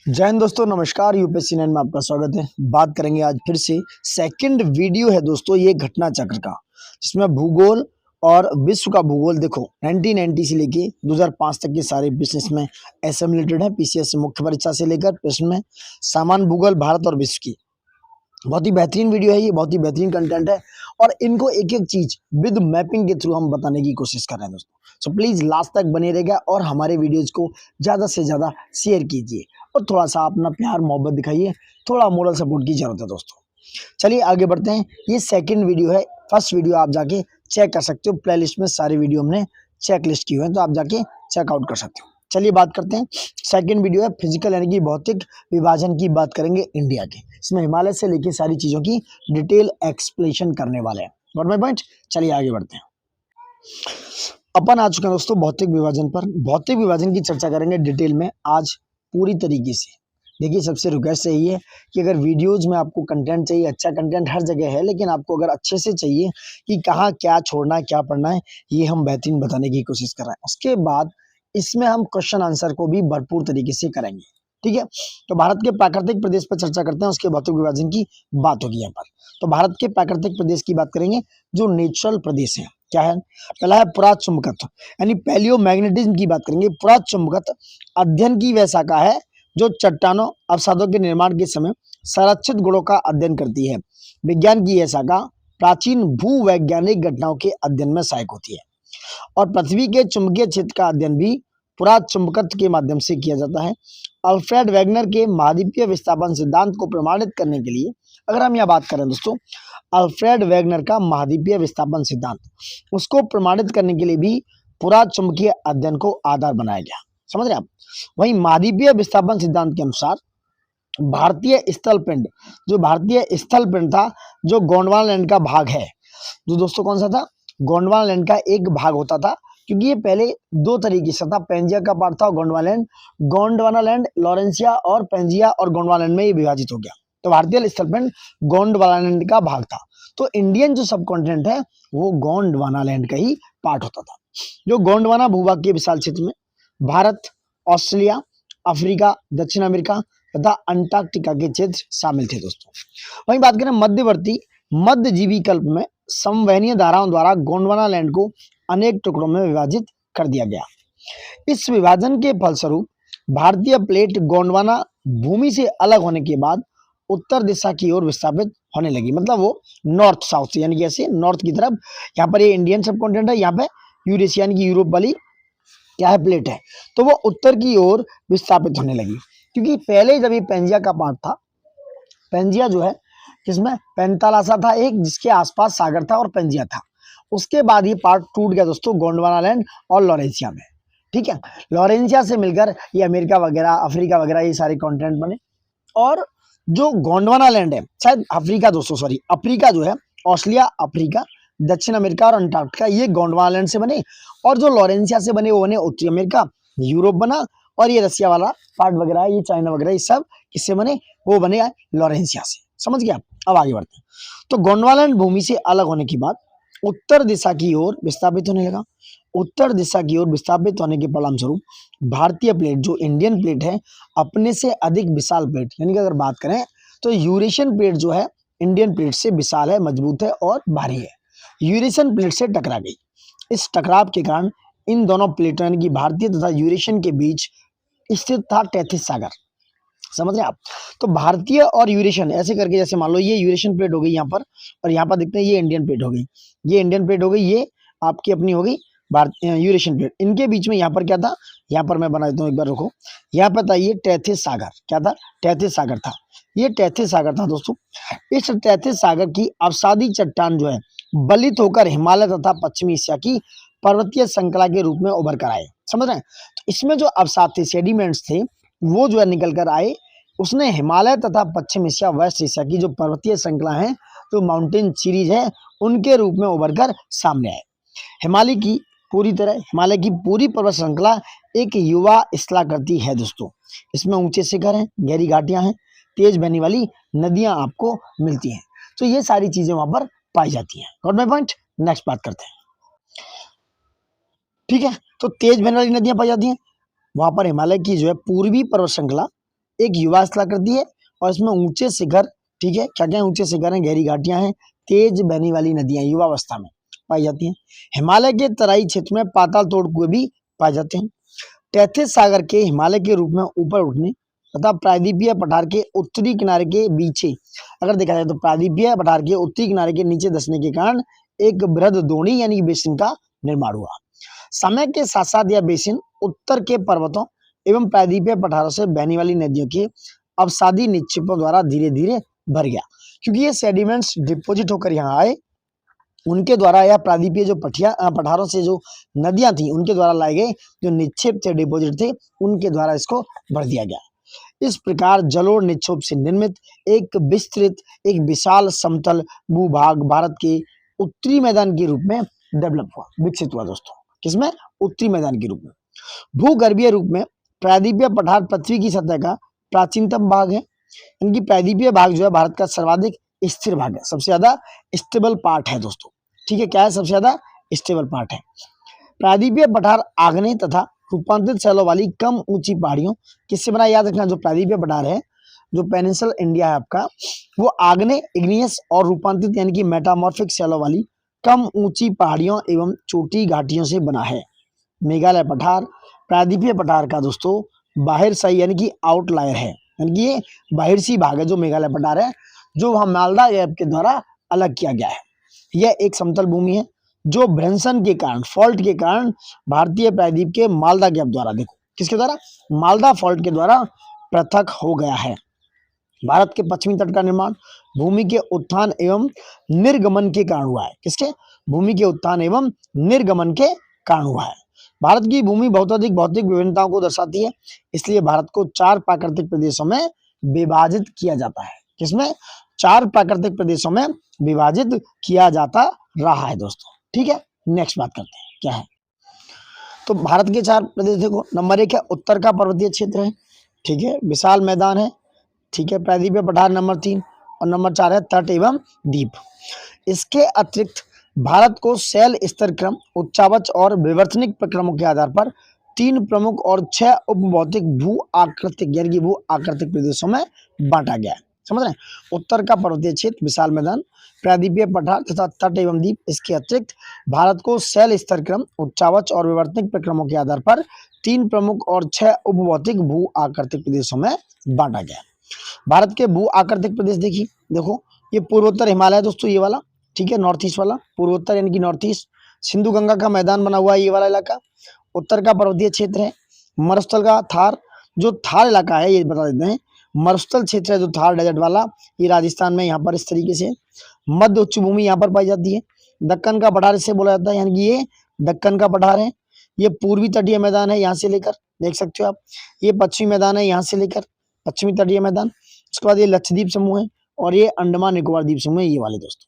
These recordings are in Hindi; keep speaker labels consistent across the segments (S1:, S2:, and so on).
S1: जय हिंद दोस्तों, नमस्कार। यूपीएससी 9 में आपका स्वागत है। बात करेंगे आज फिर से सेकंड वीडियो है दोस्तों, ये घटना चक्र का, जिसमें भूगोल और विश्व का भूगोल देखो 1990 से लेके 2005 तक के सारे बिजनेस में ऐसे रिलेटेड है। पीसीएस मुख्य परीक्षा से लेकर प्रश्न में सामान्य भूगोल भारत और विश्व की बहुत ही बेहतरीन वीडियो है। ये बहुत ही बेहतरीन कंटेंट है और इनको एक एक चीज विद मैपिंग के थ्रू हम बताने की कोशिश कर रहे हैं दोस्तों। सो प्लीज लास्ट तक बने रहेगा और हमारे वीडियोज को ज्यादा से ज्यादा शेयर कीजिए और थोड़ा सा अपना प्यार मोहब्बत दिखाइए। थोड़ा मोरल सपोर्ट की जरूरत है दोस्तों। चलिए आगे बढ़ते हैं। ये सेकंड वीडियो है। फर्स्ट वीडियो आप जाके चेक कर सकते हो, प्लेलिस्ट में सारे वीडियो हमने चेक लिस्ट की हुए हैं, तो आप जाके चेकआउट कर सकते हो। चलिए बात करते हैं। सेकंड वीडियो है फिजिकल यानी कि भौतिक विभाजन की बात करेंगे इंडिया के। इसमें हिमालय से लेके सारी चीजों की डिटेल एक्सप्लेनेशन करने वाले हैं। Got my point. चलिए आगे बढ़ते हैं। अपन आ चुके हैं दोस्तों भौतिक विभाजन पर। भौतिक विभाजन की चर्चा करेंगे डिटेल में आज पूरी तरीके से। देखिए, सबसे रिक्वेस्ट यही है कि अगर वीडियोज में आपको कंटेंट चाहिए, अच्छा कंटेंट हर जगह है, लेकिन आपको अगर अच्छे से चाहिए कि कहाँ क्या छोड़ना है, क्या पढ़ना है, ये हम बेहतरीन बताने की कोशिश कर रहे हैं। उसके बाद इसमें हम क्वेश्चन आंसर को भी भरपूर तरीके से करेंगे। ठीक है, तो भारत के प्राकृतिक प्रदेश पर चर्चा करते हैं, उसके भौतिक विभाजन की बात होगी यहाँ पर। तो भारत के प्राकृतिक प्रदेश की बात करेंगे, जो नेचुरल प्रदेश है। क्या है? पहला है पुराचुंबकत्व यानी पैलियोमैग्नेटिज्म की बात करेंगे। पुराचुंबकत्व अध्ययन की वह शाखा है जो चट्टानों अवसादों के निर्माण के समय संरक्षित गुणों का अध्ययन करती है। विज्ञान की यह शाखा प्राचीन भूवैज्ञानिक घटनाओं के अध्ययन में सहायक होती है और पृथ्वी के चुंबकीय क्षेत्र का अध्ययन भी पुराचुंबकत्व के माध्यम से किया जाता है। अल्फ्रेड वेगनर के महाद्वीपीय विस्थापन सिद्धांत को प्रमाणित करने के लिए, अगर हम यहाँ बात करें दोस्तों, अल्फ्रेड वेगनर का महाद्वीपीय विस्थापन सिद्धांत, उसको प्रमाणित करने के लिए भी पुराचुंबकीय अध्ययन को आधार बनाया गया। समझ रहे आप? वहीं महाद्वीपीय विस्थापन सिद्धांत के अनुसार भारतीय स्थल पिंड, जो भारतीय स्थल पिंड था, जो गोंडवाना लैंड का भाग है, जो दोस्तों कौन सा था? गोंडवाना लैंड का एक भाग होता था, क्योंकि ये पहले दो तरीके से था, पेंजिया का पार्ट था और गोंडवाना लैंड लॉरेंसिया और पेंजिया और गोंडवाना लैंड में ये विभाजित हो गया। तो भारतीय स्थल पिंड गोंडवाना लैंड का भाग था। तो इंडियन जो सब कॉन्टिनेंट है वो गोंडवाना लैंड का ही पार्ट होता था। जो गोंडवाना भूभाग के विशाल क्षेत्र में भारत, ऑस्ट्रेलिया, अफ्रीका, दक्षिण अमेरिका तथा अंटार्कटिका के क्षेत्र शामिल थे दोस्तों। वहीं बात करें मध्यवर्ती मध्यजीवी कल्प में संवहनीय धाराओं द्वारा गोंडवाना लैंड को अनेक टुकड़ों में विभाजित कर दिया गया। इस विभाजन के फलस्वरूप भारतीय प्लेट गोंडवाना भूमि से अलग होने के बाद उत्तर दिशा की ओर विस्थापित होने लगी। मतलब वो नॉर्थ साउथ यानी कि ऐसे नॉर्थ की तरफ। यहाँ पर ये इंडियन सब कॉन्टिनेंट है, यहाँ पे यूरेशिया यानी कि यूरोप वाली क्या है प्लेट है, तो वो उत्तर की ओर विस्थापित होने लगी। क्योंकि पहले जब ये पेंजिया का पार्ट था, पेंजिया जो है किसमें पेंतालासा था एक, जिसके आसपास सागर था और पेंजिया था। उसके बाद ये पार्ट टूट गया दोस्तों गोंडवाना लैंड और लॉरेंसिया में। ठीक है, लॉरेंसिया से मिलकर ये अमेरिका वगैरह, अफ्रीका वगैरह ये सारे कॉन्टिनेंट बने। और जो गोंडवाना लैंड है, शायद अफ्रीका दोस्तों, सॉरी अफ्रीका जो है, ऑस्ट्रेलिया, अफ्रीका, दक्षिण अमेरिका और अंटार्कटिका, ये गोंडवाना लैंड से बने। और जो लॉरेंसिया से बने वो बने उत्तरी अमेरिका, यूरोप बना। और ये रसिया वाला पार्ट वगैरह, ये चाइना वगैरह, ये सब किससे बने? वो बने लॉरेंसिया से। समझ गया? अब आगे बढ़ते हैं। तो गोंडवाना लैंड भूमि से अलग होने के बाद उत्तर दिशा की ओर विस्थापित होने लगा। उत्तर दिशा की ओर विस्थापित होने के परिणामस्वरूप भारतीय प्लेट, जो इंडियन प्लेट है, अपने से अधिक विशाल प्लेट, यानी कि अगर बात करें तो यूरेशियन प्लेट जो है इंडियन प्लेट से विशाल है, मजबूत है और भारी है, यूरेशियन प्लेट से टकरा गई। इस टकराव के कारण इन दोनों प्लेटों यानी कि भारतीय तथा यूरेशियन के बीच स्थित था टैथिस सागर। समझ रहे आप? तो भारतीय और यूरेशियन ऐसे करके, जैसे मान लो ये यूरेशियन प्लेट हो गई यहाँ पर, और यहाँ पर देखते हैं ये इंडियन प्लेट हो गई, ये इंडियन प्लेट हो गई, ये आपकी अपनी हो गई भारतीय यूरेशियन प्लेट। इनके बीच में यहाँ पर क्या था? यहाँ पर मैं बना देता हूँ, एक बार रुको। यहाँ पर था ये टैथिस सागर। क्या था? टैथिस सागर था। ये टैथिस सागर था दोस्तों। इस टैथिस सागर की अवसादी चट्टान जो है बलित होकर हिमालय तथा पश्चिमी एशिया की पर्वतीय श्रृंखला के रूप में उभर कर आए। समझ रहे हैं? तो इसमें जो अवसाद थे, सेडिमेंट्स थे, वो जो है निकल कर आए। उसने हिमालय तथा पश्चिम एशिया, वेस्ट एशिया की जो पर्वतीय श्रृंखला है, जो माउंटेन सीरीज है, उनके रूप में उभर कर सामने आए। हिमालय की पूरी पर्वत श्रृंखला एक युवा स्थला करती है दोस्तों। इसमें ऊंचे शिखर हैं, गहरी घाटियां हैं, तेज बहने वाली नदियां आपको मिलती हैं। तो ये सारी चीजें वहां पर पाई जाती हैं। Got my point? नेक्स्ट बात करते हैं। ठीक है, तो तेज बहने वाली नदियां पाई जाती हैं वहां पर। हिमालय की जो है पूर्वी पर्वत श्रृंखला एक युवा स्थला करती है और इसमें ऊंचे शिखर, ठीक है, क्या क्या ऊंचे शिखर हैं, गहरी घाटियां हैं, तेज बहने वाली नदियां युवावस्था में पाई जाती हैं। हिमालय के तराई क्षेत्र में पाताल तोड़ कुएं भी पाए जाते हैं। तैथिस सागर के हिमालय के रूप में ऊपर उठने तथा प्रायद्वीपीय पठार के उत्तरी किनारे के बीचे, अगर देखा जाए तो प्रायद्वीपीय पठार के उत्तरी किनारे के नीचे धंसने के कारण एक बृहद दोणी यानी बेसिन का निर्माण हुआ। समय के साथ साथ यह बेसिन उत्तर के पर्वतों एवं प्रायद्वीपीय पठारों से बहने वाली नदियों के अवसादी निक्षेपों द्वारा धीरे धीरे भर गया, क्योंकि ये सेडिमेंट्स डिपोजिट होकर यहाँ आए, उनके द्वारा या प्रायद्वीपीय जो पठारों से जो नदियां थी उनके द्वारा लाए गए जो निक्षेप थे, डिपोजिट थे, उनके द्वारा इसको भर दिया गया। इस प्रकार जलोढ़ निक्षेप से निर्मित एक विस्तृत, एक विशाल समतल भूभाग भारत के उत्तरी मैदान के रूप में डेवलप हुआ, विकसित हुआ दोस्तों। किसमें? उत्तरी मैदान के रूप में। भूगर्भीय रूप में प्रायद्वीपीय पठार पृथ्वी की सतह का प्राचीनतम भाग है। इनकी प्रायद्वीपीय भाग जो है भारत का सर्वाधिक स्थिर भाग है, सबसे ज्यादा स्टेबल पार्ट है दोस्तों। ठीक है, क्या है? सबसे ज्यादा स्टेबल पार्ट है। प्रायद्वीपीय पठार आग्नेय तथा रूपांतरित शैलों वाली कम ऊंची पहाड़ियों, किससे बना? याद रखना, जो प्रायद्वीपीय पठार है, जो पेनिनसुलर इंडिया है आपका, वो आग्नेय, इग्नियस और रूपांतरित यानी कि मेटामॉर्फिक शैलों वाली कम ऊंची पहाड़ियों एवं चोटी घाटियों से बना है। मेघालय पठार प्रायद्वीपीय पठार का दोस्तों बाहर साई यानी कि आउटलायर है, यानी कि ये बाहर सी भाग है जो मेघालय पठार है, जो वहां मालदा गैप के द्वारा अलग किया गया है। यह एक समतल भूमि है जो भ्रंशन के कारण, फॉल्ट के कारण भारतीय प्रायद्वीप के मालदा गैप द्वारा, देखो किसके द्वारा? मालदा फॉल्ट के द्वारा पृथक हो गया है। भारत के पश्चिमी तट का निर्माण भूमि के उत्थान एवं निर्गमन के कारण हुआ है। किसके? भूमि के उत्थान एवं निर्गमन के कारण हुआ है। भारत की भूमि बहुत अधिक भौतिक विभिन्नताओं को दर्शाती है, इसलिए भारत को 4 प्राकृतिक प्रदेशों में विभाजित किया जाता है। किसमें? 4 प्राकृतिक प्रदेशों में विभाजित किया जाता रहा है दोस्तों। ठीक है, नेक्स्ट बात करते हैं क्या है। तो भारत के 4 प्रदेश देखो, नंबर 1 है उत्तर का पर्वतीय क्षेत्र है, ठीक है, विशाल मैदान है, ठीक है, प्रायद्वीपीय पठार नंबर 3, और नंबर 4 है तट एवं द्वीप। इसके अतिरिक्त भारत को शैल स्तर क्रम, उच्चावच और विवर्तनिक प्रक्रमों के आधार पर 3 प्रमुख और 6 उपभौतिक भू आकृतिक यानी कि भू आकृतिक प्रदेशों में बांटा गया है। समझ रहे हैं? उत्तर का पर्वतीय क्षेत्र, विशाल मैदान, प्रायद्वीपीय पठार तथा तट एवं द्वीप। इसके अतिरिक्त भारत को शैल स्तर क्रम, उच्चावच और विवर्तनिक प्रक्रमों के आधार पर 3 प्रमुख और 6 उपभौतिक भू आकृतिक प्रदेशों में बांटा गया। भारत के भू आकृतिक प्रदेश देखिए, देखो ये पूर्वोत्तर हिमालय दोस्तों, ये वाला, ठीक है, नॉर्थ ईस्ट वाला, पूर्वोत्तर यानी कि नॉर्थ ईस्ट, सिंधु गंगा का मैदान बना हुआ है ये वाला इलाका, उत्तर का पर्वतीय क्षेत्र है, मरुस्थल का थार, जो थार इलाका है ये बता देते हैं, मरुस्थल क्षेत्र है जो थार डेजर्ट वाला, ये राजस्थान में यहाँ पर इस तरीके से, मध्य उच्च भूमि यहाँ पर पाई जाती है, दक्कन का पठार इसे बोला जाता है, यानी कि ये दक्कन का पठार है, ये पूर्वी तटीय मैदान है यहाँ से लेकर, देख सकते हो आप, ये पश्चिमी मैदान है यहाँ से लेकर, पश्चिमी तटीय मैदान, उसके बाद ये लक्षद्वीप समूह है, और ये अंडमान निकोबार द्वीप समूह है, ये वाले दोस्तों।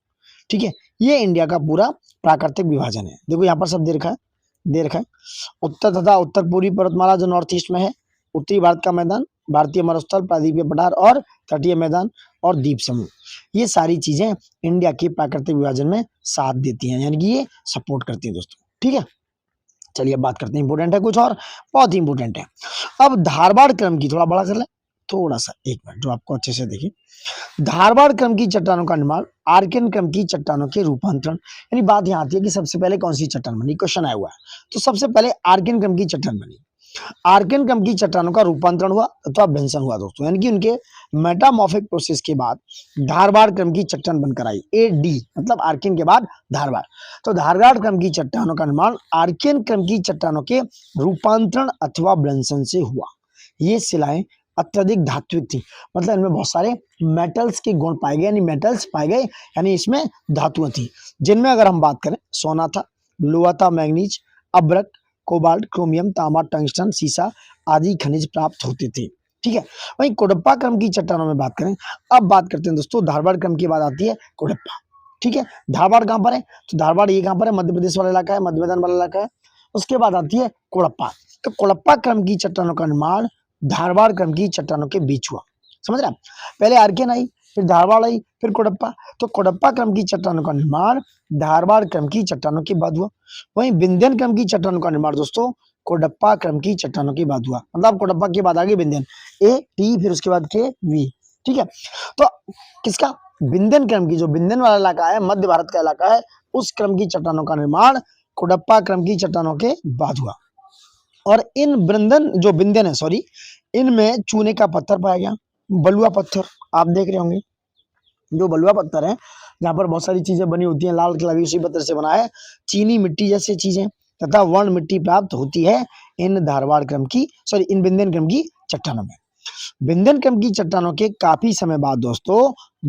S1: ठीक है, ये इंडिया का पूरा प्राकृतिक विभाजन है। देखो यहाँ पर सब दे रखा है, उत्तर तथा उत्तर पूर्वी पर्वतमाला जो नॉर्थ ईस्ट में है, उत्तरी भारत का मैदान, भारतीय मरुस्थल, प्रायद्वीपीय पठार और तटीय मैदान और द्वीप समूह, ये सारी चीजें इंडिया के प्राकृतिक विभाजन में साथ देती हैं, यानी कि ये सपोर्ट करती है दोस्तों। ठीक है, चलिए अब बात करते हैं, इंपोर्टेंट है कुछ और, बहुत ही इंपोर्टेंट है। अब धारबाड़ क्रम की थोड़ा बड़ा कर ले, थोड़ा सा, एक मिनट, जो आपको अच्छे से देखिए। धारबाड़ क्रम की चट्टानों का निर्माण आर्कियन क्रम की चट्टानों के रूपांतरण, यानी बात यहाँ आती है कि सबसे पहले कौन सी चट्टान बनी, क्वेश्चन आया हुआ है, तो सबसे पहले आर्कियन क्रम की चट्टान बनी। आर्कियन क्रम की चट्टानों का रूपांतरण हुआ अथवा भ्रंशन हुआ दोस्तों, यानी कि उनके मेटामॉर्फिक प्रोसेस के बाद धारबाड़ क्रम की चट्टान बनकर आई। AD मतलब आर्कियन के बाद धारबाड़, तो धारबाड़ क्रम की चट्टानों का निर्माण आर्कियन क्रम की चट्टानों के रूपांतरण अथवा भ्रंशन से हुआ। ये शिलाएं अत्यधिक धात्विक थी, मतलब इनमें बहुत सारे मेटल्स के गुण पाए गए, यानी मेटल्स पाए गए, यानी इसमें धातुएं थी, जिनमें अगर हम बात करें सोना था, लोहा था, मैग्नीज, अब्रक, कोबाल्ट, क्रोमियम, तांबा, टंगस्टन, सीसा आदि खनिज प्राप्त होते थे। ठीक है, वहीं कोडप्पा क्रम की चट्टानों में बात करें, अब बात करते हैं दोस्तों धारबाड़ क्रम की बात आती है कोडप्पा। ठीक है, धारबाड़ कहाँ पर है, तो धारबाड़ ये कहाँ पर है, मध्य प्रदेश वाला इलाका है, मध्य मैदान वाला इलाका है। उसके बाद आती है कोडप्पा, तो कोडप्पा क्रम की चट्टानों का निर्माण धारबाड़ क्रम की चट्टानों के बीच हुआ। समझ रहे हैं, पहले आर्कियन आई, फिर धारबाड़ आई, फिर कोडप्पा, तो कोडप्पा क्रम की चट्टानों का निर्माण धारबाड़ क्रम की चट्टानों के बाद हुआ। वहीं विंध्यन क्रम की चट्टानों का निर्माण दोस्तों कोडप्पा क्रम की चट्टानों के बाद हुआ। मतलब कोडप्पा के बाद आगे विंध्यन, ए टी फिर उसके बाद के वी। ठीक है, तो किसका, विंध्यन क्रम की, जो विंध्यन वाला इलाका है, मध्य भारत का इलाका है, उस क्रम की चट्टानों का निर्माण कोडप्पा क्रम की चट्टानों के बाद हुआ। और इन विंध्यन, जो विंध्यन है सॉरी, इनमें चूने का पत्थर पाया गया, बलुआ पत्थर आप देख रहे होंगे, जो बलुआ पत्थर है जहाँ पर बहुत सारी चीजें बनी होती हैं, लाल किला भी उसी पत्थर से बना है, चीनी मिट्टी जैसी चीजें तथा वर्ण मिट्टी प्राप्त होती है इन धारवाड़ क्रम की सॉरी इन विंध्यन क्रम की चट्टानों में। विंध्यन क्रम की चट्टानों के काफी समय बाद दोस्तों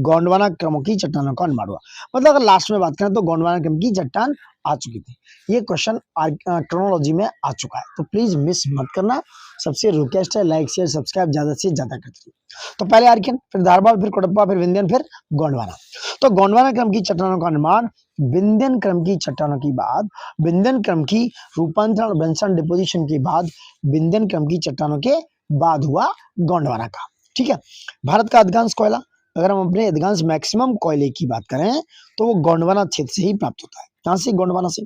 S1: गोंडवाना क्रमों की चट्टानों का निर्माण हुआ। मतलब अगर लास्ट में बात करें तो गोंडवाना क्रम की चट्टान आ चुकी थी। ये क्वेश्चन क्रोनोलॉजी में आ चुका है, तो प्लीज मिस मत करना। सबसे रिक्वेस्ट है लाइक शेयर सब्सक्राइब ज्यादा से ज्यादा करते रहिए। तो पहले आर्कियन, फिर धारवाड़, फिर कोडप्पा, फिर विंध्यन, फिर गोंडवाना। तो गोंडवाना क्रम की चट्टानों का निर्माण विंध्यन क्रम की चट्टानों के बाद, विंध्यन क्रम की रूपांतरण बेंसन डिपोजिशन के बाद, विंध्यन क्रम की चट्टानों के बाद हुआ गोंडवाना का। ठीक है, भारत का अधिकांश कोयला, अगर हम अपने अधिकांश मैक्सिमम कोयले की बात करें तो वो गोंडवाना क्षेत्र से ही प्राप्त होता है। कहां से, गोंडवाना से।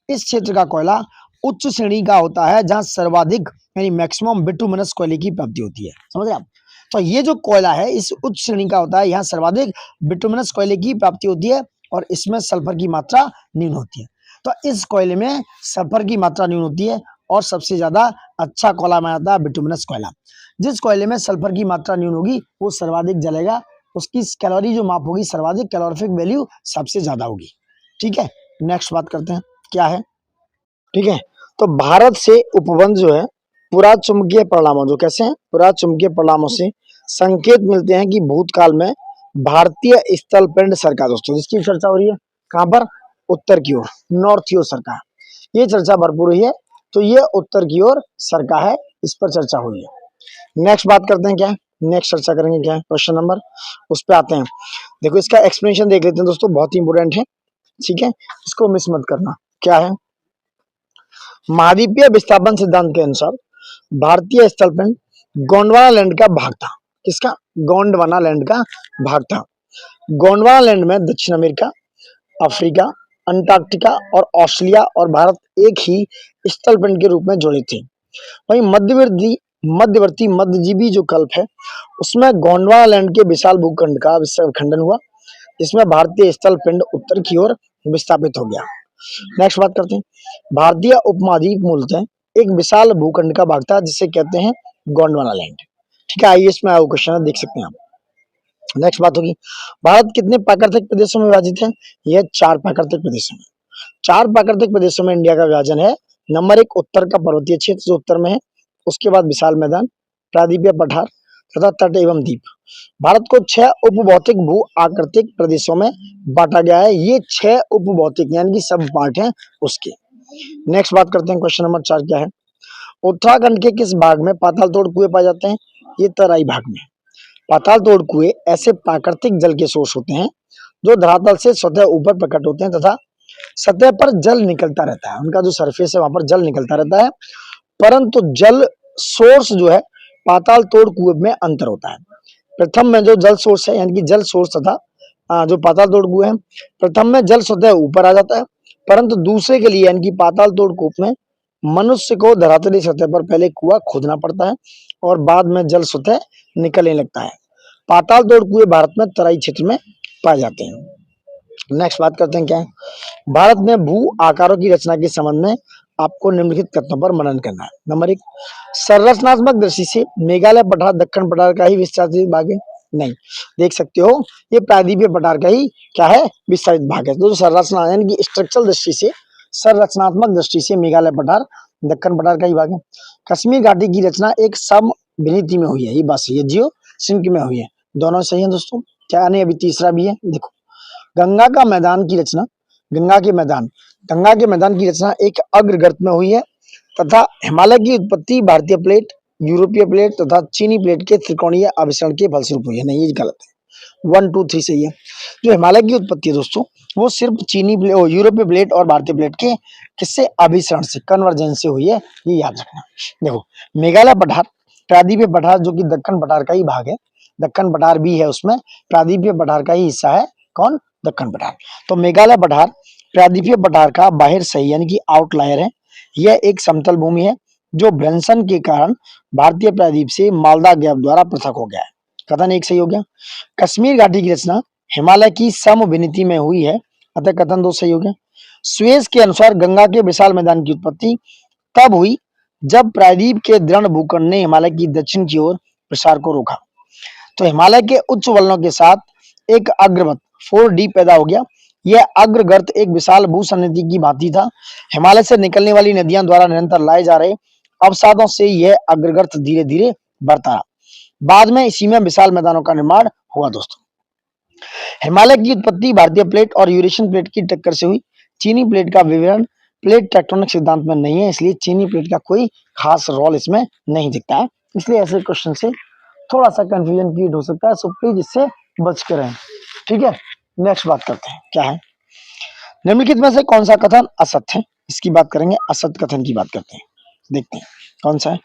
S1: इस क्षेत्र का कोयला उच्च श्रेणी का होता है जहां सर्वाधिक यानी मैक्सिमम बिटुमिनस कोयले की प्राप्ति होती है। समझ रहे आप, तो ये जो कोयला है इस उच्च श्रेणी का होता है, यहाँ सर्वाधिक बिटुमिनस कोयले की प्राप्ति होती है और इसमें सल्फर की मात्रा न्यून होती है। तो इस कोयले में सल्फर की मात्रा न्यून होती है और सबसे ज्यादा अच्छा कोयला माना जाता है बिटुमिनस कोयला। जिस कोयले में सल्फर की मात्रा न्यून होगी वो सर्वाधिक जलेगा, उसकी कैलोरी जो माप होगी, सर्वाधिक कैलोरीफिक वैल्यू सबसे ज्यादा होगी। ठीक है, नेक्स्ट बात करते हैं क्या है। ठीक है, तो भारत से उपबंध जो है पुरा चुंबकीय परिणामों, जो कैसे हैं, पुरा चुंबकीय परिणामों से संकेत मिलते हैं कि भूतकाल में भारतीय स्थल पिंड सरका, दोस्तों जिसकी चर्चा हो रही है कहां पर, उत्तर की ओर, नॉर्थ की ओर सरका, ये चर्चा भरपूर हुई है। तो ये उत्तर की ओर सरका है, इस पर चर्चा हुई है। नेक्स्ट बात करते हैं क्या है, नेक्स्ट चर्चा करेंगे क्या है, क्वेश्चन नंबर उस पर आते हैं। देखो इसका एक्सप्लेनेशन देख लेते हैं दोस्तों, बहुत ही इंपोर्टेंट है। ठीक है, इसको मिस मत करना। क्या है, महाद्वीपीय विस्थापन सिद्धांत के अनुसार भारतीय स्थलपिंड गोंडवाना लैंड का भाग था। किसका, गोंडवाना लैंड का भाग था। गोंडवाना लैंड में दक्षिण अमेरिका, अफ्रीका, अंटार्कटिका और ऑस्ट्रेलिया और भारत एक ही स्थलपिंड के रूप में जुड़े थे। वहीं मध्यवर्ती मध्यजीवी जो कल्प है उसमें गोंडवाना लैंड के विशाल भूखंड का खंडन हुआ, जिसमें भारतीय स्थलपिंड उत्तर की ओर विस्थापित हो गया। नेक्स्ट बात करते हैं, भारतीय उपमहाद्वीप मूलतः एक विशाल भूखंड का भाग था जिसे कहते हैं गोंडवाना लैंड। ठीक है, आईएएस में आया क्वेश्चन है, देख सकते हैं आप। नेक्स्ट बात होगी, भारत कितने प्राकृतिक प्रदेशों में विभाजित है, यह 4 प्राकृतिक प्रदेशों में। 4 प्राकृतिक प्रदेशों में इंडिया का विभाजन है। नंबर 1 उत्तर का पर्वतीय क्षेत्र जो उत्तर में है, उसके बाद विशाल मैदान, प्रायद्वीपीय पठार तथा तट एवं द्वीप। भारत को 6 उपभौतिक भू आकृतिक प्रदेशों में बांटा गया है। ये 6 उपभौतिक यानी कि सब पार्ट हैं उसके। नेक्स्ट बात करते हैं, क्वेश्चन नंबर 4 क्या है, उत्तराखंड के किस भाग में पाताल तोड़ कुएं पाए जाते हैं, ये तराई भाग में। पाताल तोड़ कुएं ऐसे प्राकृतिक जल के सोर्स होते हैं जो धरातल से स्वतः ऊपर प्रकट होते हैं तथा सतह पर जल निकलता रहता है, उनका जो सरफेस है वहां पर जल निकलता रहता है, परंतु जल सोर्स जो है पाताल तोड़ कुएं में अंतर होता है। प्रथम में जो जल सोर्स है यानी कि जल सोर्स तथा जो पाताल तोड़ कुएं है, प्रथम में जल स्वतः ऊपर आ जाता है, परंतु दूसरे के लिए यानी कि पाताल तोड़ कूप में मनुष्य को धरातली सतह पर पहले कुआं खोदना पड़ता है और बाद में जल स्वतः निकलने लगता है। पाताल तोड़ कुएं भारत में तराई क्षेत्र में पाए जाते हैं। नेक्स्ट बात करते हैं क्या है, भारत में भू आकारों की रचना के संबंध में आपको निम्नलिखित कथनों पर मनन करना है। नंबर 1, संरचनात्मक दृष्टि से मेघालय पठार दक्षिण पठार का ही विस्तारित भाग है, नहीं, देख सकते हो ये प्रायद्वीपीय पठार का ही क्या है, विस्तारित भाग है। तो संरचना यानी कि स्ट्रक्चरल दृष्टि से, संरचनात्मक दृष्टि से मेघालय पठार दक्षिण पठार का ही भाग है। कश्मीर घाटी की रचना एक समविनीति में हुई है, ये बात सही है, जियो सिंक में हुई है, दोनों सही है दोस्तों। क्या नहीं, अभी तीसरा भी है, देखो गंगा का मैदान की रचना, गंगा के मैदान की रचना एक अग्रगर्त में हुई है तथा हिमालय की उत्पत्ति भारतीय प्लेट, यूरोपीय प्लेट तथा चीनी प्लेट के त्रिकोणीय आविष्करण के फलस्वरूप हुई है, नहीं ये गलत है, 1 2 3 सही है। जो हिमालय की उत्पत्ति है दोस्तों वो सिर्फ चीनी प्लेट, यूरोपीय प्लेट और भारतीय प्लेट के किससे, आविष्करण से, कन्वर्जेंस से हुई है, ये याद रखना। देखो मेघालय पठार प्रायद्वीपीय पठार जो कि दक्कन पठार का ही भाग है, दक्कन पठार भी है उसमें, प्रायद्वीपीय पठार का ही हिस्सा है, कौन, दक्कन पठार। तो मेघालय पठार प्रायद्वीपीय पठार का बाहर सही यानी कि आउटलायर है, यह एक समतल भूमि है जो भ्रंशन के कारण भारतीय प्रायद्वीप से मालदा गैप द्वारा पृथक हो गया है। कथन एक सही हो गया। कश्मीर घाटी की रचना हिमालय की समविनीति में हुई है, अतः कथन दो सही हो गया। स्वेज के अनुसार गंगा के विशाल मैदान की उत्पत्ति तब हुई जब प्रायद्वीप के दृढ़ भूखंड ने हिमालय की दक्षिण की ओर प्रसार को रोका। तो हिमालय के उच्च वलनों के साथ एक अग्रवत 4D पैदा हो गया। यह अग्रगर्त एक विशाल भूसन्निधि की भांति था। हिमालय से निकलने वाली नदियां द्वारा निरंतर लाए जा रहे अवसादों से यह अग्रगर्त धीरे धीरे बढ़ता रहा। बाद में इसी में विशाल मैदानों का निर्माण हुआ। दोस्तों, हिमालय की उत्पत्ति भारतीय प्लेट और यूरेशियन प्लेट की टक्कर से हुई। चीनी प्लेट का विवरण प्लेट टेक्टोनिक सिद्धांत में नहीं है, इसलिए चीनी प्लेट का कोई खास रोल इसमें नहीं दिखता है। इसलिए ऐसे क्वेश्चन से थोड़ा सा कंफ्यूजन क्रिएट हो सकता है, सो प्लीज इससे बच कर रहें। ठीक है, नेक्स्ट बात करते हैं। क्या है? निम्नलिखित में से कौन सा कथन असत्य है? इसकी बात करेंगे। असत्य कथन की बात करते हैं। देखते हैं कौन सा है।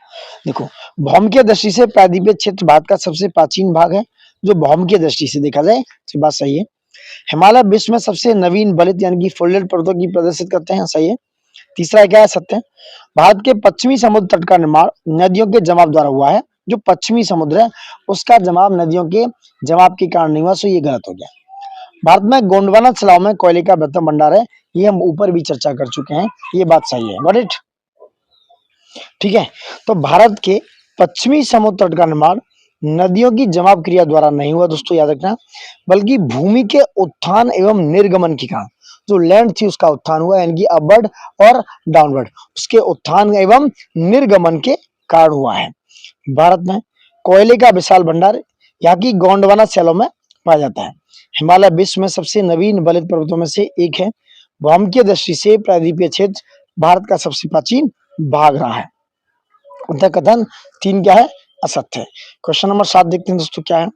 S1: देखो, भौमिकीय दृष्टि से प्रायद्वीपीय क्षेत्र भारत का सबसे प्राचीन भाग है। जो भौमिकीय दृष्टि से देखा जाए तो बात सही है। हिमालय विश्व में सबसे नवीन बलित यानी कि फोल्डेड पर्वतों की प्रदर्शित करते हैं, सही है। तीसरा क्या है? सत्य है। भारत के पश्चिमी समुद्र तट का निर्माण नदियों के जमाव द्वारा हुआ है। जो पश्चिमी समुद्र है उसका जमाव नदियों के जमाव के कारण नहीं हुआ, सो ये गलत हो गया। भारत में गोंडवाना छिलाव में कोयले का बृहत्तम भंडार है, ये हम ऊपर भी चर्चा कर चुके हैं, ये बात सही है। Got it? ठीक है, तो भारत के पश्चिमी समुद्र तट का निर्माण नदियों की जमाव क्रिया द्वारा नहीं हुआ दोस्तों, याद रखना, बल्कि भूमि के उत्थान एवं निर्गमन के कारण जो लैंड थी उसका उत्थान हुआ, यानी कि अपवर्ड और डाउनवर्ड, उसके उत्थान एवं निर्गमन के कारण हुआ है। भारत में कोयले का विशाल भंडार यहाँ की गोंडवाना शैलों में पाया जाता है। हिमालय विश्व में सबसे नवीन बलित पर्वतों में से एक है। भौमिकीय दृष्टि से प्रायद्वीपीय क्षेत्र भारत का सबसे प्राचीन भाग रहा है। उत्तर कथन 3 क्या है? असत्य है। क्वेश्चन नंबर 7 देखते हैं दोस्तों। क्या है?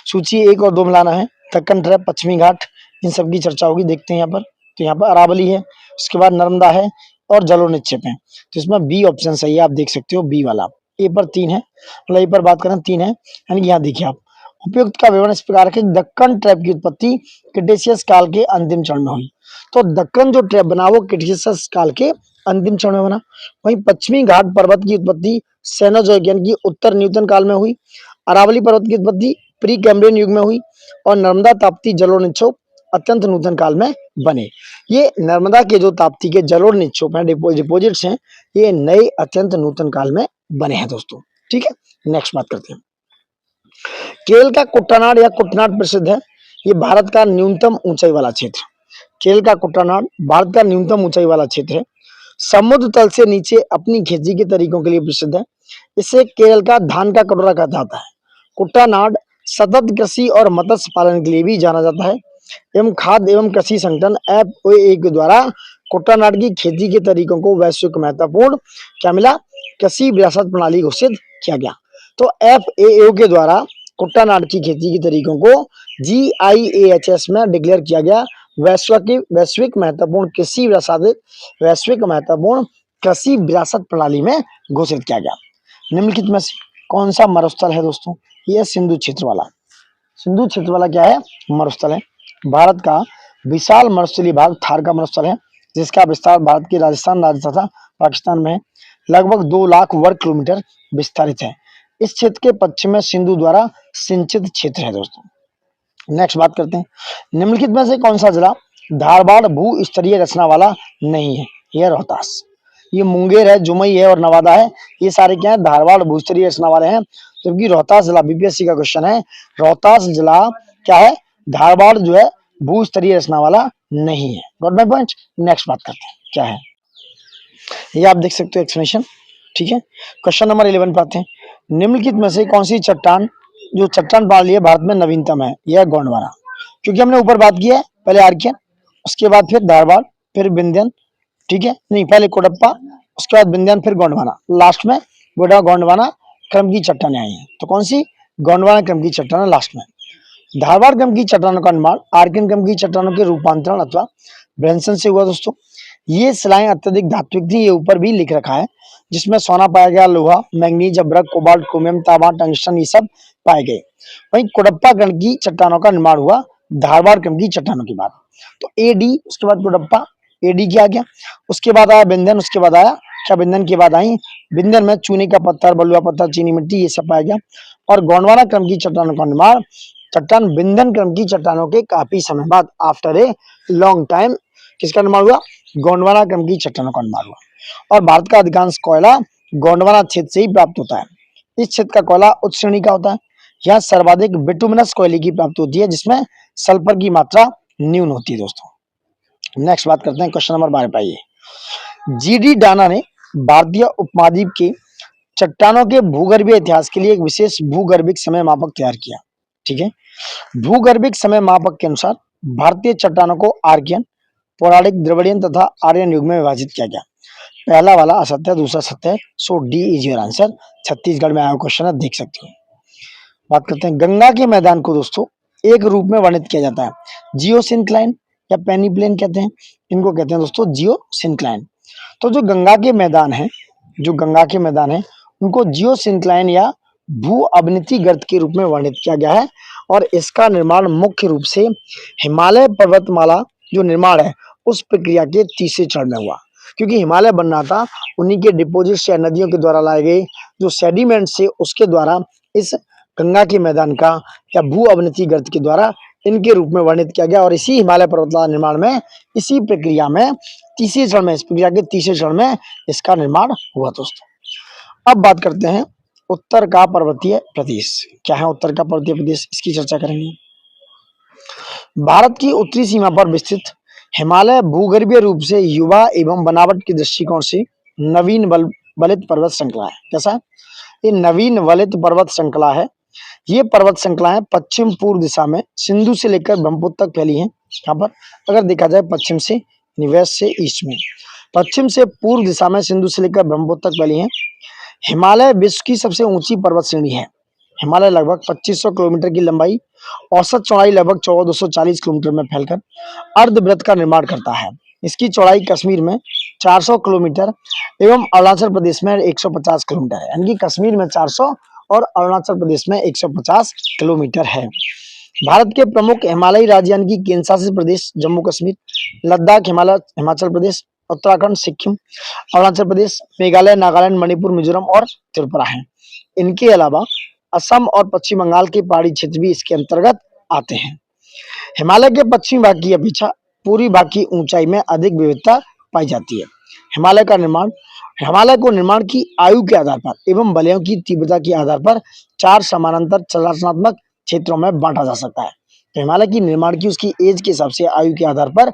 S1: सूची 1 और 2 मिलाना है। दक्कन ट्रैप, पश्चिमी घाट, इन सब की चर्चा होगी। देखते हैं यहाँ पर। तो यहाँ पर अरावली है, उसके बाद नर्मदा है और जलोढ़ निक्षेप है। तो इसमें बी ऑप्शन सही है, आप देख सकते हो बी वाला। ए पर 3 है, मतलब ए पर बात करें 3 है, यानी कि यहाँ देखिए आप। उपयुक्त का विवरण इस प्रकार है। दक्कन ट्रैप की उत्पत्ति क्रिटेशियस काल के अंतिम चरण में हुई। तो दक्कन जो ट्रैप बना वो क्रिटेशियस काल के अंतिम चरण में बना। वहीं पश्चिमी घाट पर्वत की उत्पत्ति सेनोजोइक यानी कि उत्तर न्यूटन काल में हुई। अरावली पर्वत की उत्पत्ति प्री कैम्ब्रियन युग में हुई और नर्मदा ताप्ती जलोढ़ निक्षेप अत्यंत नूतन काल में बने। ये नर्मदा के जो ताप्ती के जलोढ़ निक्षेप हैं, डिपोजिट्स हैं, ये नए अत्यंत नूतन काल में बने हैं दोस्तों। ठीक है, नेक्स्ट बात करते हैं। केरल का कुट्टानाड या कुटनाड प्रसिद्ध है। ये भारत का न्यूनतम ऊंचाई वाला क्षेत्र। केरल का कुट्टानाड भारत का न्यूनतम ऊंचाई वाला क्षेत्र है। समुद्र तल से नीचे अपनी खेती के तरीकों के लिए प्रसिद्ध है। इसे केरल का धान का कटोरा कहा जाता है। कुट्टानाड सतत कृषि और मत्स्य पालन के लिए भी जाना जाता है। एवं खाद्य एवं कृषि संगठन FAO के द्वारा कुट्टानाड की खेती के तरीकों को वैश्विक महत्वपूर्ण क्या मिला? कृषि विरासत प्रणाली घोषित किया गया। तो FAO के द्वारा कुट्टानाड की खेती के तरीकों को GIAHS में डिक्लेयर किया गया वैश्विक महत्वपूर्ण कृषि विरासत, वैश्विक महत्वपूर्ण कृषि विरासत प्रणाली में घोषित किया गया। निम्नलिखित में से कौन सा मरुस्थल है दोस्तों? यह सिंधु क्षेत्र वाला। सिंधु क्षेत्र वाला क्या है? मरुस्थल है। भारत का विशाल मरुस्थलीय भाग थार का मरुस्थल है, जिसका विस्तार भारत के राजस्थान राज्य तथा पाकिस्तान में लगभग 2 लाख वर्ग किलोमीटर विस्तारित है। इस क्षेत्र के पश्चिम में सिंधु द्वारा सिंचित क्षेत्र है दोस्तों। नेक्स्ट बात करते हैं। निम्नलिखित में से कौन सा जिला धारवाड़ भू स्तरीय रचना वाला नहीं है? यह रोहतास। ये मुंगेर है, जुमई है और नवादा है, ये सारे क्या है? धारवाड़ भूस्तरीय रचना वाले हैं। जबकि रोहतास जिला, BPSC का क्वेश्चन है, रोहतास जिला क्या है? धारवाड़ जो है भूस्तरीय रचना वाला नहीं है। Got my point? नेक्स्ट बात करते हैं। क्या है? ये आप देख सकते हो एक्सप्लेनेशन। ठीक है, क्वेश्चन नंबर 11 पर आते हैं। निम्नलिखित में से कौन सी चट्टान जो चट्टान प्रणाली है भारत में नवीनतम है? यह गोंडवाना। क्योंकि हमने ऊपर बात की है, पहले आर्कियन, उसके बाद फिर धारवाड़, फिर विंध्यन, ठीक है, नहीं पहले कोडप्पा, उसके बाद विंध्यन, फिर गोंडवाना, लास्ट में गोंडवाना क्रम की चट्टानें आई हैं। तो कौन सी? गोंडवाना क्रम की चट्टानें लास्ट में। धारवाड़ क्रम की चट्टानों का निर्माण आर्कियन क्रम की चट्टानों के रूपांतरण अथवा भ्रंशन से हुआ दोस्तों। ये शिलाएं अत्यधिक धात्विक थी, ये ऊपर भी लिख रखा है, जिसमें सोना पाया गया, लोहा, मैंगनीज, अभ्रक, कोबाल्ट, क्रोमियम, तांबा, टंगस्टन, ये सब पाए गए। वहीं कोडप्पा क्रम की चट्टानों का निर्माण हुआ धारवाड़ क्रम की चट्टानों के बाद। तो AD, उसके बाद कोडप्पा, एडी क्या आ गया। उसके बाद आया विंध्यन, उसके बाद आया क्या, विंध्यन के बाद आई, विंध्यन में चूने का पत्थर, बलुआ पत्थर, चीनी मिट्टी ये सब पाया गया। और गोंडवाना क्रम की चट्टानों का निर्माण, चट्टान विंध्यन क्रम की चट्टानों के काफी समय बाद, आफ्टर ए लॉन्ग टाइम, किसका निर्माण हुआ, गोंडवाना क्रम की चट्टानों का निर्माण हुआ। और भारत का अधिकांश कोयला गोंडवाना क्षेत्र से ही प्राप्त होता है। इस क्षेत्र का कोयला उच्च श्रेणी का होता है। यहाँ सर्वाधिक बिटुमिनस कोयले की प्राप्ति होती है, जिसमें सल्फर की मात्रा न्यून होती है दोस्तों। नेक्स्ट बात करते हैं क्वेश्चन नंबर 12 पे आइए। जीडी डाना ने भारतीय उपमहाद्वीप के चट्टानों के भूगर्भीय इतिहास के लिए एक विशेष भूगर्भिक समय मापक तैयार किया। ठीक है, भूगर्भिक समय मापक के अनुसार भारतीय चट्टानों को आर्कियन, पौराणिक, द्रविडियन तथा आर्यन युग में विभाजित किया गया। पहला वाला असत्य, दूसरा सत्य, so D is your answer. Chhattisgarh में आया क्वेश्चन है, देख सकते हैं। बात करते हैं गंगा के मैदान को दोस्तों एक रूप में वर्णित किया जाता है, जियोसिंक्लाइन या पेनीप्लेन कहते हैं, इनको कहते हैं दोस्तों जियोसिंक्लाइन। तो जो गंगा के मैदान है, जो गंगा के मैदान है उनको जियोसिंक्लाइन या भू अवनति गर्त के रूप में वर्णित किया गया है। और इसका निर्माण मुख्य रूप से हिमालय पर्वतमाला जो निर्माण है उस प्रक्रिया के तीसरे चरण में हुआ, क्योंकि हिमालय बन रहा था, उन्हीं के डिपोजिट्स या नदियों के द्वारा लाए गए जो सेडिमेंट से उसके द्वारा इस गंगा के मैदान का या भू अवनति गर्त के द्वारा इनके रूप में वर्णित किया गया। और इसी हिमालय पर्वतमाला निर्माण में, इसी प्रक्रिया में तीसरे चरण में, इस प्रक्रिया के तीसरे चरण में इसका निर्माण हुआ दोस्तों। अब बात करते हैं उत्तर का पर्वतीय प्रदेश। क्या है उत्तर का पर्वतीय प्रदेश, इसकी चर्चा करेंगे। भारत की उत्तरी सीमा पर विस्तृत हिमालय भूगर्भीय रूप से युवा एवं बनावट के दृष्टिकोण से नवीन वलित पर्वत श्रृंखला है। कैसा, ये नवीन वलित पर्वत श्रृंखला है। ये पर्वत श्रृंखलाएं पश्चिम पूर्व दिशा में सिंधु से लेकर ब्रह्मपुत्र तक फैली हैं। यहाँ पर अगर देखा जाए पश्चिम से, वेस्ट से ईस्ट में, पश्चिम से पूर्व दिशा में सिंधु से लेकर ब्रह्मपुत्र तक फैली हैं। हिमालय विश्व की सबसे ऊंची पर्वत श्रेणी है। हिमालय लगभग 2500 किलोमीटर की लंबाई, औसत चौड़ाई लगभग 1440 किलोमीटर में फैलकर अर्धवृत्त का निर्माण करता है। इसकी चौड़ाई कश्मीर में 400 किलोमीटर एवं अरुणाचल प्रदेश में 150 किलोमीटर है। यानी कि कश्मीर में 400 और अरुणाचल प्रदेश में 150 किलोमीटर है। भारत के प्रमुख हिमालयी राज्य यानी कि केंद्र शासित प्रदेश जम्मू कश्मीर, लद्दाख, हिमाचल प्रदेश, उत्तराखंड, सिक्किम, अरुणाचल प्रदेश, मेघालय, नागालैंड, मणिपुर, मिजोरम और त्रिपुरा हैं। इनके अलावा असम और पश्चिम बंगाल के पहाड़ी क्षेत्र भी इसके अंतर्गत आते हैं। हिमालय के पश्चिमी भाग की अपेक्षा पूर्वी भाग की ऊंचाई में अधिक विविधता पाई जाती है। हिमालय को निर्माण की आयु के आधार पर एवं वलयों की तीव्रता के आधार पर 4 समानांतर चलनात्मक क्षेत्रों में बांटा जा सकता है। तो हिमालय की निर्माण की उसकी एज के हिसाब से, आयु के आधार पर,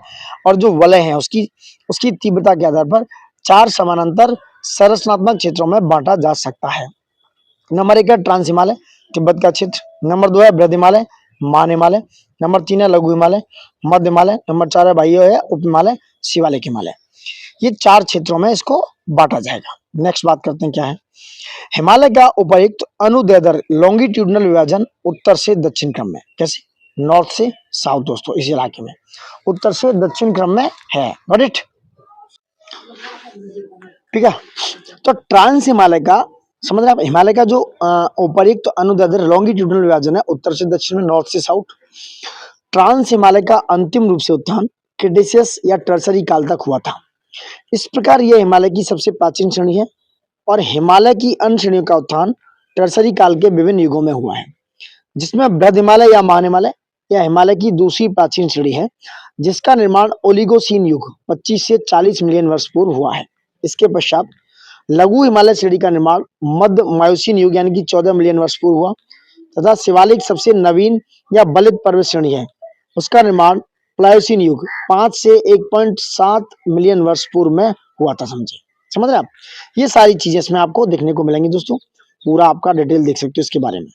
S1: और जो वलय है उसकी तीव्रता के आधार पर 4 समानांतर संरचनात्मक क्षेत्रों में बांटा जा सकता है। नंबर 1 है ट्रांस हिमालय, तिब्बत का क्षेत्र। नंबर 2 है बृहद हिमालय, मान हिमालय। नंबर 3 है लघु हिमालय, मध्य हिमालय। नंबर 4 है बाह्य है उप हिमालय, शिवालिक हिमालय। ये 4 क्षेत्रों में इसको बांटा जाएगा। नेक्स्ट बात करते हैं क्या है। हिमालय का उपयुक्त अनुदैर्ध्य लॉन्गिट्यूडनल विभाजन उत्तर से दक्षिण क्रम में, कैसे, नॉर्थ से साउथ दोस्तों, इस इलाके में उत्तर से दक्षिण क्रम में है। गॉट इट, ठीक है। तो ट्रांस हिमालय का समझ रहे आप, हिमालय का जो उपयुक्त अनुदैर्ध्य लॉन्गिट्यूडनल विभाजन है उत्तर से दक्षिण में, नॉर्थ से साउथ। ट्रांस हिमालय का अंतिम रूप से उत्थान क्रीटेशियस या टर्सरी काल तक हुआ था। इस प्रकार यह हिमालय की सबसे प्राचीन श्रेणी है और हिमालय की अन्य श्रेणियों का उत्थान टर्सरी काल के विभिन्न युगों में हुआ है, जिसमें बृहद हिमालय या मान हिमालय या हिमालय की दूसरी प्राचीन श्रेणी है, जिसका निर्माण ओलिगोसीन युग 25 से 40 मिलियन वर्ष पूर्व हुआ है। इसके पश्चात लघु हिमालय श्रेणी का निर्माण मध्य मायोसीन युग यानी कि 14 मिलियन वर्ष पूर्व हुआ, तथा शिवालिक सबसे नवीन या बलित पर्वत श्रेणी है, उसका निर्माण प्लायोसीन युग 5 से 1.7 मिलियन वर्ष पूर्व में हुआ था। समझ रहे आप, ये सारी चीजें इसमें आपको देखने को मिलेंगी दोस्तों, पूरा आपका डिटेल देख सकते हो इसके बारे में।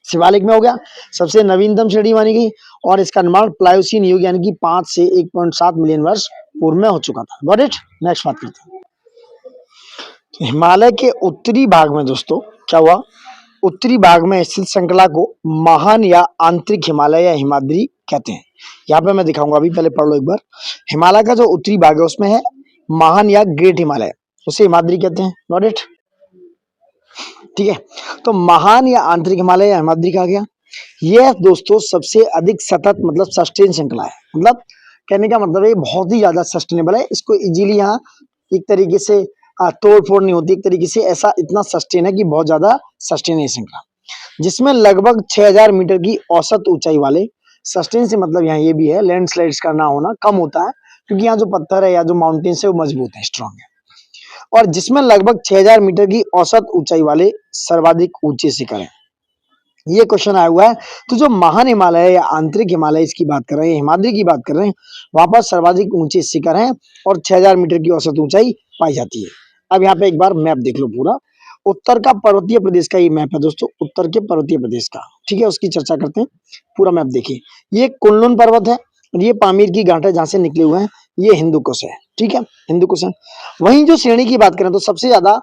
S1: शिवालिक में हो गया सबसे नवीनतम श्रेणी मानी गई और इसका निर्माण प्लायोसीन युग यानी कि 5 से 1.7 मिलियन वर्ष पूर्व में हो चुका था। गॉट इट, नेक्स्ट बात करते हैं। हिमालय के उत्तरी भाग में दोस्तों क्या हुआ, उत्तरी भाग में स्थित श्रृंखला को महान या आंतरिक हिमालय या हिमाद्री कहते हैं। यहाँ पे मैं दिखाऊंगा, अभी पहले पढ़ लो एक बार। हिमालय का जो उत्तरी भाग है उसमें है महान या ग्रेट हिमालय, उसे हिमाद्री कहते हैं। गॉट इट, ठीक है। तो महान या आंतरिक हिमालय या हिमाद्री कहा गया। यह दोस्तों सबसे अधिक सतत मतलब सस्टेन श्रृंखला है, मतलब कहने का मतलब है ये बहुत ही ज्यादा सस्टेनेबल है, इसको इजीली यहाँ एक तरीके से तोड़ फोड़ नहीं होती, एक तरीके से ऐसा इतना सस्टेन है कि बहुत ज्यादा सस्टेन है ये श्रृंखला, जिसमें लगभग 6000 मीटर की औसत ऊंचाई वाले, सस्टेन से मतलब यहाँ ये भी है लैंडस्लाइड्स का ना होना कम होता है, क्योंकि यहाँ जो पत्थर है या जो माउंटेन्स है वो मजबूत है, स्ट्रॉन्ग है, और जिसमें लगभग 6000 मीटर की औसत ऊंचाई वाले सर्वाधिक ऊंचे शिखर है। ये क्वेश्चन आया हुआ है, तो जो महान हिमालय या आंतरिक हिमालय इसकी बात कर रहे हैं, हिमाद्री की बात कर रहे हैं, वहां पर सर्वाधिक ऊंचे शिखर हैं और 6000 मीटर की औसत ऊंचाई पाई जाती है। अब यहाँ पे एक बार मैप देख लो पूरा, उत्तर का पर्वतीय प्रदेश का ये मैप है दोस्तों, उत्तर के पर्वतीय प्रदेश का, ठीक है, उसकी चर्चा करते हैं। पूरा मैप देखिए, ये कुनलुन पर्वत है, ये पामीर की घाट है जहां से निकले हुए हैं, ये हिंदू कुश है, ठीक है, हिंदू कुश है। वहीं जो श्रेणी की बात करें तो सबसे ज्यादा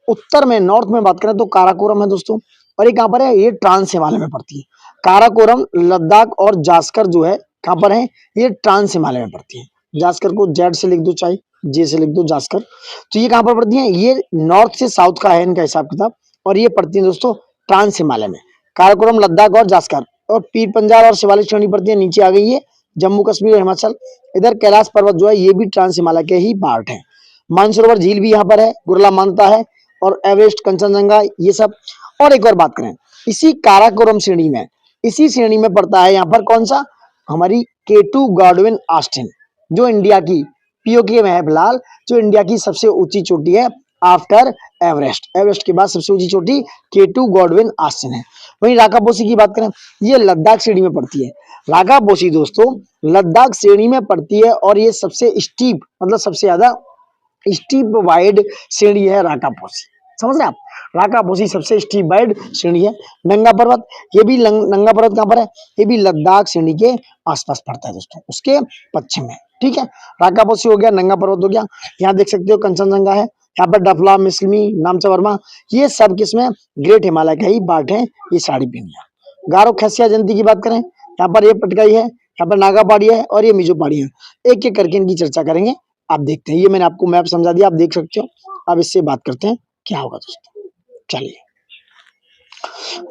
S1: उत्तर में, नॉर्थ में बात करें तो काराकोरम है दोस्तों, और ये कहां पर है, ये ट्रांस हिमालय में पड़ती है। काराकोरम, लद्दाख और जास्कर जो है कहां पर है, ये ट्रांस हिमालय में पड़ती है। जास्कर को जेड से लिख दो, चाहे जे से लिख दो, जास्कर। तो ये कहां पर पड़ती है, ये नॉर्थ से साउथ का है इनका हिसाब किताब, और ये पड़ती है दोस्तों ट्रांस हिमालय में। काराकोरम, लद्दाख और जास्कर, और पीर पंजाल और शिवालिक श्रेणी पड़ती है, नीचे आ गई है जम्मू कश्मीर और हिमाचल। इधर कैलाश पर्वत जो है ये भी ट्रांस हिमालय के ही पार्ट है। मानसरोवर झील भी यहाँ पर है, गुरला मानता है, और एवरेस्ट, कंचनजंगा, ये सब। और एक और बात करें, इसी काराकोरम श्रेणी में, इसी श्रेणी में पड़ता है यहाँ पर कौन सा, हमारी केटू गॉडविन ऑस्टिन, जो इंडिया की पीओके में है फिलहाल, जो इंडिया की सबसे ऊंची चोटी है आफ्टर एवरेस्ट, एवरेस्ट के बाद सबसे ऊंची चोटी केटू गॉडविन ऑस्टिन है। वहीं राकापोसी की बात करें, ये लद्दाख श्रेणी में पड़ती है। राकापोसी दोस्तों लद्दाख श्रेणी में पड़ती है, और ये सबसे स्टीप, मतलब सबसे ज्यादा स्टीप वाइड श्रेणी है राकापोसी, समझ रहे आप, राकापोसी सबसे स्टीप वाइड श्रेणी है। नंगा पर्वत, ये भी नंगा पर्वत कहां पर है, ये भी लद्दाख श्रेणी के आसपास पड़ता है दोस्तों, उसके पश्चिम में, ठीक है। राकापोसी हो गया, नंगा पर्वत हो गया, यहाँ देख सकते हो कंचनजंगा है, यहाँ पर डफला, मिसमी, नामचा वर्मा, ये सब किसमें, ग्रेट हिमालय का ही पार्ट है, ये सारी पीढ़ियां। गारो खसिया जयंती की बात करें, यहाँ पर ये पटकाई है, यहाँ पर नागा पहाड़ी है, और ये मिजो पहाड़ी है। एक एक करके इनकी चर्चा करेंगे, आप देखते हैं। ये मैंने आपको मैप समझा दिया, आप देख सकते हो। अब इससे बात करते हैं क्या होगा दोस्तों, चलिए।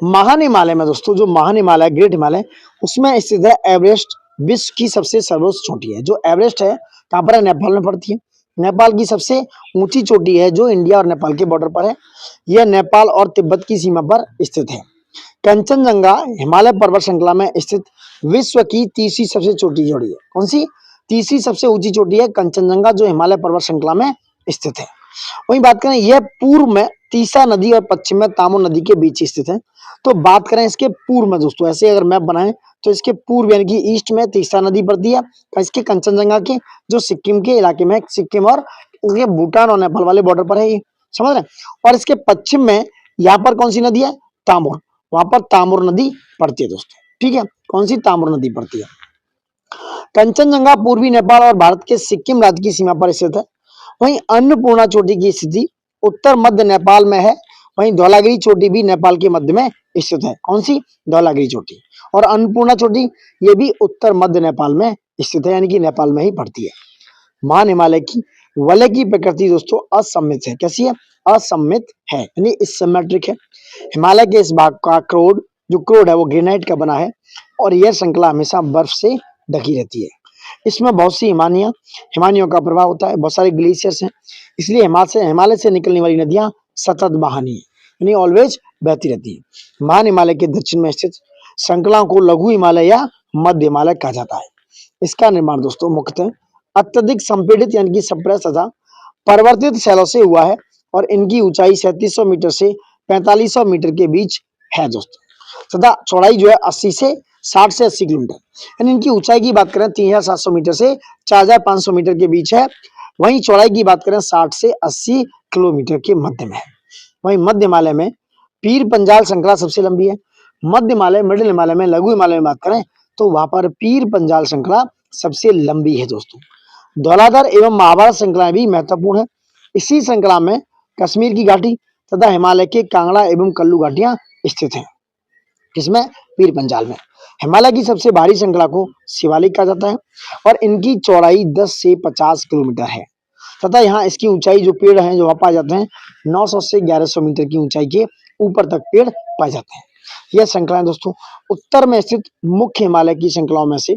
S1: महान हिमालय में दोस्तों, जो महान हिमालय, ग्रेट हिमालय, उसमें स्थित है एवरेस्ट, विश्व की सबसे सर्वोच्च चोटी है। जो एवरेस्ट है कहां पर है, नेपाल में पड़ती है। नेपाल की सबसे ऊंची चोटी है, जो इंडिया और नेपाल के बॉर्डर पर है, यह नेपाल और तिब्बत की सीमा पर स्थित है। कंचनजंगा हिमालय पर्वत श्रृंखला में स्थित विश्व की तीसरी सबसे छोटी जोड़ी है। कौन सी, तीसरी सबसे ऊंची चोटी है कंचनजंगा, जो हिमालय पर्वत श्रृंखला में स्थित है। वहीं बात करें, यह पूर्व में तीसा नदी और पश्चिम में तामो नदी के बीच स्थित है। तो बात करें इसके पूर्व में दोस्तों, ऐसे अगर मैप बनाएं तो इसके पूर्व यानी कि ईस्ट में तीसा नदी पड़ती है, इसके कंचनजंगा के जो सिक्किम के इलाके में, सिक्किम और इसके भूटान और नेपाल वाले बॉर्डर पर है, ये समझ रहे हैं। और इसके पश्चिम में यहाँ पर कौन सी नदी है, तामुर, वहां पर तामुर नदी पड़ती है दोस्तों, ठीक है, कौन सी, तामुर नदी पड़ती है। कंचनजंगा पूर्वी नेपाल और भारत के सिक्किम राज्य की सीमा पर स्थित है। वहीं अन्नपूर्णा चोटी की स्थिति उत्तर मध्य नेपाल में है। वहीं धौलागिरी चोटी भी नेपाल के मध्य में स्थित है। कौन सी, धौलागिरी चोटी, और अन्नपूर्णा चोटी ये भी उत्तर मध्य नेपाल में स्थित है, यानी कि नेपाल में ही पड़ती है। महान हिमालय की वलय की प्रकृति दोस्तों असममित है। कैसी है, असममित है, यानी सिमेट्रिक है। हिमालय के इस भाग का क्रोड, जो क्रोड है वो ग्रेनाइट का बना है, और यह श्रृंखला हमेशा बर्फ से ढकी रहती है। इसमें बहुत सी हिमानियों का प्रभाव होता है, बहुत सारे ग्लेशियर्स हैं, इसलिए हिमालय से निकलने वाली नदियां सतत बहानी है, यानी ऑलवेज बहती रहती है। महान हिमालय के दक्षिण में स्थित श्रृंखला को लघु हिमालय या मध्य हिमालय कहा जाता है। इसका निर्माण दोस्तों मुख्यतः अत्यधिक संपीड़ित यानी कि सप्रेस तथा परिवर्तित शैलों से हुआ है, और इनकी ऊंचाई 3700 मीटर से 4500 मीटर के बीच है दोस्तों, तथा चौड़ाई जो है 80 से 60 किलोमीटर, यानी इनकी ऊंचाई की बात करें 3700 मीटर से 4500 मीटर के बीच है। वहीं चौड़ाई की बात करें 60 से 80 किलोमीटर के मध्य में है। वहीं मध्य हिमालय में पीर पंजाल श्रृंखला सबसे लंबी है। मध्य हिमालय, मिडिल हिमालय में, लघु हिमालय में बात करें तो वहां पर पीर पंजाल श्रृंखला सबसे लंबी है दोस्तों। धौलाधर एवं महाभारत श्रृंखलाएं भी महत्वपूर्ण है। इसी श्रृंखला में कश्मीर की घाटी तथा हिमालय के कांगड़ा एवं कल्लू घाटियां स्थित हैं। इसमें पीर पंजाल में हिमालय की सबसे भारी श्रृंखला को शिवालिक कहा जाता है, और इनकी चौड़ाई 10 से 50 किलोमीटर है, तथा यहाँ इसकी ऊंचाई जो पेड़ हैं जो पाए जाते हैं 900 से 1100 मीटर की ऊंचाई के ऊपर तक पेड़ पाए जाते हैं। यह श्रृंखलाएं दोस्तों उत्तर में स्थित मुख्य हिमालय की श्रृंखलाओं में से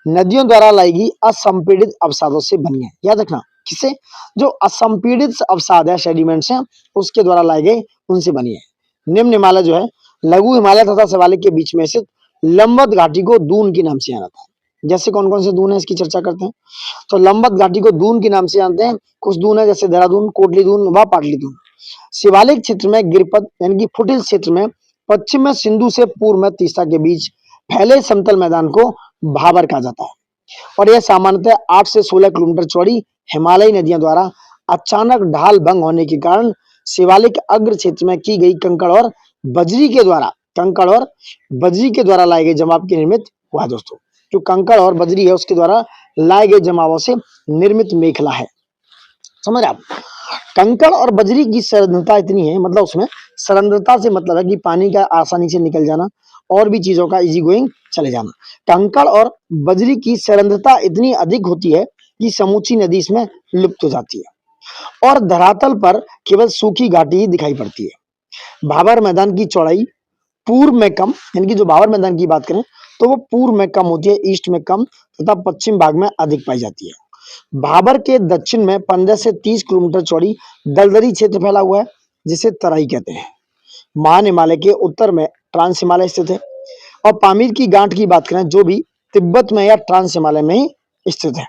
S1: नदियों द्वारा लाई गई असंपीड़ित अवसादों से बनी है। याद रखना, किसे? जो असंपीड़ित अवसाद है, सेडिमेंट्स हैं, उसके द्वारा लाए गए उनसे बनी है। निम्न हिमालय जो है लघु हिमालय तथा शिवालिक के बीच में स्थित लंबवत घाटी को दून के नाम से जाना जाता है। जैसे कौन कौन से दून है इसकी चर्चा करते हैं। तो लंबवत घाटी को दून के नाम से जानते हैं। कुछ दून है जैसे देहरादून, कोटली दून व पाटली दून। शिवालिक क्षेत्र में गिरपत यानी कि फुटिल क्षेत्र में पश्चिम में सिंधु से पूर्व में तीस्ता के बीच फैले समतल मैदान को भाबर कहा जाता है और यह सामान्यतः 8 से 16 किलोमीटर चौड़ी हिमालयी नदियों द्वारा अचानक ढाल भंग होने के कारण शिवालिक अग्र क्षेत्र में की गई कंकड़ और बजरी के द्वारा लाए गए जमाव की निर्मित हुआ है दोस्तों। जो कंकड़ और बजरी है उसके द्वारा लाए गए जमावों से निर्मित मेखला है। समझ रहे आप? कंकड़ और बजरी की सरंध्रता इतनी है, मतलब उसमें सरंध्रता से मतलब है कि पानी का आसानी से निकल जाना और भी चीजों का इजी गोइंग चले जाना। कंकड़ और बजरी की सरंध्रता इतनी अधिक होती है कि समूची नदी इसमें लुप्त हो जाती है और धरातल पर केवल सूखी घाटी ही दिखाई पड़ती है। भाबर मैदान की चौड़ाई पूर्व में कम, यानी कि जो भाबर मैदान की बात करें तो वो पूर्व में कम होती है, ईस्ट में कम तथा पश्चिम भाग में अधिक पाई जाती है। भाबर के दक्षिण में 15 से 30 किलोमीटर चौड़ी दलदली क्षेत्र फैला हुआ है जिसे तराई कहते हैं। महान हिमालय के उत्तर में ट्रांस हिमालय स्थित है और पामीर की गांठ की बात करें जो भी तिब्बत में या ट्रांस हिमालय में ही स्थित है।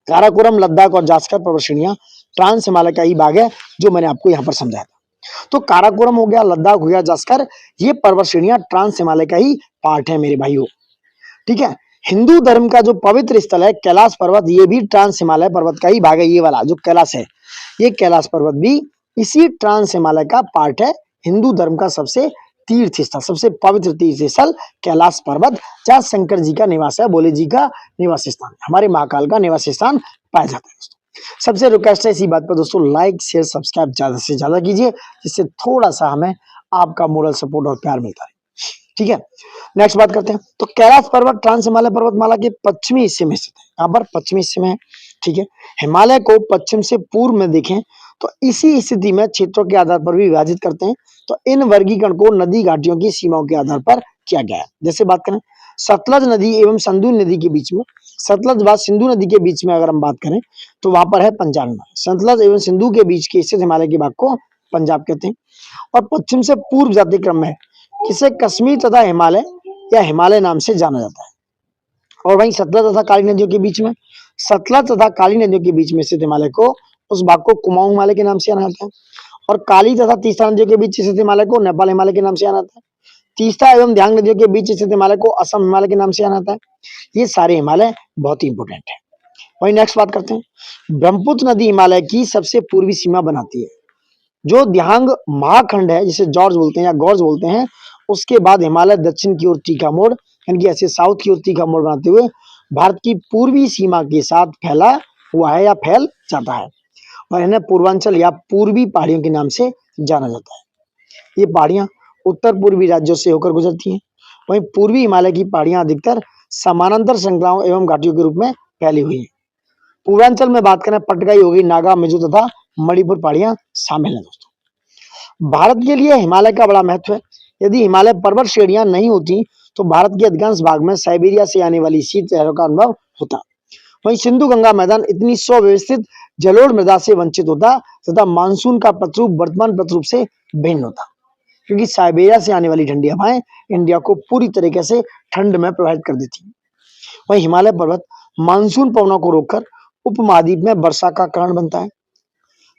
S1: काराकोरम, लद्दाख और जास्कर पर्वत श्रेणियां ट्रांस हिमालय का ही भाग है, जो मैंने आपको यहाँ पर समझाया था। तो काराकोरम हो गया, लद्दाख हो गया, जास्कर, ये पर्वत श्रेणियां ट्रांस हिमालय का ही पार्ट है मेरे भाइयों। ठीक है। हिंदू धर्म का जो पवित्र स्थल है कैलाश पर्वत, ये भी ट्रांस हिमालय पर्वत का ही भाग है। ये वाला जो कैलाश है, ये कैलाश पर्वत भी इसी ट्रांस हिमालय का पार्ट है। हिंदू धर्म का सबसे तीर्थ स्थल, सबसे पवित्र तीर्थ स्थल कैलाश पर्वत, जहाँ शंकर जी का निवास है, भोले जी का निवास स्थान, हमारे महाकाल का निवास स्थान पाया जाता है दोस्तों। सबसे रिक्वेस्ट है इसी बात पर दोस्तों, लाइक शेयर सब्सक्राइब ज्यादा से ज्यादा कीजिए, जिससे थोड़ा सा हमें आपका मोरल सपोर्ट और प्यार मिलता है। ठीक है, नेक्स्ट बात करते हैं। तो कैलाश पर्वत ट्रांस हिमालय पर्वतमाला के पश्चिमी हिस्से में स्थित है। यहाँ पर पश्चिमी हिस्से में है। ठीक है, हिमालय को पश्चिम से पूर्व में देखें तो इसी स्थिति में क्षेत्रों के आधार पर भी विभाजित करते हैं। तो इन वर्गीकरण को नदी घाटियों की सीमाओं के आधार पर किया गया है। जैसे बात करें सतलज नदी एवं सिंधु नदी के बीच में, सतलज व सिंधु नदी के बीच में अगर हम बात करें तो वहां पर है पंजाब में। सतलज एवं सिंधु के बीच के स्थित हिमालय के भाग को पंजाब कहते हैं। और पश्चिम से पूर्व जाते क्रम में इसे कश्मीर तथा हिमालय या हिमालय नाम से जाना जाता है। और वहीं सतलज तथा काली नदियों के बीच में, सतलज तथा काली नदियों के बीच में स्थित हिमालय को, उस भाग को कुमाऊं हिमालय के नाम से जाना जाता है। और काली तथा तीस्ता नदियों के बीच स्थित हिमालय को नेपाल हिमालय के नाम से जाना जाता है। तीस्ता एवं ध्यांग नदियों के बीच स्थित हिमालय को असम हिमालय के नाम से जाना जाता है। ये सारे हिमालय बहुत ही इंपोर्टेंट है। वही नेक्स्ट बात करते हैं। ब्रह्मपुत्र नदी हिमालय की सबसे पूर्वी सीमा बनाती है। जो ध्यांग महाखंड है, जिसे जॉर्ज बोलते हैं या गॉर्ज बोलते हैं, उसके बाद हिमालय दक्षिण की ओर तीखा मोड़, यानी कि ऐसे साउथ की ओर तीखा मोड़ बनाते हुए भारत की पूर्वी सीमा के साथ फैला हुआ है या फैल जाता है और इन्हें पूर्वांचल या पूर्वी पहाड़ियों के नाम से जाना जाता है। ये पहाड़ियां उत्तर पूर्वी राज्यों से होकर गुजरती हैं। वहीं पूर्वी हिमालय की पहाड़ियां अधिकतर समानांतर श्रृंखलाओं एवं घाटियों के रूप में फैली हुई हैं। पूर्वांचल में बात करें पटकाई होगी, नागा, मिजो तथा मणिपुर पहाड़ियां शामिल हैं दोस्तों। भारत के लिए हिमालय का बड़ा महत्व है। यदि हिमालय पर्वत श्रेणियां नहीं होती तो भारत के अधिकांश भाग में साइबेरिया से आने वाली शीत लहरों का अनुभव होता। वहीं सिंधु गंगा मैदान इतनी सुव्यवस्थित जलोढ़ मृदा से वंचित होता तथा मानसून का प्रतिरूप वर्तमान प्रतिरूप से भिन्न होता, क्योंकि साइबेरिया से आने वाली ठंडी हवाएं इंडिया को पूरी तरीके से ठंड में प्रभावित कर देती। वहीं हिमालय पर्वत मानसून पवनों को रोककर उपमहाद्वीप में वर्षा का कारण बनता है।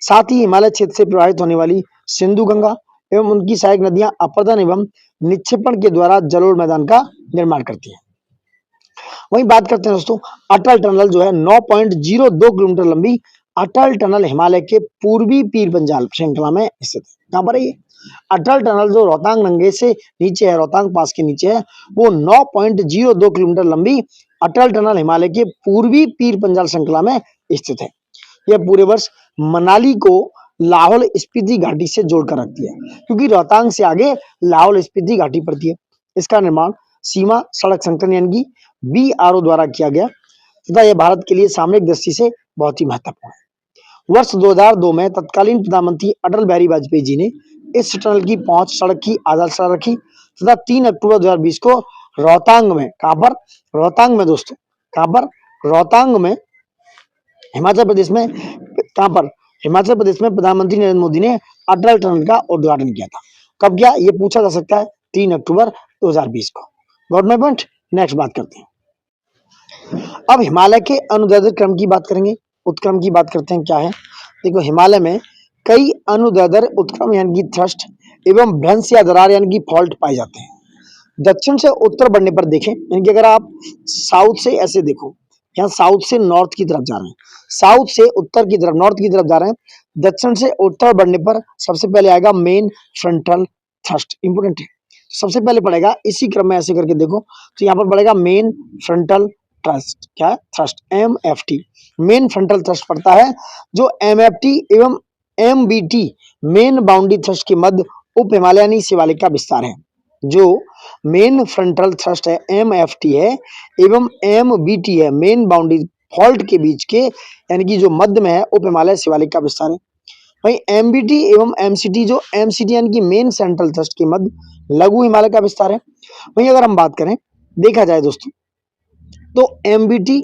S1: साथ ही हिमालय क्षेत्र से प्रभावित होने वाली सिंधु गंगा एवं उनकी सहायक नदियां अपरदन एवं निक्षेपण के द्वारा जलोढ़ मैदान का निर्माण करती हैं। वहीं बात करते हैं दोस्तों, अटल टनल जो है 9.02 किलोमीटर लंबी अटल टनल हिमालय के पूर्वी पीर पंजाल श्रृंखला में स्थित है। कहां पर है ये अटल टनल? जो रोहतांग नंगे से नीचे है, रोहतांग पास के नीचे है, वो 9.02 किलोमीटर लंबी अटल टनल हिमालय के पूर्वी पीर पंजाल श्रृंखला में स्थित है। यह पूरे वर्ष मनाली को लाहौल स्पीति घाटी से जोड़कर रखती है, क्योंकि रोहतांग से आगे लाहौल स्पीति घाटी पड़ती है। इसका निर्माण सीमा सड़क संगठन यानी कि BRO द्वारा किया गया तथा यह भारत के लिए सामरिक दृष्टि से बहुत ही महत्वपूर्ण है। वर्ष 2002 में तत्कालीन प्रधानमंत्री अटल बिहारी वाजपेयी जी ने इस टनल की पहुंच सड़क की आधारशिला रखी तथा 3 अक्टूबर 2020 को रोहतांग में, कहां पर, रोहतांग में दोस्तों, कहां पर, रोहतांग में, हिमाचल प्रदेश में, कहां पर, हिमाचल प्रदेश में प्रधानमंत्री नरेंद्र मोदी ने अटल टनल का उद्घाटन किया था। कब किया, ये पूछा जा सकता है 3 अक्टूबर 2020 को। Got my point. नेक्स्ट बात करते हैं। अब हिमालय के अनुदैर्ध्य क्रम की बात करेंगे, उत्क्रम की बात करते हैं। क्या है, देखो हिमालय में कई अनुदैर्ध्य उत्क्रम यानी कि थ्रस्ट एवं भ्रंश या दरार यानी कि फॉल्ट पाए जाते हैं। दक्षिण से उत्तर बढ़ने पर देखें, यानी कि अगर आप साउथ से ऐसे देखो, यहाँ साउथ से नॉर्थ की तरफ जा रहे हैं, साउथ से उत्तर की तरफ, नॉर्थ की तरफ जा रहे हैं, दक्षिण से उत्तर बढ़ने पर सबसे पहले आएगा मेन फ्रंटल थ्रस्ट, इंपोर्टेंट है। सबसे पहले पड़ेगा इसी क्रम में ऐसे करके देखो, तो यहाँ पर पड़ेगा मेन फ्रंटल थ्रस्ट, क्या है, thrust, MFT, main frontal thrust पड़ता है, जो MFT एवं MBT मेन बाउंड्री थ्रस्ट के मध्य उप हिमालयनी शिवालिक का विस्तार है। जो मेन फ्रंटल थ्रस्ट है MFT है एवं MBT है मेन बाउंड्री फॉल्ट के बीच के, यानी कि जो मध्य में है उप हिमालय शिवालिक का विस्तार है। वही MBT एवं MCT, जो MCT यानी कि मेन सेंट्रल थ्रस्ट के मध्य लघु हिमालय का विस्तार है। वहीं अगर हम बात करें, देखा जाए दोस्तों, तो MBT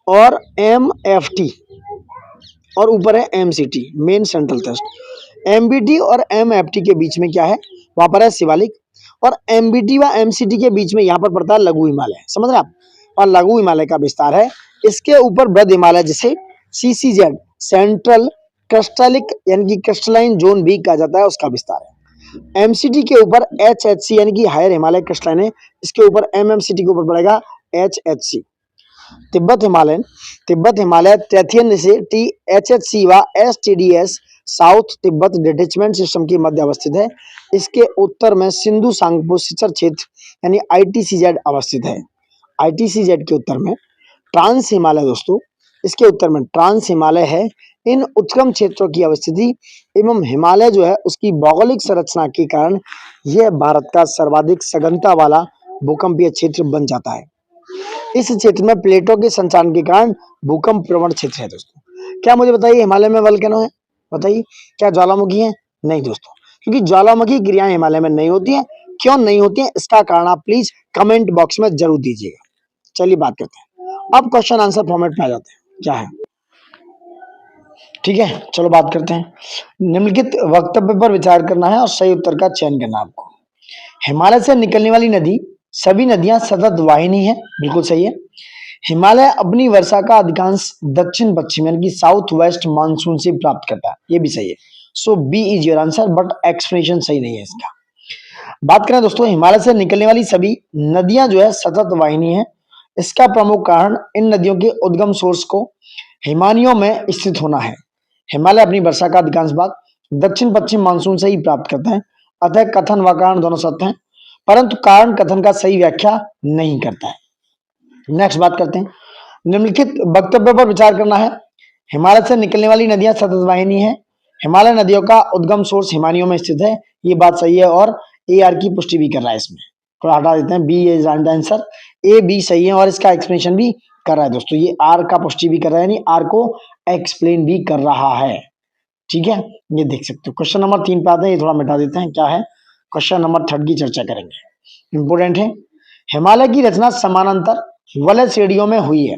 S1: और MFT और ऊपर है MCT main central thrust. MBT और MFT के बीच में क्या है, वहां पर है शिवालिक, और MBT व MCT के बीच में यहाँ पर पड़ता है लघु हिमालय, समझ रहे आप, और लघु हिमालय का विस्तार है। इसके ऊपर बृहद हिमालय जिसे CCZ सेंट्रल क्रिस्टलिक यानी कि क्रिस्टलाइन जोन भी कहा जाता है, उसका विस्तार है। MCT के ऊपर HHC यानी कि हायर हिमालय क्रिस्टलाइन है, इसके ऊपर MMCT के ऊपर पड़ेगा HHC। तिब्बत हिमालय तैथियन से THHC व STDS south Tibet detachment system के मध्य अवस्थित है। इसके उत्तर में सिंधु सांगपो शिखर क्षेत्र यानी ITCZ अवस्थित है। ITCZ के उत्तर में ट्रांस हिमालय दोस्तों, इसके उत्तर में ट्रांस हिमालय है। इन उत्क्रम क्षेत्रों की अवस्थिति एवं हिमालय जो है उसकी भौगोलिक संरचना के कारण यह भारत का सर्वाधिक सघनता वाला भूकंपीय क्षेत्र बन जाता है। इस क्षेत्र में प्लेटों के संचालन के कारण भूकंप प्रवण क्षेत्र है दोस्तों। क्या मुझे बताइए, हिमालय में वोल्केनो है, बताइए, क्या ज्वालामुखी है? नहीं दोस्तों, क्योंकि ज्वालामुखी क्रियाएं हिमालय में नहीं होती हैं। क्यों नहीं होती हैं, इसका कारण आप प्लीज कमेंट बॉक्स में जरूर दीजिएगा। चलिए बात करते हैं, अब क्वेश्चन आंसर फॉर्मेट में आ जाते हैं। क्या है, ठीक है, चलो बात करते हैं। निम्नलिखित वक्तव्य पर विचार करना है और सही उत्तर का चयन करना है आपको। हिमालय से निकलने वाली नदी, सभी नदियां सतत वाहिनी है, बिल्कुल सही है। हिमालय अपनी वर्षा का अधिकांश दक्षिण पश्चिम यानी कि साउथ वेस्ट मानसून से प्राप्त करता है, ये भी सही है। So B is your answer, but explanation सही नहीं है इसका। बात करें दोस्तों, हिमालय से निकलने वाली सभी नदियां जो है सतत वाहिनी है। इसका प्रमुख कारण इन नदियों के उद्गम सोर्स को हिमानियों में स्थित होना है। हिमालय अपनी वर्षा का अधिकांश भाग दक्षिण पश्चिम मानसून से ही प्राप्त करते हैं, अतः कथन व कारण दोनों सत्य हैं, परंतु कारण कथन का सही व्याख्या नहीं करता है। नेक्स्ट बात करते हैं, निम्नलिखित वक्तव्य पर विचार करना है। हिमालय से निकलने वाली नदियां सतत वाहिनी है। हिमालय नदियों का उद्गम सोर्स हिमानियों में स्थित है, ये बात सही है और AR की पुष्टि भी कर रहा है। इसमें थोड़ा हटा देते हैं, B is answer, A B सही है और इसका एक्सप्लेनेशन भी कर रहा है दोस्तों। ये R का पुष्टि भी कर रहा है, यानी R को एक्सप्लेन भी कर रहा है, ठीक है, ये देख सकते हो। क्वेश्चन नंबर 3 पे आते हैं, ये थोड़ा मिटा देते हैं। क्या है, क्वेश्चन नंबर 3 की चर्चा करेंगे, इंपोर्टेंट है। हिमालय की रचना समानांतर वलय श्रेणियों में हुई है,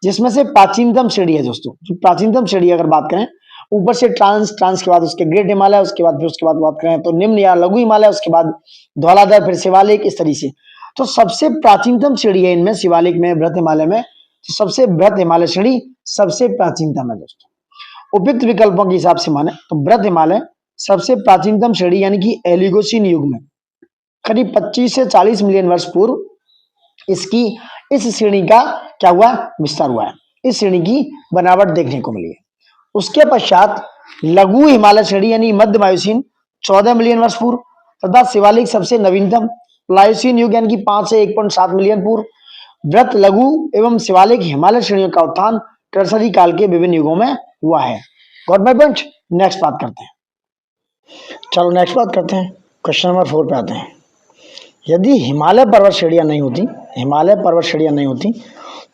S1: जिसमें से प्राचीनतम श्रेणी है दोस्तों। जो प्राचीनतम श्रेणी अगर बात करें, ऊपर से ट्रांस के बाद उसके ग्रेट हिमालय, उसके बाद बात करें तो निम्न या लघु हिमालय, उसके बाद धौलाधार, फिर शिवालिक, इस तरीके से। तो सबसे प्राचीनतम श्रेणी है इनमें, शिवालिक में, बृहद हिमालय में, तो सबसे बृहद हिमालय श्रेणी सबसे प्राचीनतम है दोस्तों। उपयुक्त विकल्पों के हिसाब से माने तो बृहद हिमालय सबसे प्राचीनतम श्रेणी यानी कि एलिगोसिन युग में करीब 25 से 40 मिलियन वर्ष पूर्व इसकी इस श्रेणी का क्या हुआ, विस्तार हुआ है। इस श्रेणी की बनावट देखने को मिली है। उसके पश्चात लघु हिमालय श्रेणी यानी मध्य मायुसीन 14 मिलियन वर्ष पूर्व, तथा शिवालिक सबसे नवीनतम प्लायोसीन युग यानी कि 5 से 1.7 मिलियन पूर्व। वृत्त, लघु एवं शिवालिक हिमालय श्रेणियों का उत्थान टर्सरी काल के विभिन्न युगों में हुआ है। Got my point. नेक्स्ट बात करते हैं, चलो नेक्स्ट बात करते हैं, क्वेश्चन नंबर 4 पे आते हैं। यदि हिमालय पर्वत श्रेणियां नहीं होती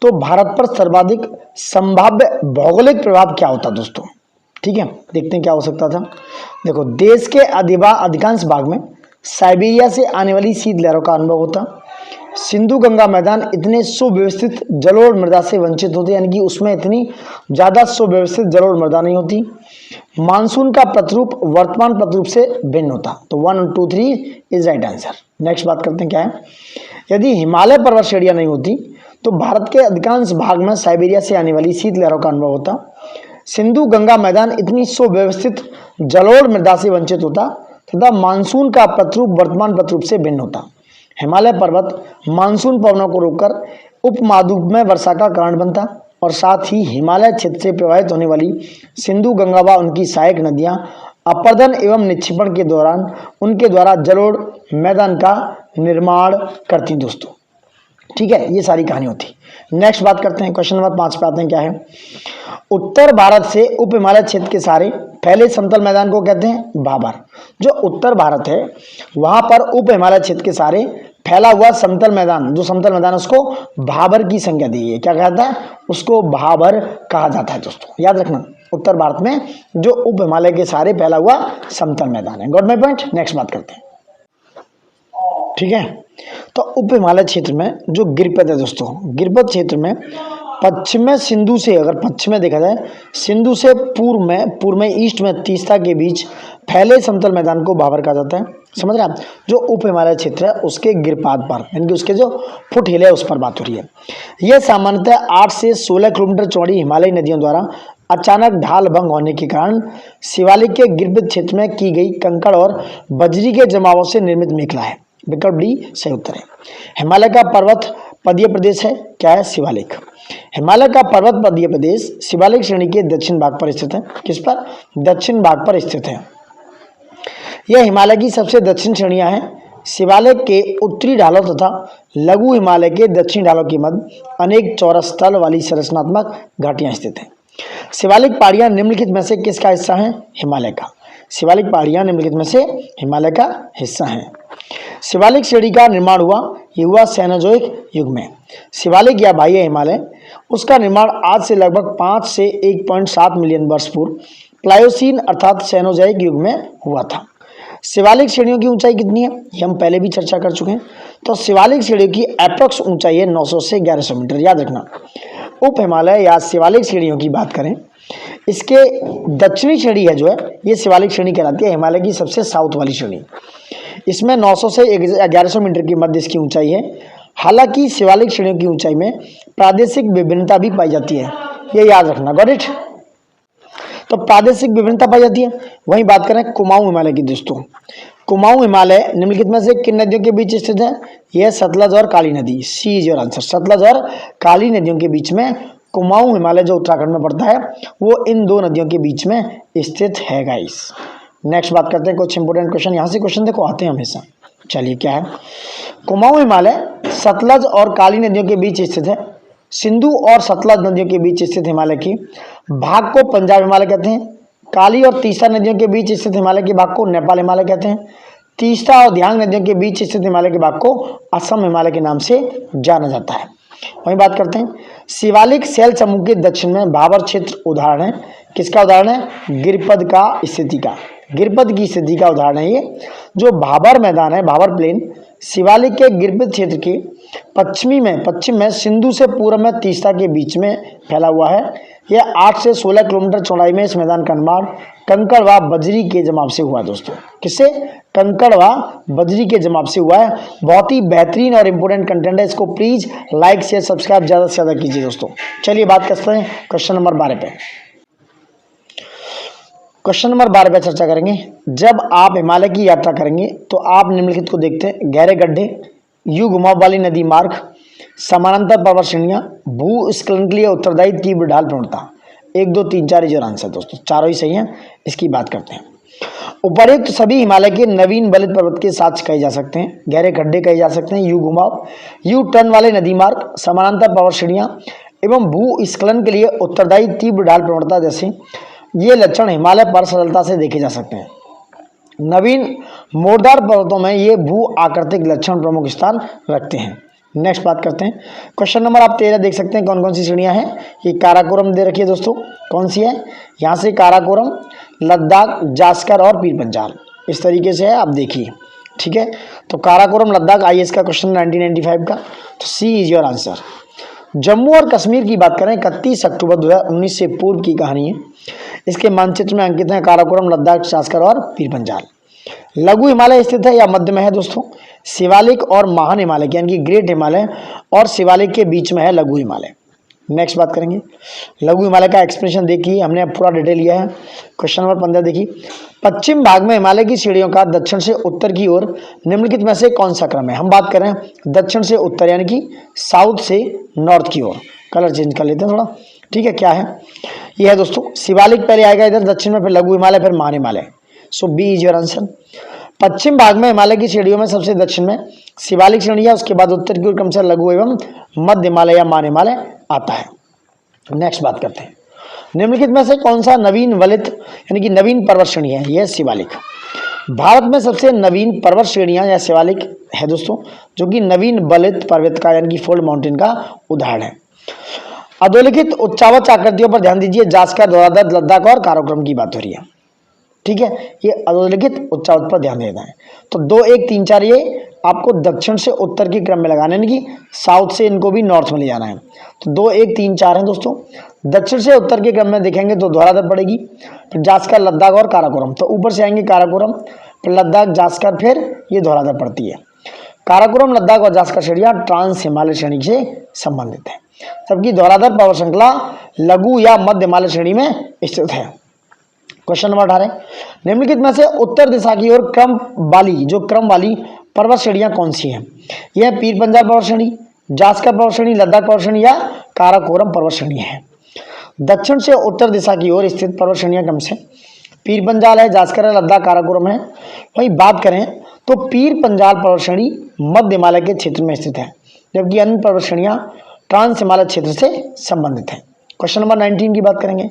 S1: तो भारत पर सर्वाधिक संभाव्य भौगोलिक प्रभाव क्या होता दोस्तों, ठीक है, देखते हैं क्या हो सकता था। देखो, देश के अधिकांश भाग में साइबेरिया से आने वाली शीतलहरों का अनुभव होता। सिंधु गंगा मैदान इतने सुव्यवस्थित जलोढ़ मृदा से वंचित होते, यानी कि उसमें इतनी ज़्यादा सुव्यवस्थित जलोढ़ मृदा नहीं होती। मानसून का प्रतिरूप वर्तमान प्रतिरूप से भिन्न होता। तो 1 और 2 3 इज राइट आंसर। नेक्स्ट बात करते हैं क्या है, यदि हिमालय पर्वत श्रेणियां नहीं होती तो भारत के अधिकांश भाग में साइबेरिया से आने वाली शीतलहरों का अनुभव होता। सिंधु गंगा मैदान इतनी सुव्यवस्थित जलोढ़ मृदा से वंचित होता तथा मानसून का प्रतिरूप वर्तमान प्रतिरूप से भिन्न होता। हिमालय पर्वत मानसून पवनों को रोककर उपमहाद्वीप में वर्षा का कारण बनता और साथ ही हिमालय क्षेत्र से प्रवाहित होने वाली सिंधु गंगा व उनकी सहायक नदियां अपर्दन एवं निक्षेपण के दौरान उनके द्वारा जलोढ़ मैदान का निर्माण करती दोस्तों। ठीक है, ये सारी कहानी होती। नेक्स्ट बात करते हैं, क्वेश्चन नंबर 5 पे आते हैं। क्या है, उत्तर भारत से उप हिमालय क्षेत्र के सारे फैले समतल मैदान को कहते हैं भाबर। जो उत्तर भारत है वहां पर उप हिमालय क्षेत्र के सारे फैला हुआ समतल मैदान, जो समतल मैदान उसको भाबर की संज्ञा दी है। क्या कहता है, उसको भाबर कहा जाता है दोस्तों, याद रखना। उत्तर भारत में जो उप हिमालय के सारे फैला हुआ समतल मैदान है। Got my point. नेक्स्ट बात करते हैं। ठीक है, तो उप हिमालय क्षेत्र में जो गिरपत है दोस्तों, गिरपत क्षेत्र में पश्चिम में सिंधु से, अगर पश्चिम में देखा जाए सिंधु से पूर्व में ईस्ट में तीस्ता के बीच फैले समतल मैदान को भाबर कहा जाता है। समझ रहे हैं आप, जो उप हिमालय क्षेत्र है उसके गिरपात पर, यानी कि उसके जो फुट हिल है उस पर बात हो रही है। यह सामान्यतः 8 से 16 किलोमीटर चौड़ी हिमालयी नदियों द्वारा अचानक ढाल भंग होने के कारण शिवालिक के गिरपत क्षेत्र में की गई कंकड़ और बजरी के जमावों से निर्मित मेखला है। विकल्प डी सही उत्तर है। हिमालय का पर्वत पदीय प्रदेश है, क्या है, शिवालिक। हिमालय का पर्वत पदीय प्रदेश शिवालिक श्रेणी के दक्षिण भाग पर स्थित है। किस पर, दक्षिण भाग पर स्थित है। यह हिमालय की सबसे दक्षिण श्रेणियां हैं। शिवालिक के उत्तरी ढालों तथा लघु हिमालय के दक्षिणी ढालों के मध्य अनेक चौरस तल वाली संरचनात्मक घाटियां स्थित हैं। शिवालिक पहाड़ियां निम्नलिखित में से किसका हिस्सा है, हिमालय का। शिवालिक पहाड़ियां निम्नलिखित में से हिमालय का हिस्सा हैं। शिवालिक श्रेणी का निर्माण हुआ, ये हुआ सेनोजोइक युग में। शिवालिक या बाह्य हिमालय, उसका निर्माण आज से लगभग 5 से 1.7 मिलियन वर्ष पूर्व प्लायोसीन अर्थात सेनोजोइक युग में हुआ था। शिवालिक श्रेणियों की ऊंचाई कितनी है, ये हम पहले भी चर्चा कर चुके हैं। तो शिवालिक श्रेणियों की एप्रोक्स ऊंचाई है 900 से 1100 मीटर, याद रखना। उप हिमालय या शिवालिक श्रेणियों की बात करें, इसके दक्षिणी श्रेणी है जो है ये शिवालिक श्रेणी कहलाती है, हिमालय की सबसे साउथ वाली श्रेणी। इसमें 900 से 1100 मीटर की मध्य इसकी ऊंचाई है। हालांकि शिवालिक श्रेणियों की ऊंचाई में प्रादेशिक विभिन्नता भी पाई जाती है, ये याद रखना। Got it. तो प्रादेशिक विभिन्नता पाई जाती है। वहीं बात करें कुमाऊं हिमालय की दोस्तों, कुमाऊं हिमालय निम्नलिखित में से किन नदियों के बीच स्थित है, यह सतलज और काली नदी। सी इज योर आंसर। सतलज और काली नदियों के बीच में कुमाऊं हिमालय जो उत्तराखंड में पड़ता है वो इन दो नदियों के बीच में स्थित है गाइस। नेक्स्ट बात करते हैं, कुछ इंपोर्टेंट क्वेश्चन, यहाँ से क्वेश्चन देखो आते हैं हमेशा। चलिए क्या है, कुमाऊं हिमालय सतलज और काली नदियों के बीच स्थित है। सिंधु और सतलज नदियों के बीच स्थित हिमालय की भाग को पंजाब हिमालय कहते हैं। काली और तीस्ता नदियों के बीच स्थित हिमालय के भाग को नेपाल हिमालय कहते हैं। तीस्ता और ध्यांग नदियों के बीच स्थित हिमालय के भाग को असम हिमालय के नाम से जाना जाता है। वहीं बात करते हैं, शिवालिक शैल समूह के दक्षिण में भाबर क्षेत्र उदाहरण है। किसका उदाहरण है, गिरपद का स्थिति का, गिरपद की स्थिति का उदाहरण है ये। जो भाबर मैदान है, भाबर प्लेन, शिवालिक के गिरपद क्षेत्र के पश्चिम में सिंधु से पूर्व में तीस्ता के बीच में फैला हुआ है। यह 8 से 16 किलोमीटर चौड़ाई में इस मैदान का निर्माण कंकड़ व बजरी के जमाव से हुआ दोस्तों। किससे, कंकड़ व बजरी के जमाव से हुआ है। बहुत ही बेहतरीन और इंपोर्टेंट कंटेंट है, इसको प्लीज लाइक शेयर सब्सक्राइब ज़्यादा से ज़्यादा कीजिए दोस्तों। चलिए बात करते हैं क्वेश्चन नंबर 12 पे। क्वेश्चन नंबर 12 पे चर्चा करेंगे। जब आप हिमालय की यात्रा करेंगे तो आप निम्नलिखित को देखते हैं, गहरे गड्ढे, यू घुमाव वाली नदी मार्ग, समानांतर पर्वत श्रेणियां, भूस्खलन के लिए उत्तरदायी तीव्र ढाल प्रवणता। 1 2 3 4 जो आंसर दोस्तों, चारों ही सही हैं। इसकी बात करते हैं। उपर्युक्त सभी हिमालय के नवीन बलित पर्वत के साथ कहे जा सकते हैं। गहरे गड्ढे कहे जा सकते हैं, यू घुमाव, यू टर्न वाले नदी मार्ग, समानांतर पर्वत श्रेणियां एवं भूस्खलन के लिए उत्तरदायी तीव्र ढाल प्रवणता जैसे ये लक्षण हिमालय पर सरलता से देखे जा सकते हैं। नवीन मोड़दार पर्वतों में ये भू आकृतिक लक्षण प्रमुख स्थान रखते हैं। नेक्स्ट बात करते हैं, क्वेश्चन नंबर आप 13 देख सकते हैं कौन कौन सी श्रेणियां हैं। ये काराकोरम दे रखी है दोस्तों, कौन सी है, यहाँ से काराकोरम, लद्दाख, जास्कर और पीर पंजाल, इस तरीके से है। आप देखिए ठीक है, तो काराकोरम लद्दाख आईएएस का क्वेश्चन 1995 का, तो सी इज योर आंसर। जम्मू और कश्मीर की बात करें 31 अक्टूबर 2019 से पूर्व की कहानी है। इसके मानचित्र में अंकित है काराकोरम, लद्दाख, जास्कर और पीर पंजाल। लघु हिमालय स्थित है या मध्य में है दोस्तों? शिवालिक और महान हिमालय यानी कि ग्रेट हिमालय और शिवालिक के बीच में है लघु हिमालय। नेक्स्ट बात करेंगे लघु हिमालय का एक्सप्लेनेशन देखिए, हमने पूरा डिटेल लिया है। क्वेश्चन नंबर 15 देखिए, पश्चिम भाग में हिमालय की श्रेणियों का दक्षिण से उत्तर की ओर निम्नलिखित में से कौन सा क्रम है? हम बात करें दक्षिण से उत्तर यानी कि साउथ से नॉर्थ की ओर। कलर चेंज कर लेते हैं थोड़ा, ठीक है, क्या है ये है दोस्तों, शिवालिक पहले आएगा इधर दक्षिण में, फिर लघु हिमालय, फिर महान हिमालय। सो बी इज योर आंसर। पश्चिम भाग में हिमालय की श्रेणियों में सबसे दक्षिण में शिवालिक श्रेणी है, उसके बाद उत्तर की ओर क्रमशः लघु एवं मध्य हिमालय या महान हिमालय आता है। नेक्स्ट बात करते हैं, निम्नलिखित में से कौन सा नवीन वलित यानी कि नवीन पर्वत श्रेणी है? यह शिवालिक। भारत में सबसे नवीन पर्वत श्रेणियां या शिवालिक है दोस्तों, जो कि नवीन वलित पर्वत का यानी कि फोल्ड माउंटेन का उदाहरण है। अधोलिखित उच्चावच आकृतियों पर ध्यान दीजिए, जास्कर, धौलाधर, लद्दाख और काराकोरम की बात हो रही है, ठीक है। ये अधोलिखित उच्चावच पर ध्यान देना है। तो 2, 1, 3, 4 ये आपको दक्षिण से उत्तर के क्रम में लगाना है, यानी कि साउथ से इनको भी नॉर्थ में ले जाना है। तो 2, 1, 3, 4 है दोस्तों। दक्षिण से उत्तर के क्रम में देखेंगे तो धौलाधर पड़ेगी, फिर जास्कर, लद्दाख और काराकोरम। तो ऊपर से आएंगे काराकोरम, फिर लद्दाख, जास्कर, फिर ये धौलाधर पड़ती है। काराकोरम, लद्दाख और जास्कर श्रेणियां ट्रांस हिमालय श्रेणी से संबंधित है, जबकि धौलाधर पर्वत श्रृंखला लघु या मध्य हिमालय श्रेणी में स्थित है। क्वेश्चन नंबर 18, निम्नलिखित में से उत्तर दिशा की ओर क्रम वाली पर्वत श्रेणियां कौन सी हैं? यह पीर पंजाल पर्वत श्रेणी, जास्कर पर्वत श्रेणी, लद्दाख पर्वत श्रेणी या काराकोरम पर्वत श्रेणी है। दक्षिण से उत्तर दिशा की ओर स्थित पर्वत श्रेणियां कम से पीर पंजाल है, जास्कर है, लद्दाख, काराकोरम है। वही बात करें तो पीर पंजाल पर्वत श्रेणी मध्य हिमालय के क्षेत्र में स्थित है, जबकि अन्य पर्वत श्रेणियां ट्रांस हिमालय क्षेत्र से संबंधित है। क्वेश्चन नंबर 19 की बात करेंगे,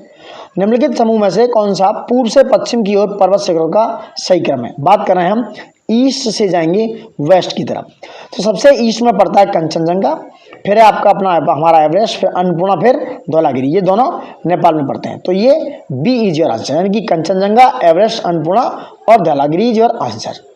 S1: निम्नलिखित समूह में से कौन सा पूर्व से पश्चिम की ओर पर्वत शिखरों का सही क्रम है? बात कर रहे हैं हम ईस्ट से जाएंगे वेस्ट की तरफ, तो सबसे ईस्ट में पड़ता है कंचनजंगा, फिर है आपका अपना हमारा एवरेस्ट, फिर अन्नपूर्णा, फिर धौलागिरी। ये दोनों नेपाल में पड़ते हैं। तो ये बी इज योर आंसर, यानी कि कंचनजंगा, एवरेस्ट, अन्नपूर्णा और धौलागिरी इज योर आंसर।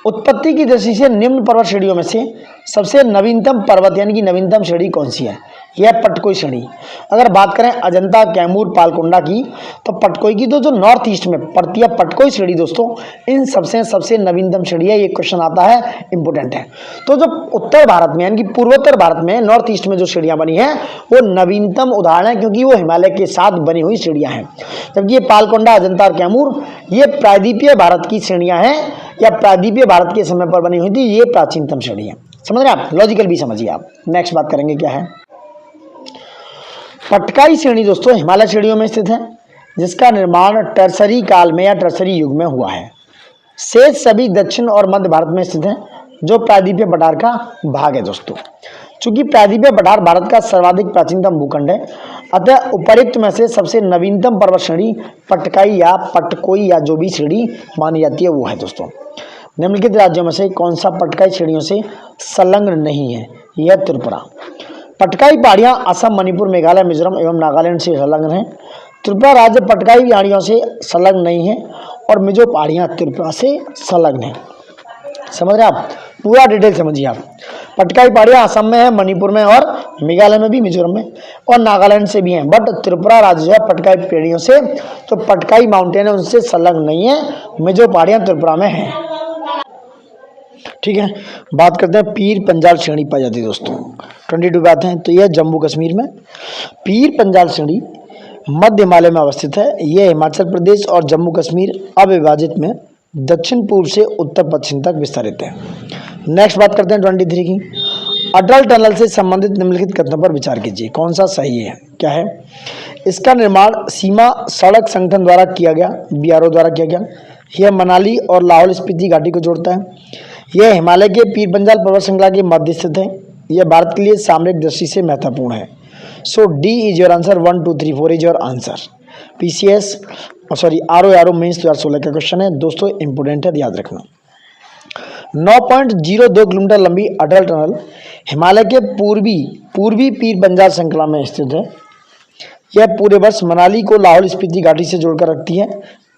S1: उत्पत्ति की दृष्टि से निम्न पर्वत श्रेणियों में से सबसे नवीनतम पर्वत यानी कि नवीनतम श्रेणी कौन सी है? यह पटकोई श्रेणी। अगर बात करें अजंता, कैमूर, पालकोंडा की, तो पटकोई की तो जो नॉर्थ ईस्ट में पड़ती है पटकोई श्रेणी दोस्तों, इन सबसे नवीनतम श्रेणी है। ये क्वेश्चन आता है, इंपोर्टेंट है। तो जो उत्तर भारत में यानी कि पूर्वोत्तर भारत में नॉर्थ ईस्ट में जो श्रेणियां बनी है वो नवीनतम उदाहरण है, क्योंकि वो हिमालय के साथ बनी हुई श्रेणियां हैं। जबकि ये पालकोंडा, अजंता और कैमूर ये प्रायद्वीपीय भारत की श्रेणियां हैं, या प्रायद्वीपीय भारत के समय पर बनी हुई थी। ये प्राचीनतम श्रेणी है। समझ रहे आप, लॉजिकल भी समझिए आप। नेक्स्ट बात करेंगे क्या है, पटकाई श्रेणी दोस्तों हिमालय श्रेणियों में स्थित है, जिसका निर्माण टर्सरी काल में या टर्सरी युग में हुआ है। शेष सभी दक्षिण और मध्य भारत में स्थित हैं, जो प्रायद्वीपीय पठार का भाग है दोस्तों। चूंकि प्रायद्वीपीय पठार भारत का सर्वाधिक प्राचीनतम भूखंड है, अतः उपर्युक्त में से सबसे नवीनतम पर्वत श्रेणी पटकाई या पटकोई या जो भी श्रेणी मानी जाती है वो है दोस्तों। निम्नलिखित राज्यों में से कौन सा पटकाई श्रेणियों से संलग्न नहीं है? यह त्रिपुरा। पटकाई पहाड़ियां असम, मणिपुर, मेघालय, मिजोरम एवं नागालैंड से संलग्न है। त्रिपुरा राज्य पटकाई पहाड़ियों से संलग्न नहीं है और मिजो पहाड़ियां त्रिपुरा से संलग्न है। समझ रहे आप, पूरा डिटेल समझिए आप। पटकाई पहाड़ियां असम में है, मणिपुर में और मेघालय में भी, मिजोरम में और नागालैंड से भी हैं। बट त्रिपुरा राज्य जो है पटकाई पहाड़ियों से, तो पटकाई माउंटेन है उनसे संलग्न नहीं है। मिजो पहाड़ियां त्रिपुरा में हैं। ठीक है, बात करते हैं पीर पंजाल श्रेणी पाई जाती है दोस्तों। 22 बात है, तो यह जम्मू कश्मीर में पीर पंजाल श्रेणी मध्य हिमालय में अवस्थित है। यह हिमाचल प्रदेश और जम्मू कश्मीर अविभाजित में दक्षिण पूर्व से उत्तर पश्चिम तक विस्तारित है। नेक्स्ट बात करते हैं 23 की, अटल टनल से संबंधित निम्नलिखित कथनों पर विचार कीजिए, कौन सा सही है? क्या है? इसका निर्माण सीमा सड़क संगठन द्वारा किया गया, BRO द्वारा किया गया। यह मनाली और लाहौल स्पीति घाटी को जोड़ता है। यह हिमालय के पीर पंजाल पर्वत श्रृंखला के मध्य स्थित है। यह भारत के लिए सामरिक दृष्टि से महत्वपूर्ण है। So D is your answer, 1, 2, 3, 4 is your answer. PCS RO mains 2016 का क्वेश्चन है दोस्तों, इंपोर्टेंट है, याद रखना। 9.02 किलोमीटर लंबी अटल टनल हिमालय के पूर्वी पीर पंजाल श्रृंखला में स्थित है। यह पूरे वर्ष मनाली को लाहौल स्पीति घाटी से जोड़कर रखती है।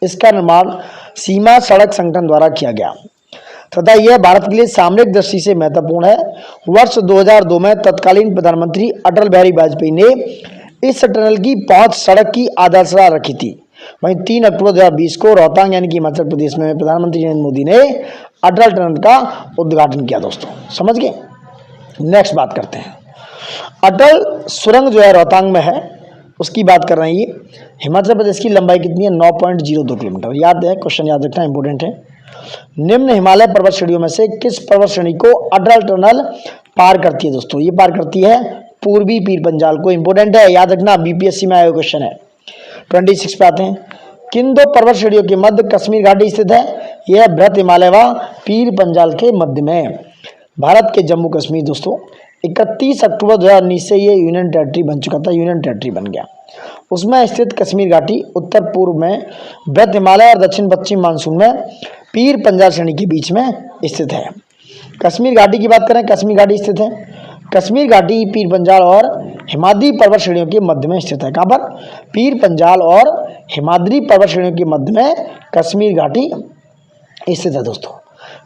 S1: इसका निर्माण सीमा सड़क संगठन द्वारा किया गया। तथा यह भारत के लिए सामरिक दृष्टि से महत्वपूर्ण है। वर्ष 2002 में तत्कालीन प्रधानमंत्री अटल बिहारी वाजपेयी ने इस टनल की पहुंच सड़क की आधारशिला रखी थी। वहीं 3 अक्टूबर 2020 को रोहतांग यानी कि हिमाचल प्रदेश में प्रधानमंत्री नरेंद्र मोदी ने अटल टनल का उद्घाटन किया। दोस्तों समझ गए। नेक्स्ट बात करते हैं, अटल सुरंग जो है रोहतांग में है, उसकी बात कर रहे हैं। ये हिमाचल प्रदेश की लंबाई कितनी है? 9.02 किलोमीटर। याद है, क्वेश्चन याद रखना इंपॉर्टेंट है। निम्न हिमालय पर्वत श्रेणियों में से किस पर्वत श्रेणी को अटल टनल पार करती है? दोस्तों ये पार करती है पूर्वी पीर पंजाल को। इंपॉर्टेंट है, याद रखना, बीपीएससी में आया क्वेश्चन है। 26 पे आते हैं, किन दो पर्वत श्रेणियों के मध्य कश्मीर घाटी स्थित है? यह बृहत हिमालय व पीर पंजाल के मध्य में। भारत के जम्मू कश्मीर दोस्तों 31 अक्टूबर 2019 से ये यूनियन टेरिटरी बन चुका था, यूनियन टेरिटरी बन गया। उसमें स्थित कश्मीर घाटी उत्तर पूर्व में बृहत हिमालय और दक्षिण पश्चिम मानसून में पीर पंजाल श्रेणी के बीच में स्थित है। कश्मीर घाटी की बात करें, कश्मीर घाटी स्थित है, कश्मीर घाटी पीर पंजाल और हिमाद्री पर्वत श्रेणियों के मध्य में स्थित है। कहाँ पर? पीर पंजाल और हिमाद्री पर्वत श्रेणियों के मध्य में कश्मीर घाटी स्थित है। दोस्तों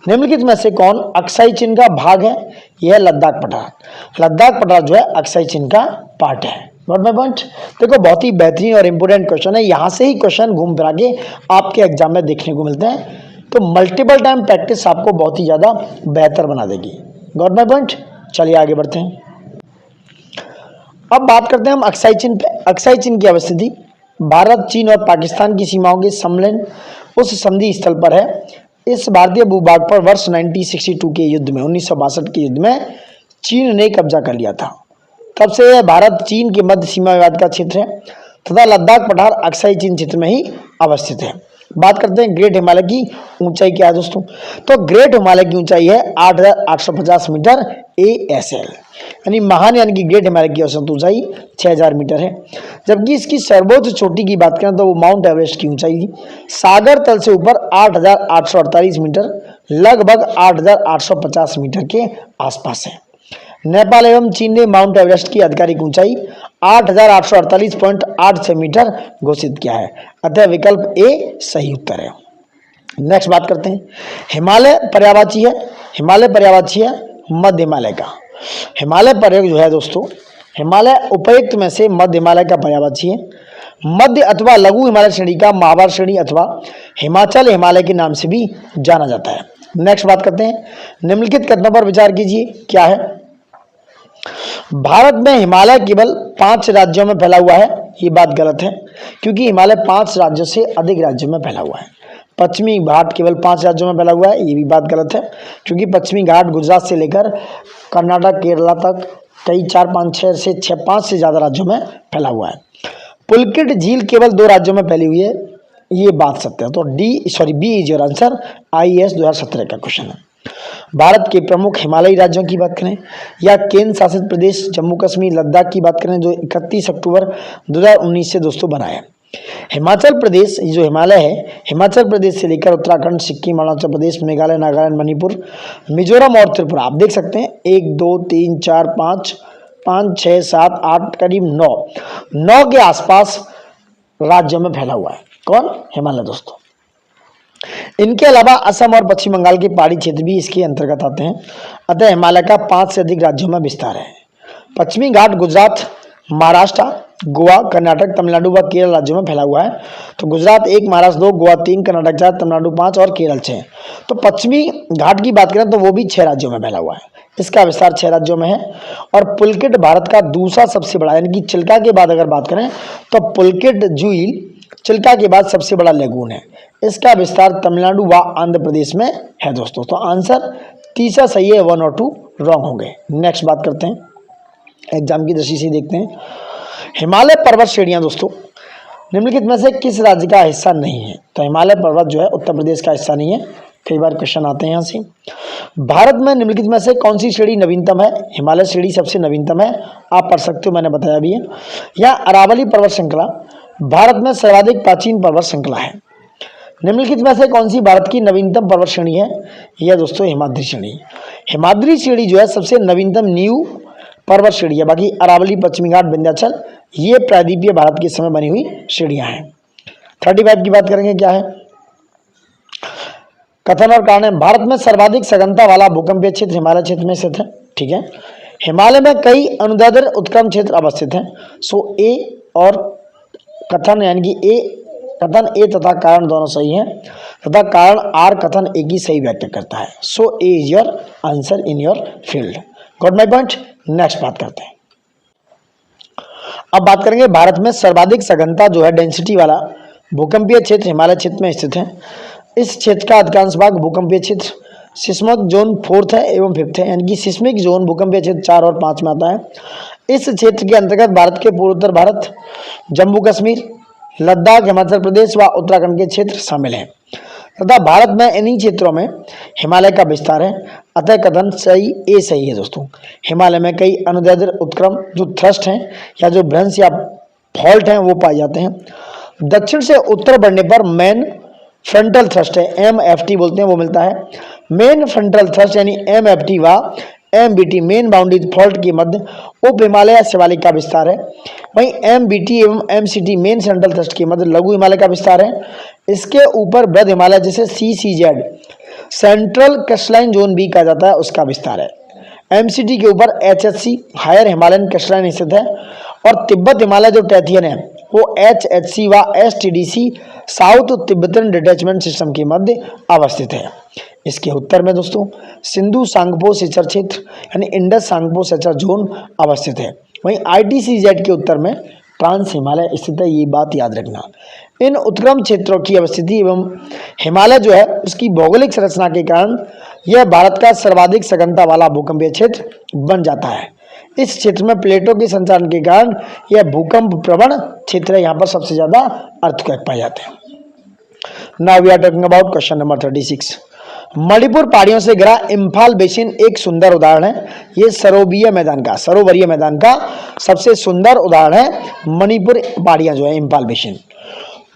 S1: निम्नलिखित में से कौन अक्साई चिन्ह का भाग है? यह लद्दाख पठार। लद्दाख पठार जो है अक्साई चिन्ह का पार्ट है। Note my point. देखो बहुत ही बेहतरीन और इंपोर्टेंट क्वेश्चन है, यहाँ से ही क्वेश्चन घूम फिरा के आपके एग्जाम में देखने को मिलते हैं। तो मल्टीपल टाइम प्रैक्टिस आपको बहुत ही ज्यादा बेहतर बना देगी। Got my point. चलिए आगे बढ़ते हैं। अब बात करते हैं हम अक्साई चिन्ह पे। अक्साई चिन्ह की अवस्थिति भारत, चीन और पाकिस्तान की सीमाओं के सम्मिलन उस संधि स्थल पर है। इस भारतीय भूभाग पर वर्ष 1962 के युद्ध में, 1962 के युद्ध में चीन ने कब्जा कर लिया था। तब से यह भारत चीन के मध्य सीमा विवाद का क्षेत्र है तथा लद्दाख पठार अक्साई चिन्ह क्षेत्र में ही अवस्थित है। बात करते हैं ग्रेट हिमालय की ऊंचाई क्या है दोस्तों? तो ग्रेट हिमालय की ऊंचाई है 8,850 मीटर ASL, यानी महान यानी कि ग्रेट हिमालय की औसत ऊंचाई 6,000 मीटर है। जबकि इसकी सर्वोच्च चोटी की बात करें तो वो माउंट एवरेस्ट की ऊंचाई सागर तल से ऊपर 8,848 मीटर, लगभग 8,850 मीटर के आसपास है। नेपाल एवं चीन ने माउंट एवरेस्ट की आधिकारिक ऊंचाई 8,848.86 मीटर घोषित किया है। अतः विकल्प ए सही उत्तर है। नेक्स्ट बात करते हैं, हिमालय पर्यायवाची है, हिमालय पर्यायवाची है मध्य हिमालय का। हिमालय पर्याय जो है दोस्तों, हिमालय उपयुक्त में से मध्य हिमालय का पर्यायवाची है। मध्य अथवा लघु हिमालय श्रेणी का महाभारत श्रेणी अथवा हिमाचल हिमालय के नाम से भी जाना जाता है। नेक्स्ट बात करते हैं, निम्नलिखित कथनों पर विचार कीजिए। क्या है? भारत में हिमालय केवल 5 राज्यों में फैला हुआ है। ये बात गलत है, क्योंकि हिमालय 5 राज्यों से अधिक राज्यों में फैला हुआ है। पश्चिमी घाट केवल 5 राज्यों में फैला हुआ है। ये भी बात गलत है, क्योंकि पश्चिमी घाट गुजरात से लेकर कर्नाटक, केरला तक कई 4, 5, 6 से 5 से ज्यादा राज्यों में फैला हुआ है। पुलकित झील केवल 2 राज्यों में फैली हुई है। ये बात सत्य है। तो B is your answer. IAS 2017 का क्वेश्चन है। भारत के प्रमुख हिमालयी राज्यों की बात करें या केंद्र शासित प्रदेश जम्मू कश्मीर लद्दाख की बात करें, जो 31 अक्टूबर 2019 से दोस्तों बना है। हिमाचल प्रदेश जो हिमालय है, हिमाचल प्रदेश से लेकर उत्तराखंड, सिक्किम, अरुणाचल प्रदेश, मेघालय, नागालैंड, मणिपुर, मिजोरम और त्रिपुरा, आप देख सकते हैं 1, 2, 3, 4, 5, 6, 7, 8 करीब 9 के आसपास राज्यों में फैला हुआ है। कौन? हिमालय दोस्तों। इनके अलावा असम और पश्चिम बंगाल के पहाड़ी क्षेत्र भी इसके अंतर्गत आते हैं। अतः हिमालय का 5 से अधिक राज्यों में विस्तार है। पश्चिमी घाट गुजरात, महाराष्ट्र, गोवा, कर्नाटक, तमिलनाडु व केरल राज्यों में फैला हुआ है। तो गुजरात 1, महाराष्ट्र 2, गोवा 3, कर्नाटक 4, तमिलनाडु 5 और केरल 6। तो पश्चिमी घाट की बात करें तो वो भी 6 राज्यों में फैला हुआ है। इसका विस्तार 6 राज्यों में है। और पुलकित भारत का दूसरा सबसे बड़ा, यानी कि चिल्का के बाद अगर बात करें तो पुलकित झील चिल्का के बाद सबसे बड़ा लेगून है। इसका विस्तार तमिलनाडु व आंध्र प्रदेश में है दोस्तों। तो आंसर तीसरा सही है, 1 और 2 रॉन्ग हो गए। नेक्स्ट बात करते हैं, एग्जाम की दृष्टि से देखते हैं। हिमालय पर्वत श्रेणियां दोस्तों निम्नलिखित में से किस राज्य का हिस्सा नहीं है? तो हिमालय पर्वत जो है उत्तर प्रदेश का हिस्सा नहीं है। कई बार क्वेश्चन आते हैं यहाँ से। भारत में निम्नलिखित में से कौन सी श्रेणी नवीनतम है? हिमालय श्रेणी सबसे नवीनतम है, आप पढ़ सकते हो, मैंने बताया भी है। या अरावली पर्वत श्रृंखला भारत में सर्वाधिक प्राचीन पर्वत श्रृंखला है। निम्नलिखित में से कौन सी भारत की नवीनतम पर्वत श्रेणी है? यह दोस्तों हिमाद्री श्रेणी। हिमाद्री श्रेणी जो है सबसे नवीनतम न्यू पर्वत श्रेणी है। बाकी अरावली, पश्चिमी घाट, विंध्याचल ये प्रायद्वीपीय भारत के समय बनी हुई श्रेणियां हैं। 35 की बात करेंगे। क्या है? कथन और कारण है, भारत में सर्वाधिक सघनता वाला भूकंपीय क्षेत्र हिमालय क्षेत्र में स्थित है। ठीक है, हिमालय में कई अनुदैर्ध्य उत्क्रम क्षेत्र अवस्थित हैं। सो ए और कथन यानी कि ए कथन ए तथा कारण दोनों सही हैं तथा कारण आर कथन ए की सही व्यक्त करता है। So A is your answer in your field. Got my point. Next बात करते हैं। अब बात करेंगे भारत में सर्वाधिक सघनता जो है डेंसिटी वाला भूकंपीय क्षेत्र हिमालय क्षेत्र में स्थित है। इस क्षेत्र का अधिकांश भाग भूकंपीय क्षेत्र सिस्मिक जोन 4th है एवं 5th है, यानी कि सिस्मिक जोन भूकंपीय क्षेत्र 4 और 5 में आता है। इस क्षेत्र के अंतर्गत भारत के पूर्वोत्तर भारत, जम्मू कश्मीर, लद्दाख, हिमाचल प्रदेश व उत्तराखंड के क्षेत्र शामिल हैं तथा भारत में इन्हीं क्षेत्रों में हिमालय का विस्तार है। अतः कथन सही ए सही है दोस्तों। हिमालय में कई अनुदैर्ध्य उत्क्रम जो थ्रस्ट हैं या जो भ्रंश या फॉल्ट हैं वो पाए जाते हैं। दक्षिण से उत्तर बढ़ने पर मेन फ्रंटल थ्रस्ट है, MFT बोलते हैं, वो मिलता है। मेन फ्रंटल थ्रस्ट यानी MFT व MBT मेन बाउंड्री फॉल्ट के मध्य उप हिमालय शिवालिक का विस्तार है। वहीं MBT एवं MCT मेन सेंट्रल थ्रस्ट के मध्य लघु हिमालय का विस्तार है। इसके ऊपर बृहद हिमालय जिसे CCZ सेंट्रल क्रिस्टलाइन जोन भी कहा जाता है उसका विस्तार है। MCT के ऊपर HHC हायर हिमालयन क्रिस्टलाइन स्थित है और तिब्बत हिमालय जो टैथियन है वो HHC व STDC south Tibetan detachment system के मध्य अवस्थित है। इसके उत्तर में दोस्तों सिंधु सांगपो सिचर क्षेत्र यानी इंडस सांगपो सिचर जोन अवस्थित है। वहीं ITCZ के उत्तर में ट्रांस हिमालय स्थित है, ये बात याद रखना। इन उत्क्रम क्षेत्रों की अवस्थिति एवं हिमालय जो है उसकी भौगोलिक संरचना के कारण यह भारत का सर्वाधिक सघनता वाला भूकंपीय क्षेत्र बन जाता है। इस क्षेत्र में प्लेटों के संचालन के कारण यह भूकंप प्रवण क्षेत्र है। यहाँ पर सबसे ज्यादा अर्थक्वेक पाए जाते हैं। Now we are talking about question number 36। Manipur पहाड़ियों से घिरा इम्फाल बेसिन एक सुंदर उदाहरण है। ये सरोवरीय मैदान का सबसे सुंदर उदाहरण है। मणिपुर पहाड़ियां जो है इम्फाल बेसिन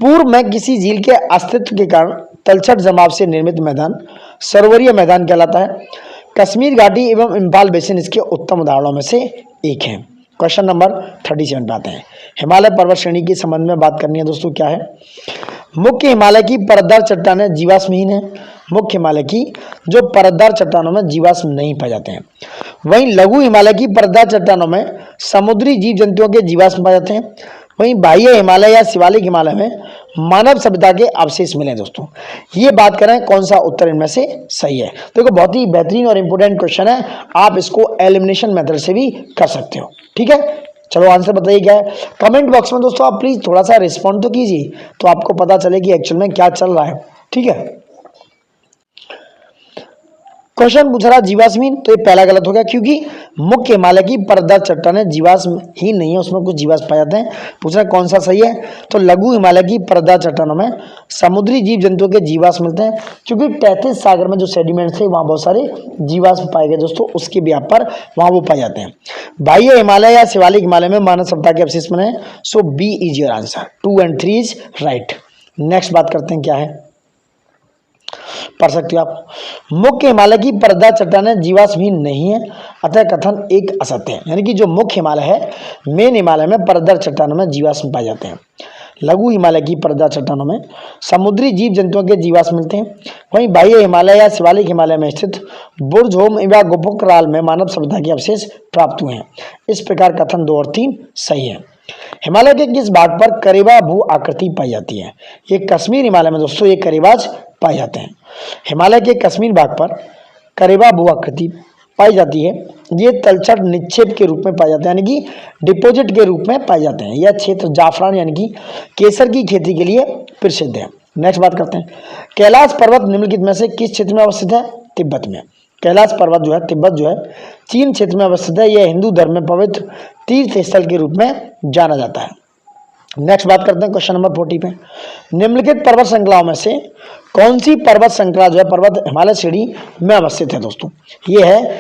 S1: पूर्व में किसी झील के अस्तित्व के कारण तलछट जमाव से निर्मित मैदान सरोवरीय मैदान कहलाता है। कश्मीर घाटी एवं इम्फाल बेसिन इसके उत्तम उदाहरणों में से एक है। क्वेश्चन नंबर 37 पे आते हैं। हिमालय पर्वत श्रेणी के संबंध में बात करनी है दोस्तों। क्या है? मुख्य हिमालय की परतदार चट्टानें जीवाश्महीन है। मुख्य हिमालय की जो परतदार चट्टानों में जीवाश्म नहीं पाए जाते हैं। वहीं लघु हिमालय की परतदार चट्टानों में समुद्री जीव जंतुओं के जीवाश्म पाए जाते हैं। वहीं बाह्य हिमालय या शिवालिक हिमालय में मानव सभ्यता के अवशेष मिले। दोस्तों ये बात करें कौन सा उत्तर इनमें से सही है। देखो बहुत ही बेहतरीन और इंपोर्टेंट क्वेश्चन है, आप इसको एलिमिनेशन मेथड से भी कर सकते हो। ठीक है, चलो आंसर बताइए क्या है। कमेंट बॉक्स में दोस्तों आप प्लीज थोड़ा सा रिस्पॉन्ड तो कीजिए तो आपको पता चले कि एक्चुअल में क्या चल रहा है। ठीक है, क्वेश्चन पूछ रहा जीवाश्महीन, तो ये पहला गलत हो गया क्योंकि मुख्य हिमालय की परतदार चट्टानें जीवाश्म ही नहीं है, उसमें कुछ जीवाश्म पाए जाते हैं। पूछना कौन सा सही है, तो लघु हिमालय की परतदार चट्टानों में समुद्री जीव जंतुओं के जीवाश्म मिलते हैं क्योंकि तैतीस सागर में जो सेडिमेंट थे वहाँ बहुत सारे जीवाश्म पाए गए दोस्तों, उसके ब्याह पर वहाँ वो पाए जाते हैं। बाह्य हिमालय या शिवालिक हिमालय में मानव सभ्यता के अवशेष मिले हैं। सो बी इज योर आंसर, 2 और 3 इज राइट। नेक्स्ट बात करते हैं क्या है, पढ़ सकते हो आप। मुख्य हिमालय की परतदार चट्टानें जीवाश्महीन नहीं है, अतः कथन एक असत्य है। यानी कि जो मुख्य हिमालय है, मेन हिमालय में परतदार चट्टानों में जीवाश्म पाए जाते हैं। लघु हिमालय की परतदार चट्टानों में समुद्री जीव जंतुओं के जीवाश्म मिलते हैं। वहीं बाह्य हिमालय या शिवालिक हिमालय में स्थित बुर्जहोम या गोपोकराल में मानव सभ्यता के अवशेष प्राप्त हुए हैं। इस प्रकार कथन 2 और 3 सही है। हिमालय के किस भाग पर करेवा भू आकृति पाई जाती है? ये कश्मीर हिमालय में दोस्तों ये करेवाज पाए जाते हैं। हिमालय के कश्मीर भाग पर करेवा भू आकृति पाई जाती है। ये तलछट निक्षेप के रूप में पाए जाते हैं, यानी कि डिपॉजिट के रूप में पाए जाते हैं। यह क्षेत्र जाफरान यानी कि केसर की खेती के लिए प्रसिद्ध है। नेक्स्ट बात करते हैं, कैलाश पर्वत निम्नलिखित में से किस क्षेत्र में अवस्थित है? तिब्बत में। कैलाश पर्वत जो है तिब्बत जो है चीन क्षेत्र में अवस्थित है। यह हिंदू धर्म में पवित्र तीर्थ स्थल के रूप में जाना जाता है। नेक्स्ट बात करते हैं क्वेश्चन नंबर 40 पे। निम्नलिखित पर्वत श्रृंखलाओं में से कौन सी पर्वत श्रृंखला जो है पर्वत हिमालय श्रेणी में अवस्थित है? दोस्तों ये है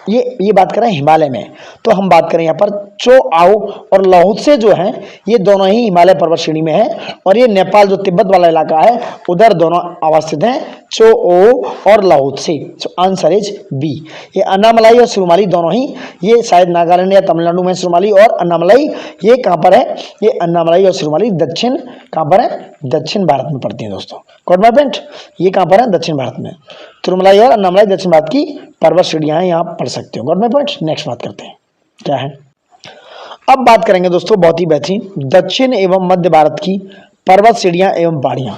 S1: ये बात करें हिमालय में, तो हम बात करें यहाँ पर चो आओ और लाओत्से जो हैं ये दोनों ही हिमालय पर्वत श्रेणी में है, और ये नेपाल जो तिब्बत वाला इलाका है उधर दोनों अवस्थित हैं, चो ओ और लाओत्से। Answer is B. ये अन्नामलाई और सिरुमाली दोनों ही, ये शायद नागालैंड या तमिलनाडु में सिरुमाली और अन्नामलाई, ये कहाँ पर है, ये अन्नामलाई और सिरुमाली दक्षिण कहाँ पर है, दक्षिण भारत में पड़ती है दोस्तों। गॉट माय पॉइंट, ये कहाँ पर है, दक्षिण भारत में। तिरुमलाई और अन्नामलाई दक्षिण भारत की पर्वत श्रेणियां हैं, यहाँ पढ़ सकते हो। Got my point. नेक्स्ट बात करते हैं क्या है, अब बात करेंगे दोस्तों बहुत ही बेहतरीन दक्षिण एवं मध्य भारत की पर्वत श्रेणियां एवं पहाड़ियां।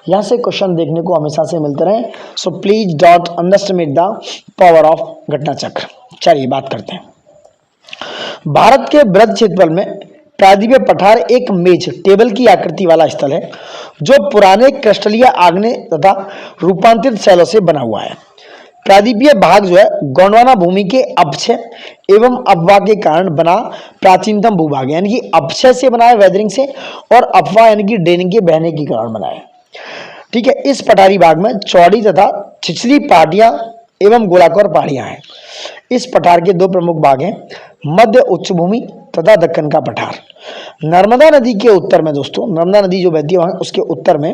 S1: यहाँ से क्वेश्चन देखने को हमेशा से मिलते रहे, so please dot underestimate the power of घटना चक्र। चलिए बात करते हैं। भारत के वृहद क्षेत्रफल में प्रायद्वीपीय पठार एक मेज टेबल की आकृति वाला स्थल है जो पुराने क्रिस्टलीय आग्नेय तथा रूपांतरित शैलों से बना हुआ है। प्रायद्वीपीय भाग जो है गोंडवाना भूमि के अपक्षय एवं अपवाह के कारण बना प्राचीनतम भूभाग है, यानी कि अपक्षय से बना है, वेदरिंग से, और अपवाह यानी कि ड्रेनिंग के बहने के कारण बना है। ठीक है, इस पठारी भाग में चौड़ी तथा छिछली पहाड़ियां एवं गोलाकार पहाड़ियां हैं। इस पठार के दो प्रमुख भाग हैं, मध्य उच्च भूमि तथा दक्कन का पठार। नर्मदा नदी के उत्तर में दोस्तों, नर्मदा नदी जो बहती है वहां उसके उत्तर में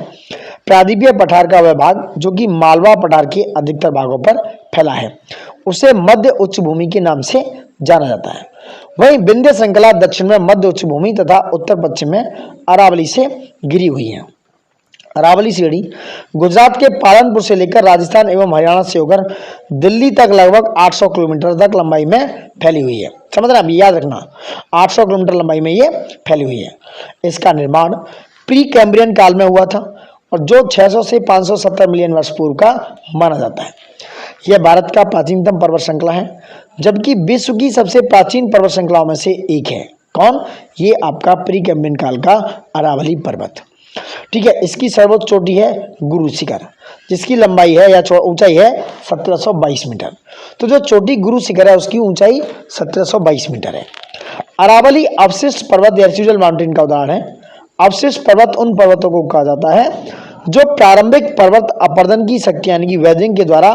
S1: प्रायद्वीपीय पठार का वह भाग जो कि मालवा पठार के अधिकतर भागों पर फैला है, उसे मध्य उच्च भूमि के नाम से जाना जाता है। वहीं विंध्य श्रृंखला दक्षिण में मध्य उच्च भूमि तथा उत्तर पश्चिम में अरावली से घिरी हुई है। अरावली श्रेणी गुजरात के पालनपुर से लेकर राजस्थान एवं हरियाणा से होकर दिल्ली तक लगभग 800 किलोमीटर तक लंबाई में फैली हुई है। समझ रहे हैं, याद रखना 800 किलोमीटर लंबाई में ये फैली हुई है। इसका निर्माण प्री कैम्ब्रियन काल में हुआ था और जो 600 से 570 मिलियन वर्ष पूर्व का माना जाता है। यह भारत का प्राचीनतम पर्वत श्रृंखला है, जबकि विश्व की सबसे प्राचीन पर्वत श्रृंखलाओं में से एक है। कौन? ये आपका प्री कैम्ब्रियन काल का अरावली पर्वत। ठीक है, इसकी सर्वोच्च चोटी है गुरु शिखर, जिसकी लंबाई है या ऊंचाई है 1722 मीटर। तो जो चोटी गुरु शिखर है उसकी ऊंचाई 1722 मीटर है। अरावली अवशिष्ट पर्वत या रेसिडुअल माउंटेन का उदाहरण है। अवशिष्ट पर्वत उन पर्वतों को कहा जाता है जो प्रारंभिक पर्वत अपर्दन की शक्ति यानी कि वेदरिंग के द्वारा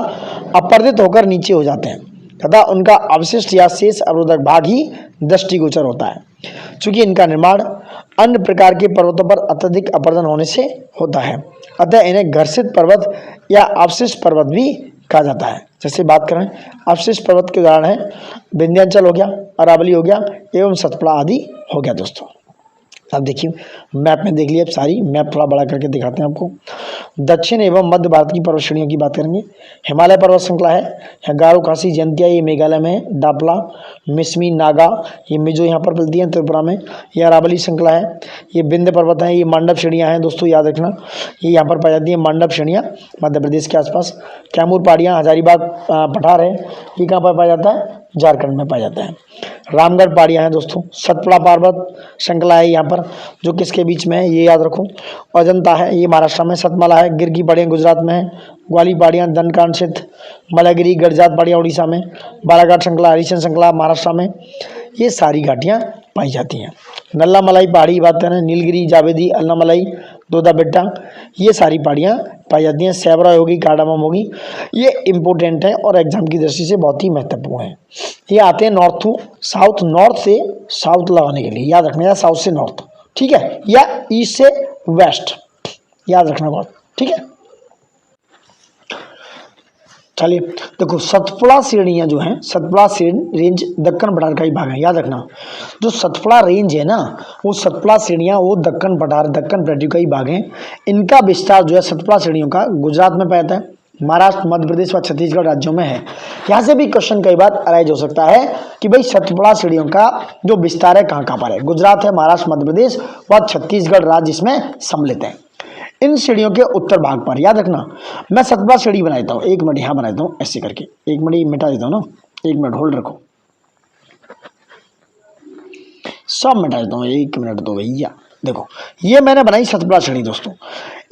S1: अपर्दित होकर नीचे हो जाते हैं तथा उनका अवशिष्ट या शेष अवरोधक भाग ही दृष्टिगोचर होता है। चूंकि इनका निर्माण अन्य प्रकार के पर्वतों पर अत्यधिक अपर्दन होने से होता है, अतः इन्हें घर्षित पर्वत या अवशिष्ट पर्वत भी कहा जाता है। जैसे बात करें अवशिष्ट पर्वत के उदाहरण है विंध्याचल हो गया, अरावली हो गया एवं सतपुड़ा आदि हो गया दोस्तों। अब देखिए मैप में देख लिया, अब सारी मैप थोड़ा बड़ा करके दिखाते हैं आपको। दक्षिण एवं मध्य भारत की पर्वत श्रेणियों की बात करेंगे। हिमालय पर्वत श्रृंखला है, गारो, खासी, जयंतिया ये मेघालय में है, डापला, मिसमी, नागा ये मिजो यहाँ पर मिलती हैं त्रिपुरा में। ये अरावली श्रृंखला है, ये विंध्य पर्वत है, ये मांडव श्रेणियाँ हैं दोस्तों, याद रखना ये यहाँ पर पाई जाती है मांडव श्रेणियाँ मध्य प्रदेश के आसपास। कैमूर पहाड़ियाँ, हजारीबाग पठार है, ये कहाँ पर पाया जाता है? झारखंड में पाया जाता है। रामगढ़ पहाड़ियाँ हैं दोस्तों, सतपुड़ा पर्वत श्रृंखला है यहाँ पर जो किसके बीच में है ये याद रखो। अजंता है ये महाराष्ट्र में, सतमाला है, गिर की पहाड़ियाँ गुजरात में है, ग्वाली पहाड़ियाँ दंडकांड क्षेत्र, मलागिरी गढ़जात पहाड़ियाँ उड़ीसा में, बालाघाट श्रृंखला, हरिशन श्रृंखला महाराष्ट्र में, ये सारी घाटियाँ पाई जाती हैं। नल्ला मलाई पहाड़ी की बात करें, नीलगिरी, जावेदी, अल्लामलाई, दोदा बेट्टा ये सारी पहाड़ियाँ पाई जाती हैं। सैबरा होगी, कार्डामम होगी, ये इंपॉर्टेंट है और एग्जाम की दृष्टि से बहुत ही महत्वपूर्ण है। ये आते हैं नॉर्थ टू साउथ, नॉर्थ से साउथ लगाने के लिए याद रखना, या साउथ से नॉर्थ, ठीक है, या ईस्ट से वेस्ट याद रखना बहुत, ठीक है। चलिए देखो सतपुड़ा श्रेणियाँ जो हैं, सतपुड़ा रेंज दक्कन पठार का ही भाग है, याद रखना। जो सतपुड़ा रेंज है ना वो सतपुड़ा श्रेणियाँ वो दक्कन पठार, दक्कन प्लेट्यू का ही भाग है। इनका विस्तार जो है सतपुड़ा श्रेणियों का गुजरात में पाया जाता है, महाराष्ट्र, मध्य प्रदेश व छत्तीसगढ़ राज्यों में है। यहाँ से भी क्वेश्चन कई बार अराइज हो सकता है कि भाई सतपुड़ा श्रेणियों का जो विस्तार है कहाँ कहाँ पर है? गुजरात है, महाराष्ट्र, मध्य प्रदेश व छत्तीसगढ़ राज्य इसमें सम्मिलित है। इन श्रेणियों के उत्तर भाग पर याद रखना, मैं सतपुड़ा श्रेणी बना देता हूँ, एक मिनट यहाँ बना देता हूँ ऐसे करके, एक मिनट मिटा देता हूँ ना, एक मिनट होल्ड रखो, सब मिटा देता हूँ, एक मिनट दो भैया। देखो ये मैंने बनाई सतपुड़ा श्रेणी दोस्तों।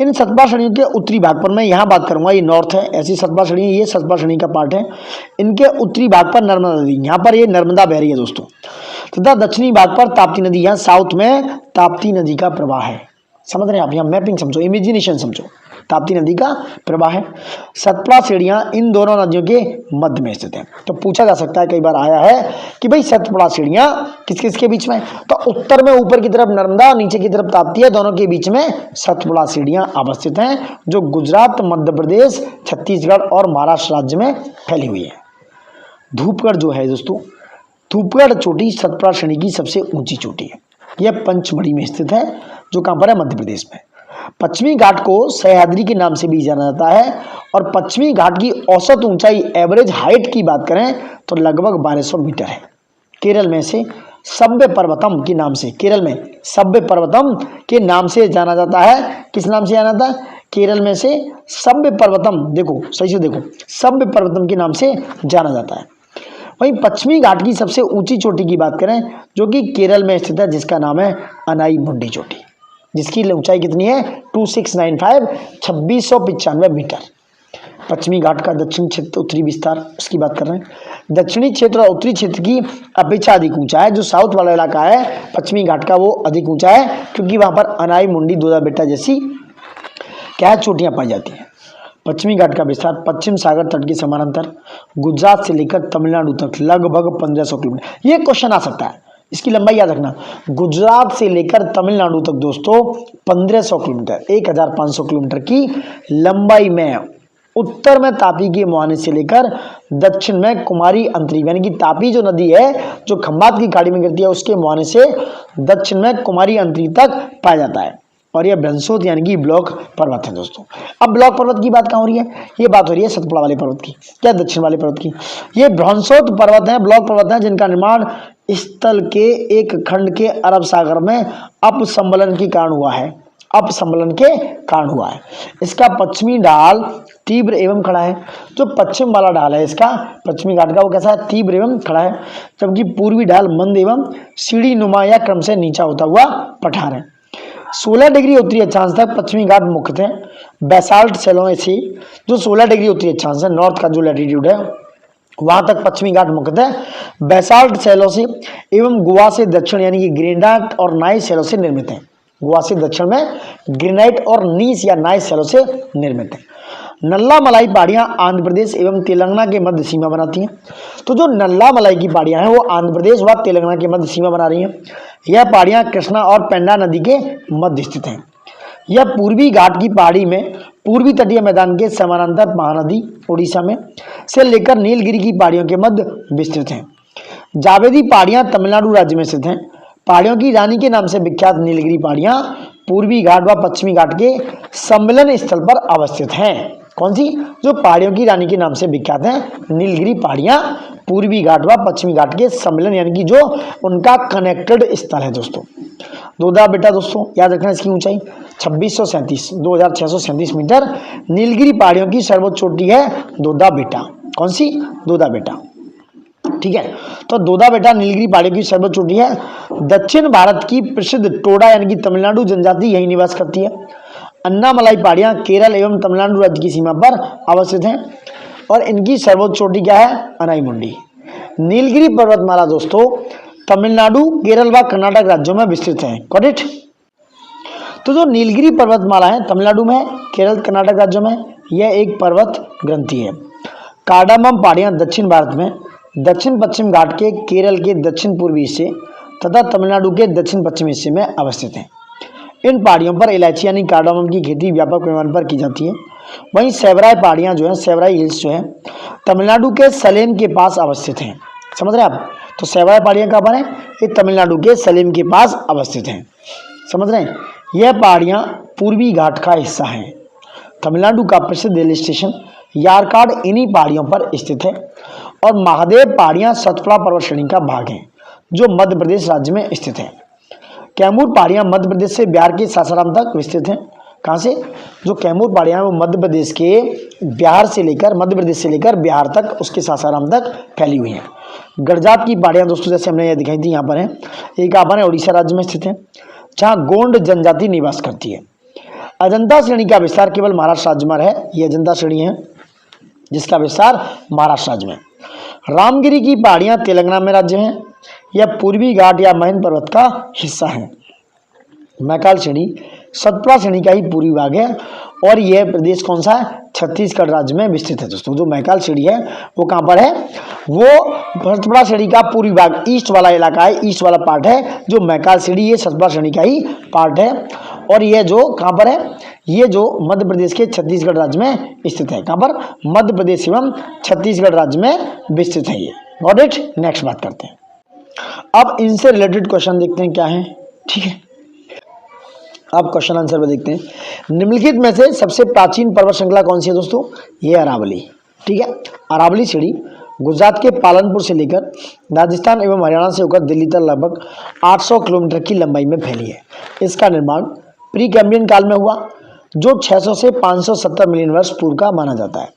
S1: इन सतपुड़ा श्रेणियों के उत्तरी भाग पर मैं यहाँ बात करूंगा, ये नॉर्थ है, ऐसी सतपुड़ा श्रेणी, ये सतपुड़ा श्रेणी का पार्ट है। इनके उत्तरी भाग पर नर्मदा नदी, यहाँ पर ये नर्मदा बह रही है दोस्तों, तथा दक्षिणी भाग पर ताप्ती नदी, यहाँ साउथ में ताप्ती नदी का प्रवाह है। समझ रहे हैं आप? यहाँ मैपिंग समझो, इमेजिनेशन समझो, ताप्ती नदी का प्रवाह है। सतपुड़ा सीढ़ियां इन दोनों नदियों के मध्य में स्थित है। तो पूछा जा सकता है, कई बार आया है कि भाई सतपुड़ा सीढ़ियां किस किस के बीच में, तो उत्तर में ऊपर की तरफ नर्मदा, नीचे की तरफ ताप्ती है, दोनों के बीच में सतपुड़ा सीढ़ियां अवस्थित हैं, जो गुजरात, मध्य प्रदेश, छत्तीसगढ़ और महाराष्ट्र राज्य में फैली हुई है। धूपगढ़ जो है दोस्तों, धूपगढ़ चोटी सतपुड़ा श्रेणी की सबसे ऊंची चोटी है। यह पंचमढ़ी में स्थित है, जो कहां पर है, मध्य प्रदेश में। पश्चिमी घाट को सह्याद्री के नाम से भी जाना जाता है और पश्चिमी घाट की औसत ऊंचाई, एवरेज हाइट की बात करें तो लगभग 1200 मीटर है। केरल में से सभ्य पर्वतम के नाम से, केरल में सभ्य पर्वतम के नाम से जाना जाता है। किस नाम से जाना जाता है? केरल में से सभ्य पर्वतम, देखो सही से देखो, सभ्य पर्वतम के नाम से जाना जाता है। वहीं पश्चिमी घाट की सबसे ऊंची चोटी की बात करें, जो कि केरल में स्थित है, जिसका नाम है अनाई मुंडी चोटी, जिसकी ऊंचाई कितनी है? 2695, 2695 मीटर। पश्चिमी घाट का दक्षिण क्षेत्र, उत्तरी विस्तार, उसकी बात कर रहे हैं। दक्षिणी क्षेत्र और उत्तरी क्षेत्र की अपेक्षा अधिक ऊंचा है। जो साउथ वाला इलाका है पश्चिमी घाट का, वो अधिक ऊंचा है, क्योंकि वहां पर अनाई मुंडी, दोदा बेटा जैसी क्या है, चोटियां पाई जाती हैं। पश्चिमी घाट का विस्तार पश्चिम सागर तट के समानांतर गुजरात से लेकर तमिलनाडु तक लगभग 1500 किलोमीटर। ये क्वेश्चन आ सकता है, इसकी लंबाई याद रखना। गुजरात से लेकर तमिलनाडु तक दोस्तों 1500 किलोमीटर, 1500 किलोमीटर की लंबाई में। उत्तर में तापी के मुहाने से लेकर दक्षिण में कुमारी अंतरी, यानी कि तापी जो नदी है जो खंबात की खाड़ी में गिरती है, उसके मुहाने से दक्षिण में कुमारी अंतरी तक पाया जाता है। और यह ब्रह्मसोत यानी कि ब्लॉक पर्वत है दोस्तों। अब ब्लॉक पर्वत की बात कहाँ हो रही है? ये बात हो रही है सतपुड़ा वाले पर्वत की, क्या दक्षिण वाले पर्वत की। ये ब्रह्मसोत पर्वत है, ब्लॉक पर्वत है, जिनका निर्माण स्थल के एक खंड के अरब सागर में अपसंबलन के कारण हुआ है, अपसंबलन के कारण हुआ है। इसका पश्चिमी ढाल तीव्र एवं खड़ा है। जो पश्चिम वाला ढाल है इसका, पश्चिमी घाट का, वो कैसा है? तीव्र एवं खड़ा है, जबकि पूर्वी ढाल मंद एवं सीढ़ी नुमा या क्रम से नीचा होता हुआ पठार है। 16 डिग्री उत्तरी अक्षांश तक पश्चिमी घाट मुख्यतः बेसाल्ट शैलों से, जो 16 डिग्री उत्तरी अक्षांश है, नॉर्थ का जो लैटिट्यूड है, वहां तक पश्चिमी घाट मुख्यतः बेसाल्ट शैलों से एवं गोवा से दक्षिण यानी कि ग्रेनाइट और नाइस शैलों से निर्मित है। गोवा से दक्षिण में ग्रेनाइट और नीस या नाइस शैलों से निर्मित है। नल्ला मलाई पहाड़ियां आंध्र प्रदेश एवं तेलंगाना के मध्य सीमा बनाती हैं। तो जो नल्ला मलाई की पहाड़ियां हैं वो आंध्र प्रदेश व तेलंगाना के मध्य सीमा बना रही हैं। यह पहाड़ियां कृष्णा और पेंडा नदी के मध्य स्थित हैं। यह पूर्वी घाट की पहाड़ी में पूर्वी तटीय मैदान के समानांतर महानदी उड़ीसा में से लेकर नीलगिरी की पहाड़ियों के मध्य विस्तृत हैं। जावेदी पहाड़ियां तमिलनाडु राज्य में स्थित हैं। पहाड़ियों की रानी के नाम से विख्यात नीलगिरी पहाड़ियां पूर्वी घाट व पश्चिमी घाट के सम्मिलन स्थल पर अवस्थित हैं। कौन सी? जो पहाड़ियों की रानी के नाम से विख्यात हैं, नीलगिरी पहाड़ियां पूर्वी घाट व पश्चिमी घाट के सम्मिलन यानी कि जो उनका कनेक्टेड स्थल है दोस्तों। दोदा बेटा दोस्तों याद रखना, इसकी ऊंचाई 2637 मीटर। नीलगिरी पहाड़ियों की सर्वोच्च चोटी है दोदा बेटा। कौन सी? दोदा बेटा। ठीक है, तो दोदा बेटा नीलगिरी पहाड़ियों की सर्वोच्च चोटी है। दक्षिण भारत की प्रसिद्ध टोडा यानी कि तमिलनाडु जनजाति यही निवास करती है। अन्नामलाई पहाड़ियां केरल एवं तमिलनाडु राज्य की सीमा पर अवस्थित हैं और इनकी सर्वोच्च चोटी क्या है? अनाईमुंडी। नीलगिरी पर्वतमाला दोस्तों तमिलनाडु, केरल व कर्नाटक राज्यों में विस्तृत है। Got it? तो जो नीलगिरी पर्वतमाला है तमिलनाडु में, केरल, कर्नाटक राज्यों में, यह एक पर्वत ग्रंथि है। कार्डामम पहाड़ियां दक्षिण भारत में दक्षिण पश्चिम घाट के केरल के दक्षिण पूर्वी हिस्से तथा तमिलनाडु के दक्षिण पश्चिम हिस्से में अवस्थित है। इन पहाड़ियों पर इलायची यानी कार्डामम की खेती व्यापक पैमाने पर की जाती है। वहीं सेवराय पहाड़ियां जो है, सेवराई हिल्स जो है, तमिलनाडु के सलेम के पास अवस्थित हैं। समझ रहे हैं आप? तो सेवराय पहाड़ियां कहाँ पर हैं? ये तमिलनाडु के सलेम के पास अवस्थित हैं। समझ रहे हैं? यह पहाड़ियां पूर्वी घाट का हिस्सा हैं। तमिलनाडु का प्रसिद्ध हिल स्टेशन यारकाड इन्हीं पहाड़ियों पर स्थित है और महादेव पहाड़ियां सतपुड़ा पर्वत श्रेणी का भाग हैं, जो मध्य प्रदेश राज्य में स्थित है। कैमूर पहाड़ियां मध्य प्रदेश से बिहार के सासाराम तक विस्तृत हैं। कहाँ से? जो कैमूर पहाड़ियां वो मध्य प्रदेश के मध्य प्रदेश से लेकर बिहार तक, उसके सासाराम तक फैली हुई हैं। गड़जात की पहाड़ियां दोस्तों जैसे हमने ये दिखाई थी, यहाँ पर है, एक यहाँ पर है, उड़ीसा राज्य में स्थित है, जहाँ गोंड जनजाति निवास करती है। अजंता श्रेणी का विस्तार केवल महाराष्ट्र राज्य में है। ये अजंता श्रेणी है जिसका विस्तार महाराष्ट्र राज्य में। रामगिरी की पहाड़ियां तेलंगाना में राज्य में। यह पूर्वी घाट या महीन पर्वत का हिस्सा है। मैकाल श्रेणी सतपुड़ा श्रेणी का ही पूर्वी भाग है और यह प्रदेश कौन सा है? छत्तीसगढ़ राज्य में विस्तृत है दोस्तों। जो महाकाल श्रेणी है वो कहाँ पर है? वो सतपुड़ा श्रेणी का पूर्वी भाग, ईस्ट वाला इलाका है, ईस्ट वाला पार्ट है जो महाकाल श्रेणी, ये सतपुड़ा श्रेणी का ही पार्ट है और यह जो कहाँ पर है? ये जो मध्य प्रदेश के छत्तीसगढ़ राज्य में स्थित है। कहाँ पर? मध्य प्रदेश एवं छत्तीसगढ़ राज्य में विस्तृत है ये। Got it? नेक्स्ट बात करते हैं। अब इनसे रिलेटेड क्वेश्चन देखते हैं क्या है। ठीक है, अब क्वेश्चन आंसर में देखते हैं। निम्नलिखित में से सबसे प्राचीन पर्वत श्रृंखला कौन सी है दोस्तों? ये अरावली। ठीक है, अरावली श्रेणी गुजरात के पालनपुर से लेकर राजस्थान एवं हरियाणा से होकर दिल्ली तक लगभग 800 किलोमीटर की लंबाई में फैली है। इसका निर्माण प्री कैम्ब्रियन काल में हुआ जो 600 से 570 मिलियन वर्ष पूर्व का माना जाता है।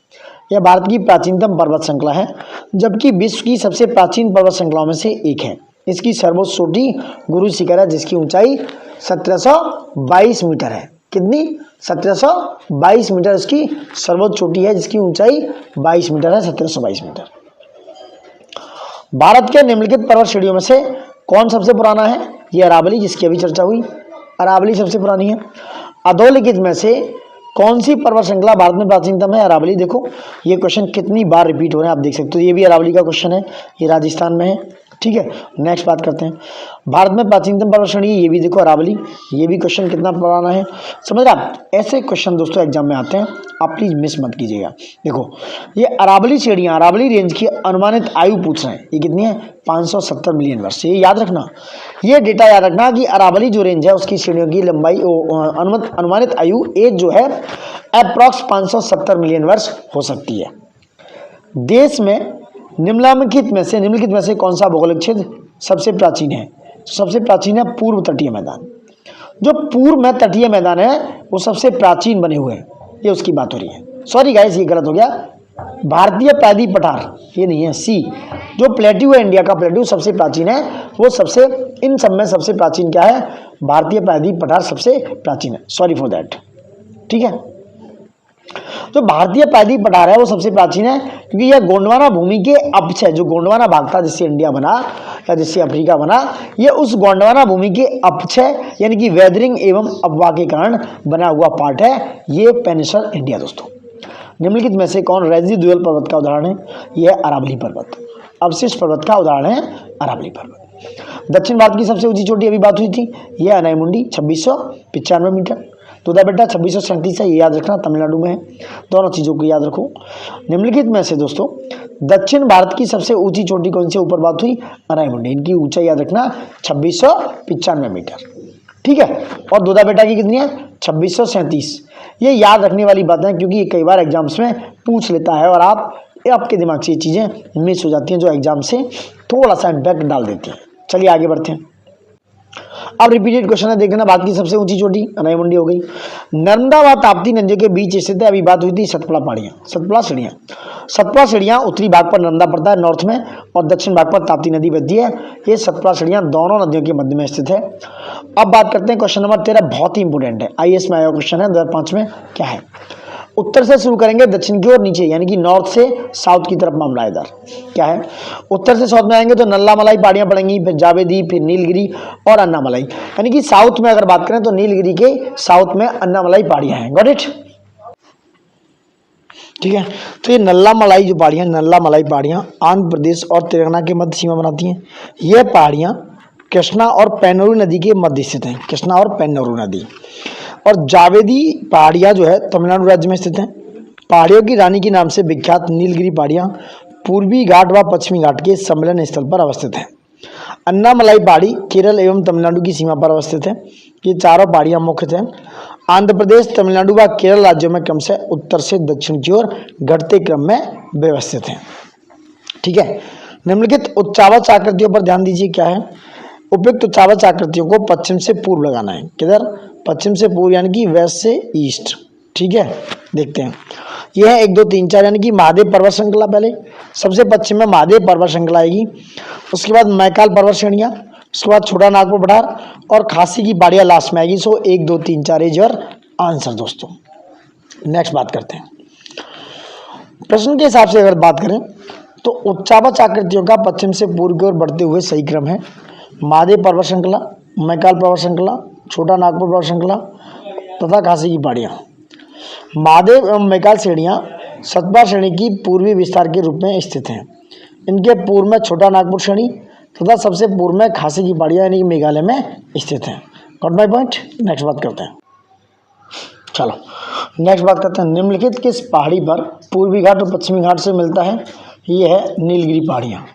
S1: यह भारत की प्राचीनतम पर्वत श्रृंखला है जबकि विश्व की सबसे प्राचीन पर्वत श्रृंखलाओं में से एक है। इसकी सर्वोच्च चोटी गुरु शिखर है जिसकी ऊंचाई 1722 मीटर है। कितनी? 1722 मीटर इसकी सर्वोच्च चोटी है जिसकी ऊंचाई 22 मीटर है, 1722 मीटर। भारत के निम्नलिखित पर्वत श्रेणियों में से कौन सबसे पुराना है? यह अरावली जिसकी अभी चर्चा हुई, अरावली सबसे पुरानी है। अधोलिखित में से कौन सी पर्वत श्रृंखला भारत में प्राचीनतम है? अरावली। देखो ये क्वेश्चन कितनी बार रिपीट हो रहे हैं आप देख सकते हो। ये भी अरावली का क्वेश्चन है, ये राजस्थान में है। ठीक है, नेक्स्ट बात करते हैं। भारत में प्राचीनतम पर्वत श्रेणी, ये भी देखो अरावली। ये भी क्वेश्चन कितना पुराना है, समझ रहे आप? ऐसे क्वेश्चन दोस्तों एग्जाम में आते हैं, आप प्लीज मिस मत कीजिएगा। देखो ये अरावली श्रेणियाँ, अरावली रेंज की अनुमानित आयु पूछ रहे हैं। ये कितनी है? 570 मिलियन वर्ष। ये याद रखना, ये डेटा याद रखना कि अरावली जो रेंज है उसकी श्रेणियों की लंबाई अनुमानित आयु एज जो है अप्रॉक्स 570 मिलियन वर्ष हो सकती है। देश में निम्नलिखित में से कौन सा भौगोलिक क्षेत्र सबसे प्राचीन है? सबसे प्राचीन है पूर्व तटीय मैदान। जो पूर्व में तटीय मैदान है वो सबसे प्राचीन बने हुए हैं, ये उसकी बात हो रही है। सॉरी गाइस ये गलत हो गया, भारतीय प्रायद्वीप पठार ये नहीं है, सी। जो प्लेट्यू है इंडिया का प्लेट्यू सबसे प्राचीन है, वो सबसे इन सब में सबसे प्राचीन क्या है? भारतीय प्रायद्वीप पठार सबसे प्राचीन है। Sorry for that. ठीक है, जो भारतीय प्रायद्वीप पठार है वो सबसे प्राचीन है क्योंकि यह गोंडवाना भूमि के अपक्ष है। जो गोंडवाना भाग था जिससे इंडिया बना या जिससे अफ्रीका बना, ये उस गोंडवाना भूमि के अपक्ष है, यानी कि वेदरिंग एवं अपवाह के कारण बना हुआ पार्ट है ये पेनिनसुला इंडिया। दोस्तों निम्नलिखित में से कौन रेसिडुअल पर्वत का उदाहरण है? यह अरावली पर्वत। अवशिष्ट पर्वत का उदाहरण है अरावली पर्वत। दक्षिण भारत की सबसे ऊंची चोटी अभी बात हुई थी, यह अनाईमुंडी 2695 मीटर। दूधा बेटा 2637 है, ये याद रखना, तमिलनाडु में है। दोनों चीज़ों को याद रखो। निम्नलिखित में से दोस्तों दक्षिण भारत की सबसे ऊंची चोटी कौन सी ऊपर बात हुई? अनाईमुंडी। इनकी ऊंचाई याद रखना 2695 मीटर। ठीक है, और दूधा बेटा की कितनी है? 2637। ये याद रखने वाली बात है क्योंकि ये कई बार एग्जाम्स में पूछ लेता है और आपके दिमाग से ये चीज़ें मिस हो जाती हैं जो एग्जाम से थोड़ा सा इम्पैक्ट डाल देती हैं। चलिए आगे बढ़ते हैं। अब रिपीटेड क्वेश्चन है, देखना। भारत की सबसे ऊंची चोटी अनाईमुंडी हो गई। नर्मदा व ताप्ती नदियों के बीच स्थित है, अभी बात हुई थी सतपुड़ा पहाड़ियाँ, सतपुड़ा श्रेणियाँ। सतपुड़ा श्रेणियाँ उत्तरी भाग पर नर्मदा पड़ता है नॉर्थ में और दक्षिण भाग पर ताप्ती नदी बहती है। ये सतपुड़ा श्रेणियाँ दोनों नदियों के मध्य में स्थित है। अब बात करते हैं क्वेश्चन नंबर 13, बहुत ही इंपोर्टेंट है, IAS में आया क्वेश्चन है 2005 में। क्या है? उत्तर से शुरू करेंगे दक्षिण की ओर नीचे, यानी कि नॉर्थ से साउथ की तरफ मामला इधर। क्या है? उत्तर से साउथ में आएंगे तो नल्लामलाई पहाड़ियां पड़ेंगी, फिर जावेदी, फिर नीलगिरी और अन्नामलाई। यानी कि साउथ में अगर बात करें तो नीलगिरी के साउथ में अन्नामलाई पहाड़ियां हैं। Got it? ठीक है, तो ये नल्लामलाई जो पहाड़ियां, नल्लामलाई पहाड़ियां आंध्र प्रदेश और तेलंगाना के मध्य सीमा बनाती हैं। ये पहाड़ियां कृष्णा और पेन्नूर नदी के मध्य स्थित हैं, कृष्णा और पेन्नूर नदी। और जावेदी पहाड़ियाँ जो है तमिलनाडु राज्य में स्थित हैं। पहाड़ियों की रानी के नाम से विख्यात नीलगिरी पहाड़ियाँ पूर्वी घाट व पश्चिमी घाट के सम्मेलन स्थल पर अवस्थित हैं। अन्नामलाई पहाड़ी केरल एवं तमिलनाडु की सीमा पर अवस्थित है। ये चारों पहाड़ियाँ मुख्यतः आंध्र प्रदेश, तमिलनाडु व केरल राज्यों में क्रमशः उत्तर से दक्षिण की ओर घटते क्रम में व्यवस्थित हैं। ठीक है, निम्नलिखित उच्चावच आकृतियों पर ध्यान दीजिए। क्या है? उपयुक्त उच्चावच आकृतियों को पश्चिम से पूर्व लगाना है। किधर? पश्चिम से पूर्व, यानी कि वेस्ट से ईस्ट। ठीक है, देखते हैं। यह है 1 2 3 4, यानी कि महादेव पर्वत श्रृंखला। पहले सबसे पश्चिम में महादेव पर्वत श्रृंखला आएगी, उसके बाद मैकाल पर्वत श्रेणियाँ, उसके बाद छोटा नागपुर पठार और खासी की पहाड़ियाँ लास्ट में आएगी। सो 1 2 3 4 इज योर आंसर। दोस्तों नेक्स्ट बात करते हैं। प्रश्न के हिसाब से अगर बात करें तो उच्चावच आकृतियों का पश्चिम से पूर्व की ओर बढ़ते हुए सही क्रम है महादेव पर्वत श्रृंखला, मैकाल पर्वत श्रृंखला, छोटा नागपुर पर्वत श्रृंखला तथा खासी की पहाड़ियाँ। महादेव एवं मैकाल श्रेणियाँ सतपा श्रेणी की पूर्वी विस्तार के रूप में स्थित हैं। इनके पूर्व में छोटा नागपुर श्रेणी तथा सबसे पूर्व में खासी की पहाड़ियाँ यानी कि मेघालय में स्थित हैं। Got my point. नेक्स्ट बात करते हैं। चलो नेक्स्ट बात करते हैं, निम्नलिखित किस पहाड़ी पर पूर्वी घाट और पश्चिमी घाट से मिलता है? ये है नीलगिरी पहाड़ियाँ।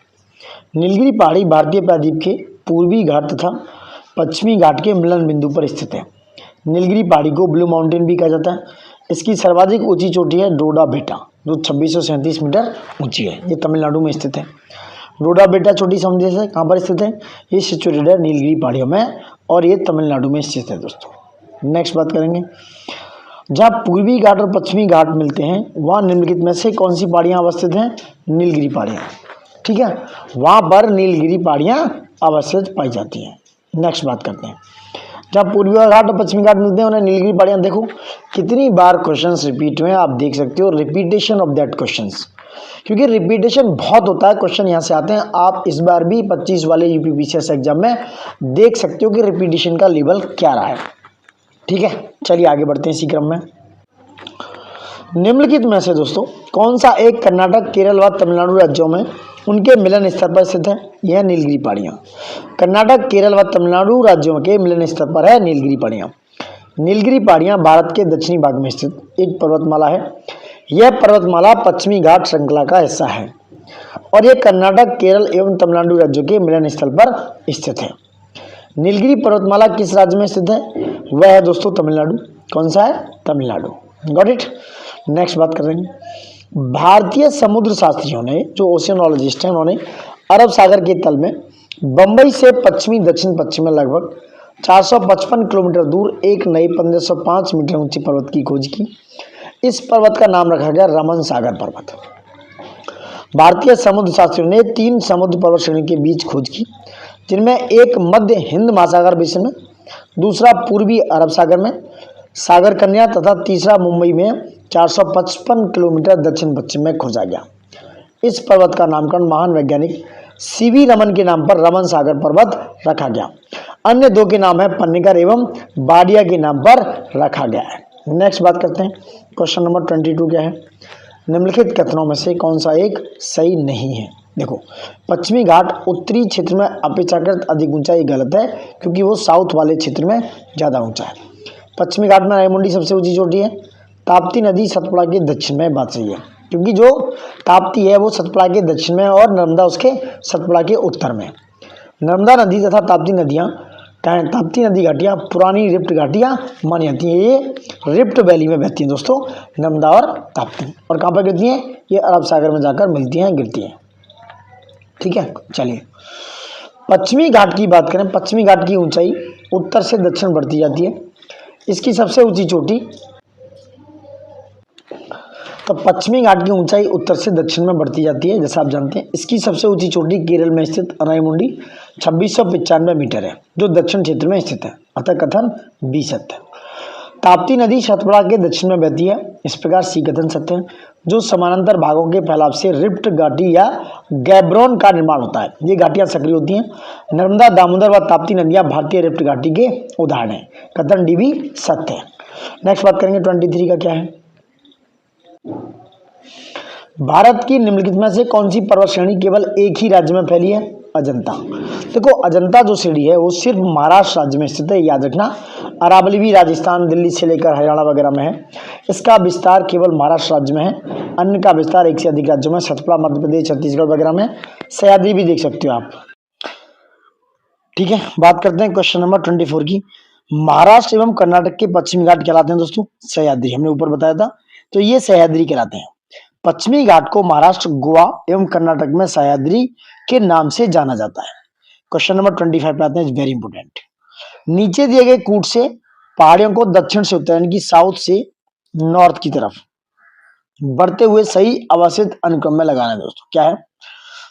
S1: नीलगिरी पहाड़ी भारतीय प्रायद्वीप के पूर्वी घाट तथा पश्चिमी घाट के मिलन बिंदु पर स्थित है। नीलगिरी पहाड़ी को ब्लू माउंटेन भी कहा जाता है। इसकी सर्वाधिक ऊंची चोटी है डोडा बेटा, जो 2637 मीटर ऊंची है। ये तमिलनाडु में स्थित है। डोडा बेटा चोटी समझे से कहाँ पर स्थित है? ये सिचुएटेड है नीलगिरी पहाड़ियों में और ये तमिलनाडु में स्थित है दोस्तों। नेक्स्ट बात करेंगे, जहाँ पूर्वी घाट और पश्चिमी घाट मिलते हैं वहाँ निम्नलिखित में से कौन सी पहाड़ियाँ अवस्थित हैं? नीलगिरी पहाड़ियाँ। ठीक है, वहाँ पर नीलगिरी पहाड़ियाँ अवस्थित पाई जाती हैं। नेक्स्ट बात करते हैं, जहाँ पूर्वी घाट और पश्चिमी घाट मिलते हैं उन्हें नीलगिरी पहाड़ियाँ। देखो कितनी बार क्वेश्चंस रिपीट हुए हैं, आप देख सकते हो रिपीटेशन ऑफ दैट क्वेश्चंस, क्योंकि रिपीटेशन बहुत होता है, क्वेश्चन यहाँ से आते हैं। आप इस बार भी 25 वाले यूपीपीसीएस एग्जाम में देख सकते हो कि रिपीटेशन का लेवल क्या रहा है। ठीक है, चलिए आगे बढ़ते हैं इसी क्रम में। निम्नलिखित में से दोस्तों कौन सा एक कर्नाटक, केरल व तमिलनाडु राज्यों में उनके मिलन स्तर पर स्थित है? यह नीलगिरी पहाड़ियाँ। कर्नाटक, केरल व तमिलनाडु राज्यों के मिलन स्तर पर है नीलगिरी पहाड़ियाँ। नीलगिरी पहाड़ियाँ भारत के दक्षिणी भाग में स्थित एक पर्वतमाला है। यह पर्वतमाला पश्चिमी घाट श्रृंखला का हिस्सा है और यह कर्नाटक, केरल एवं तमिलनाडु राज्यों के मिलन स्थल पर स्थित है। नीलगिरी पर्वतमाला किस राज्य में स्थित है? वह है दोस्तों तमिलनाडु। कौन सा है? तमिलनाडु। Got it. नेक्स्ट बात कर रहे हैं, भारतीय समुद्र शास्त्रियों ने, जो ओशियनोलॉजिस्ट हैं, उन्होंने अरब सागर के तल में बंबई से पश्चिमी दक्षिण पश्चिम में लगभग 455 किलोमीटर दूर एक नई 1505 मीटर ऊंची पर्वत की खोज की। इस पर्वत का नाम रखा गया रमन सागर पर्वत। भारतीय समुद्र शास्त्रियों ने 3 समुद्र पर्वत श्रेणी के बीच खोज की, जिनमें एक मध्य हिंद महासागर बेसिन में, दूसरा पूर्वी अरब सागर में सागर कन्या तथा तीसरा मुंबई में 455 किलोमीटर दक्षिण पश्चिम में खोजा गया। इस पर्वत का नामकरण महान वैज्ञानिक सीवी रमन के नाम पर रमन सागर पर्वत रखा गया। अन्य 2 के नाम है पन्नेकर एवं बाडिया के नाम पर रखा गया है। नेक्स्ट बात करते हैं, क्वेश्चन नंबर 22 क्या है? निम्नलिखित कथनों में से कौन सा एक सही नहीं है? देखो, पश्चिमी घाट उत्तरी क्षेत्र में अपेक्षाकृत अधिक ऊंचा, ये गलत है क्योंकि वो साउथ वाले क्षेत्र में ज़्यादा ऊंचा है। पश्चिमी घाट में रायमुंडी सबसे ऊंची चोटी है। ताप्ती नदी सतपुड़ा के दक्षिण में, बात सही है, क्योंकि जो ताप्ती है वो सतपुड़ा के दक्षिण में और नर्मदा उसके सतपुड़ा के उत्तर में। नर्मदा नदी तथा ताप्ती नदियाँ, ताप्ती नदी घाटियाँ पुरानी रिफ्ट घाटियाँ मानी जाती हैं। ये रिफ्ट वैली में बहती हैं दोस्तों, नर्मदा और ताप्ती। और कहाँ पर गिरती हैं? ये अरब सागर में जाकर मिलती हैं, गिरती हैं। ठीक है, चलिए पश्चिमी घाट की बात करें। पश्चिमी घाट की ऊंचाई उत्तर से दक्षिण बढ़ती जाती है। इसकी सबसे ऊंची चोटी, तो पश्चिमी घाट की ऊंचाई उत्तर से दक्षिण में बढ़ती जाती है, जैसा आप जानते हैं। इसकी सबसे ऊंची चोटी केरल में स्थित रायमुंडी 2695 मीटर है, जो दक्षिण क्षेत्र में स्थित है। अतः कथन बी सत्य है। ताप्ती नदी सतपुड़ा के दक्षिण में बहती है, इस प्रकार सी कथन सत्य है। जो समानांतर भागों के फैलाव से रिफ्ट घाटी या गैब्रोन का निर्माण होता है, ये घाटियां सक्रिय होती हैं। नर्मदा, दामोदर व ताप्ती नदियां भारतीय रिफ्ट घाटी के उदाहरण हैं। कथन डी भी सत्य है। नेक्स्ट बात करेंगे 23 का क्या है? भारत की निम्नलिखित में से कौन सी पर्वत श्रेणी केवल एक ही राज्य में फैली है? अजंता। देखो अजंता जो श्रेणी है वो सिर्फ महाराष्ट्र राज्य में स्थित है, याद रखना। अरावली भी राजस्थान, दिल्ली से लेकर हरियाणा वगैरह में है। इसका विस्तार केवल महाराष्ट्र राज्य में है, अन्य का विस्तार एक से अधिक राज्यों में, सतपुड़ा मध्य प्रदेश, छत्तीसगढ़ वगैरह में। सह्याद्री भी देख सकते हो आप। ठीक है, बात करते हैं क्वेश्चन नंबर 24 की। महाराष्ट्र एवं कर्नाटक के पश्चिमी घाट कहलाते हैं दोस्तों सह्याद्री, हमने ऊपर बताया था। तो ये सह्याद्री कहलाते हैं। पश्चिमी घाट को महाराष्ट्र, गोवा एवं कर्नाटक में सह्याद्री के नाम से जाना जाता है। क्वेश्चन नंबर 25 पे आते हैं, वेरी इंपोर्टेंट। नीचे दिए गए कूट से पहाड़ियों को दक्षिण से उत्तर यानी कि साउथ से नॉर्थ की तरफ बढ़ते हुए सही अवस्थित अनुक्रम में लगाना है दोस्तों। क्या है?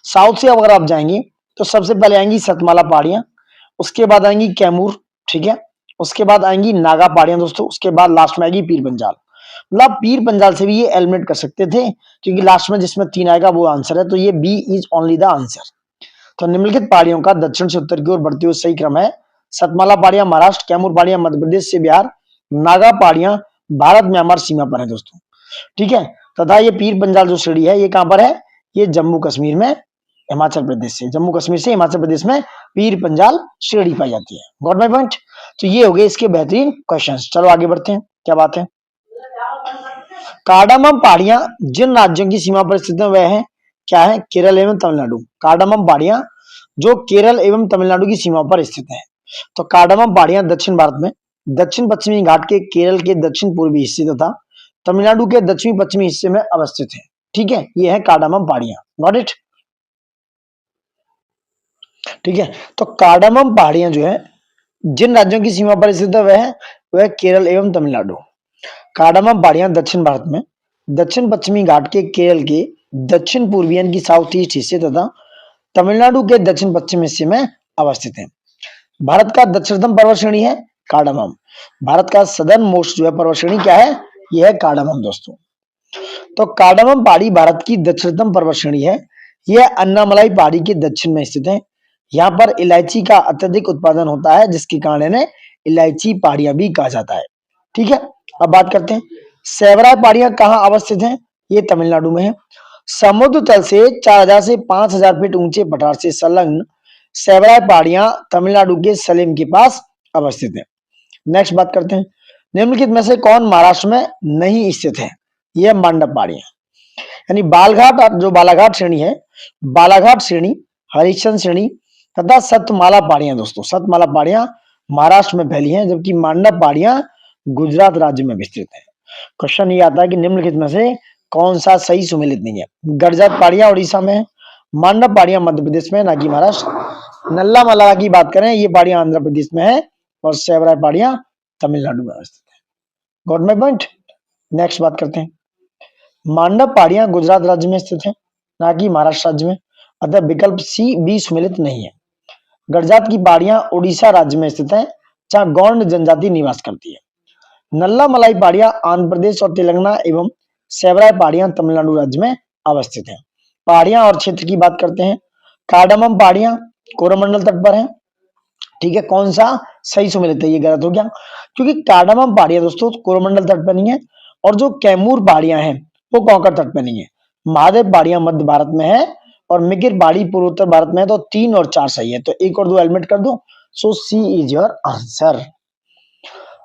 S1: साउथ से अगर आप जाएंगे तो सबसे पहले आएंगी सतमाला पहाड़ियां, उसके बाद आएंगी कैमूर, ठीक है, उसके बाद आएंगी नागा पहाड़ियां दोस्तों, उसके बाद लास्ट में आएगी पीर पंजाल। मतलब पीर पंजाल से भी ये एलिमिनेट कर सकते थे क्योंकि लास्ट में जिसमें 3 आएगा वो आंसर है, तो ये B is only the answer. तो निम्नलिखित पहाड़ियों का दक्षिण से उत्तर की ओर बढ़ते हुए सही क्रम है: सतमाला पहाड़ियां महाराष्ट्र, कैमूर पहाड़ियां मध्य प्रदेश से बिहार, नागा पहाड़ियां भारत म्यांमार सीमा पर है दोस्तों, ठीक है। तथा ये पीर पंजाल जो श्रेणी है ये कहां पर है, ये जम्मू कश्मीर में, हिमाचल प्रदेश से, जम्मू कश्मीर से हिमाचल प्रदेश में पीर पंजाल श्रेणी पाई जाती है। Got my point. तो ये हो गए इसके बेहतरीन क्वेश्चंस। चलो आगे बढ़ते हैं, क्या बात है। कार्डामम पहाड़ियां जिन राज्यों की सीमा पर स्थित है वह है क्या है, केरल एवं तमिलनाडु। कार्डामम पहाड़ियां जो केरल एवं तमिलनाडु की सीमा पर स्थित है। तो कार्डामम पहाड़ियां दक्षिण भारत में दक्षिण पश्चिमी घाट के केरल के दक्षिण पूर्वी हिस्से तथा तमिलनाडु के दक्षिणी पश्चिमी हिस्से में अवस्थित है, ठीक है। ये है कार्डामम पहाड़ियां। गॉट इट, ठीक है। तो कार्डामम पहाड़ियां जो है जिन राज्यों की सीमा पर स्थित है वह केरल एवं तमिलनाडु। कार्डामम पहाड़ियां दक्षिण भारत में दक्षिण पश्चिमी घाट के केरल के दक्षिण पूर्वियन की साउथ ईस्ट हिस्से तथा तमिलनाडु के दक्षिण पश्चिम हिस्से में अवस्थित है। भारत का दक्षिणतम पर्वत श्रेणी है कार्डामम। भारत का सदर्न मोस्ट जो है पर्वत श्रेणी क्या है, यह है कार्डामम दोस्तों। तो कार्डामम पहाड़ी भारत की दक्षिणतम पर्वत श्रेणी है। यह अन्नामलाई पहाड़ी के दक्षिण में स्थित है। यहाँ पर इलायची का अत्यधिक उत्पादन होता है जिसके कारण इन्हें इलायची पहाड़ियां भी कहा जाता है, ठीक है। अब बात करते हैं सेवराय पहाड़ियां कहाँ अवस्थित हैं, ये तमिलनाडु में है। समुद्र तल से 4000 से 5000 फीट ऊंचे पठार से संलग्न सेवराय पहाड़ियां तमिलनाडु के सलेम के पास अवस्थित है। नेक्स्ट बात करते हैं निम्नलिखित में से कौन महाराष्ट्र में नहीं स्थित है, यह मांडव पहाड़ियां, यानी बालघाट जो बालाघाट श्रेणी है, बालाघाट श्रेणी, हरिश्चंद्र श्रेणी तथा सतमाला पहाड़ियां दोस्तों, सतमाला पहाड़ियां महाराष्ट्र में फैली हैं जबकि मांडव पहाड़ियां गुजरात राज्य में विस्तृत है। क्वेश्चन ये आता है कि निम्नलिखित में से कौन सा सही सुमेलित नहीं है। गरजात पहाड़ियां उड़ीसा में है, मांडव पहाड़ियां मध्य प्रदेश में ना कि महाराष्ट्र। नल्ला मल्ला की बात करें ये पहाड़ियां आंध्र प्रदेश में है और सेवराय पहाड़ियां तमिलनाडु में स्थित है। Got my point. नेक्स्ट बात करते हैं मांडव पहाड़ियां गुजरात राज्य में स्थित है ना कि महाराष्ट्र राज्य में, अतः विकल्प सी बी सुमेलित नहीं है। गरजात की पहाड़ियां उड़ीसा राज्य में स्थित है जहां गौंड जनजाति निवास करती है। नल्ला मलाई पहाड़ियां आंध्र प्रदेश और तेलंगाना एवं सेवराय पहाड़ियां तमिलनाडु राज्य में अवस्थित है। पहाड़ियां और क्षेत्र की बात करते हैं कार्डामम पहाड़ियां कोरोमंडल तट पर है, ठीक है। कौन सा सही सुमेलित है, ये गलत हो गया क्योंकि कार्डामम पहाड़ियां दोस्तों कोरोमंडल तट पर नहीं है और जो कैमूर पहाड़ियां हैं वो कोंकण तट पर नहीं है। महादेव पहाड़ियां मध्य भारत में है और मिगिर पहाड़ी पूर्वोत्तर भारत में है। तो 3 और 4 सही है, तो 1 और 2 एलिमिनेट कर दो, सो सी इज योर आंसर।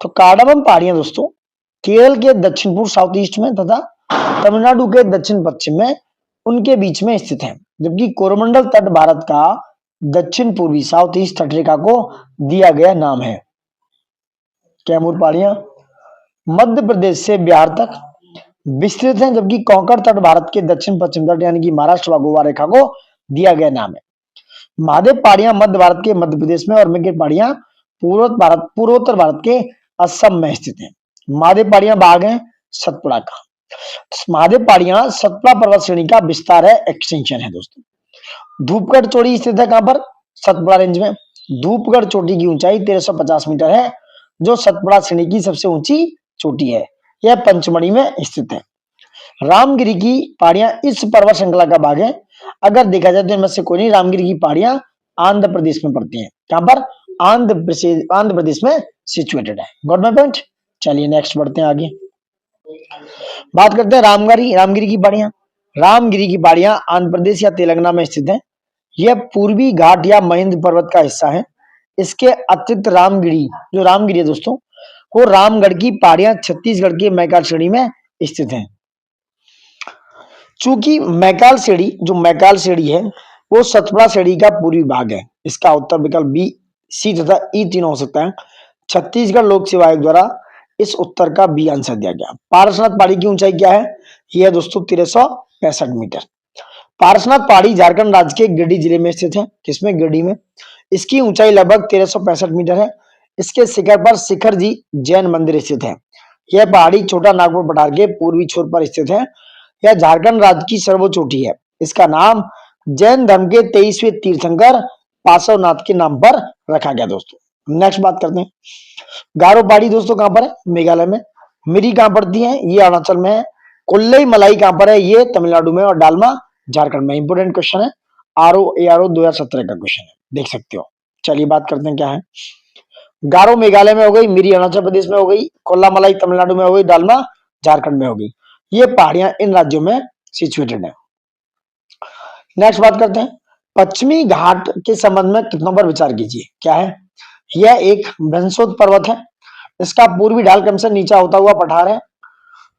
S1: तो कार्डामम पहाड़ियां दोस्तों केरल के दक्षिण पूर्व साउथ ईस्ट में तथा तमिलनाडु के दक्षिण पश्चिम में उनके बीच में स्थित है, जबकि कोरोमंडल तट भारत का दक्षिण पूर्वी साउथ ईस्ट तटरेखा को दिया गया नाम है। कैमूर पहाड़ियां मध्य प्रदेश से बिहार तक विस्तृत हैं जबकि कोंकण तट भारत के दक्षिण पश्चिम तट यानी कि महाराष्ट्र व गोवा रेखा को दिया गया नाम है। महादेव पहाड़ियां मध्य भारत के मध्य प्रदेश में और मिगिर पहाड़ियां पूर्वोत्तर भारत के असम में स्थित है। महादेव पहाड़ियां भाग है सतपुड़ा का। महादेव पहाड़ियां सतपुड़ा पर्वत श्रेणी का विस्तार है, एक्सटेंशन है दोस्तों। धूपगढ़ चोटी स्थित है कहां पर, सतपुड़ा रेंज में। धूपगढ़ चोटी की ऊंचाई 1350 मीटर है जो सतपुड़ा श्रेणी की सबसे ऊंची चोटी है। यह पंचमढ़ी में स्थित है। रामगिरी की पहाड़ियां इस पर्वत श्रृंखला का भाग है। अगर देखा जाए तो इनमें से कोई नहीं, रामगिरी की पहाड़ियां आंध्र प्रदेश में पड़ती हैं। कहां पर, आंध्र प्रदेश में सिचुएटेड है। Got my point. चलिए नेक्स्ट बढ़ते हैं आगे, बात करते हैं रामगिरी की पहाड़ियां। रामगिरी की पहाड़ियां आंध्र प्रदेश या तेलंगाना में स्थित है। यह पूर्वी घाट या महेंद्र पर्वत का हिस्सा है। इसके अतिरिक्त रामगिरी है दोस्तों वो रामगढ़ की पहाड़ियां छत्तीसगढ़ के मैकाल श्रेणी में स्थित हैं। चूंकि मैकाल श्रेणी है वो सतपुड़ा श्रेणी का पूर्वी भाग है, इसका उत्तर विकल्प बी, सी तथा ई तीनों हो सकता है। छत्तीसगढ़ लोक सेवा आयोग द्वारा इस उत्तर का बी आंसर दिया गया। पारसनाथ पहाड़ी की ऊंचाई क्या है, यह है दोस्तों 1365 मीटर। पारसनाथ पहाड़ी झारखंड राज्य के गिरिडीह जिले में स्थित है। किसमें, गिरिडीह में। इसकी ऊंचाई लगभग 1365 मीटर है। इसके शिखर पर शिखर जी जैन मंदिर स्थित है। यह पहाड़ी छोटा नागपुर पठार के पूर्वी छोर पर स्थित है। यह झारखंड राज्य की सर्वोच्च चोटी है। इसका नाम जैन धर्म के 23वें तीर्थंकर पार्श्वनाथ के नाम पर रखा गया दोस्तों। नेक्स्ट बात करते हैं गारो पहाड़ी दोस्तों कहां पर है, मेघालय में। मिरी कहां पड़ती है, ये अरुणाचल में है। कोल्लई मलाई कहां पर है, ये तमिलनाडु में। और डालमा झारखंड में। इंपोर्टेंट क्वेश्चन है, आरओ 2017 का क्वेश्चन है, देख सकते हो। चलिए बात करते हैं क्या है गारो मेघालय में हो गई, मिरी अरुणाचल प्रदेश में हो गई, कोल्लामलाई तमिलनाडु में हो गई, डालमा झारखंड में हो गई। ये पहाड़ियां इन राज्यों में सिचुएटेड है। नेक्स्ट बात करते हैं पश्चिमी घाट के संबंध में कितनों पर विचार कीजिए। क्या है? यह एक बंसोद पर्वत है। इसका पूर्वी ढाल क्रम से नीचा होता हुआ पठार है।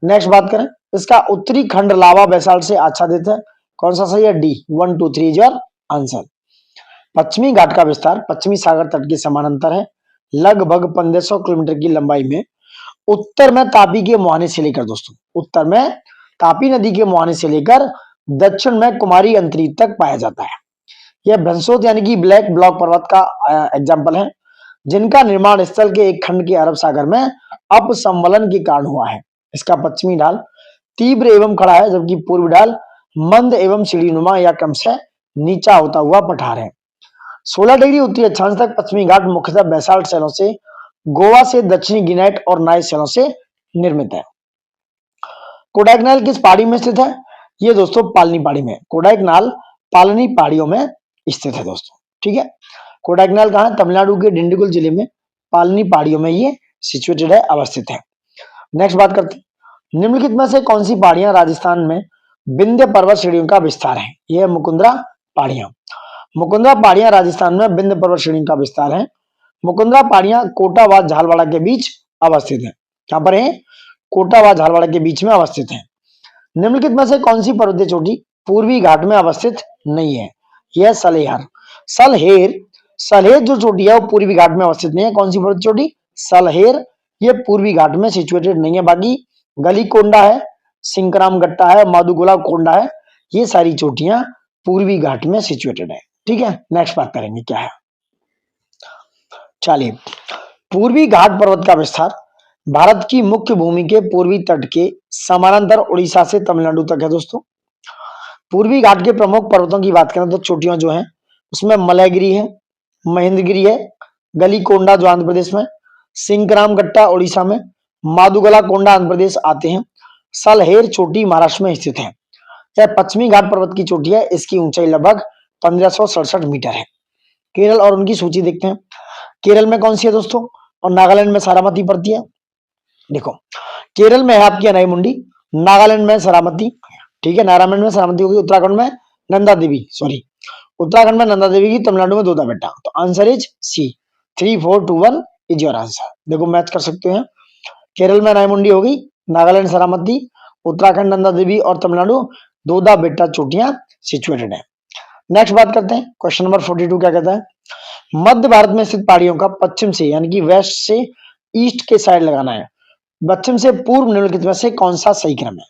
S1: नेक्स्ट बात करें, इसका उत्तरी खंड लावा बेसाल्ट से आच्छादित है। कौन सा सही है? D 1 2 3 is your answer. पश्चिमी घाट का विस्तार पश्चिमी सागर तट के समानांतर है, लगभग 1500 किलोमीटर की लंबाई में। उत्तर में तापी के मुहाने से लेकर दोस्तों, उत्तर में तापी नदी के मुहाने से लेकर दक्षिण में कुमारी अंतरीप तक पाया जाता है। यह बंसोद यानी कि ब्लैक ब्लॉक पर्वत का एग्जाम्पल है, जिनका निर्माण स्थल के एक खंड के अरब सागर में अपसंवलन के कारण हुआ है। इसका पश्चिमी ढाल तीव्र एवं खड़ा है, जबकि पूर्व ढाल मंद एवं सीढ़ीनुमा या क्रम से नीचा होता हुआ पठार है। 16 डिग्री उत्तरी अक्षांश तक पश्चिमी घाट मुख्यतः बेसाल्ट शैलों से, गोवा से दक्षिणी गिनाइट और नाइस शैलों से निर्मित है। कोडाइकनाल किस पहाड़ी में स्थित है? ये दोस्तों पालनी पहाड़ी में। कोडाइकनाल पालनी पहाड़ियों में स्थित है दोस्तों। ठीक है, कोडाइकनाल कहाँ है? तमिलनाडु के डिंडीगुल जिले में पालनी पहाड़ियों में ये सिचुएटेड है, अवस्थित है। नेक्स्ट बात करते हैं निम्नलिखित में से कौन सी पहाड़ियां राजस्थान में विंध्य पर्वत श्रेणियों का विस्तार है? यह मुकुंदरा पहाड़ियां। मुकुंदरा पहाड़ियां राजस्थान में विंध्य पर्वत श्रेणी का विस्तार है। मुकुंदरा पहाड़ियां कोटा व झालवाड़ा के बीच अवस्थित है। कहां पर है? कोटा व झालवाड़ा के बीच में अवस्थित है। निम्नलिखित में से कौन सी पर्वतीय चोटी पूर्वी घाट में अवस्थित नहीं है? यह सलेहर। सलहेर जो चोटी है वो पूर्वी घाट में अवस्थित नहीं है। कौन सी पर्वतीय चोटी? सलहेर। ये पूर्वी घाट में सिचुएटेड नहीं है। बाकी गलीकोंडा है, सिंकराम गट्टा है, माधुगुला कोंडा है, ये सारी चोटियां पूर्वी घाट में सिचुएटेड है। ठीक है, नेक्स्ट बात करेंगे क्या है। चलिए, पूर्वी घाट पर्वत का विस्तार भारत की मुख्य भूमि के पूर्वी तट के समानांतर उड़ीसा से तमिलनाडु तक है दोस्तों। पूर्वी घाट के प्रमुख पर्वतों की बात करें तो चोटियां जो हैं उसमें मलयगिरी है, महेंद्रगिरी है, गलीकोंडा जो आंध्र प्रदेश में, सिंकराम गट्टा उड़ीसा में, माधुगला कोंडा आंध्र प्रदेश आते हैं। सलहेर चोटी महाराष्ट्र में स्थित है। यह पश्चिमी घाट पर्वत की चोटी है। इसकी ऊंचाई लगभग 1567 मीटर है। केरल और उनकी सूची देखते हैं। केरल में कौन सी है दोस्तों? और नागालैंड में सारामती पड़ती है। देखो, केरल में है आपकी अनाईमुंडी, नागालैंड में सरामती, ठीक है, नागालैंड में सरामती होगी, उत्तराखंड में नंदा देवी, सॉरी उत्तराखंड में नंदा देवी की, तमिलनाडु में दोदा बेटा। तो answer is C. 3 4 2 1 is your answer. देखो मैच कर सकते हैं। केरल में अनाईमुंडी होगी, नागालैंड सरामती, उत्तराखंड नंदा देवी और तमिलनाडु दोदा बेटा चोटियां सिचुएटेड है। नेक्स्ट बात करते हैं, क्वेश्चन नंबर 42 क्या कहता है? मध्य भारत में स्थित पहाड़ियों का पश्चिम से यानी कि वेस्ट से ईस्ट के साइड लगाना है। पश्चिम से पूर्व निम्नलिखित में से कौन सा सही क्रम है?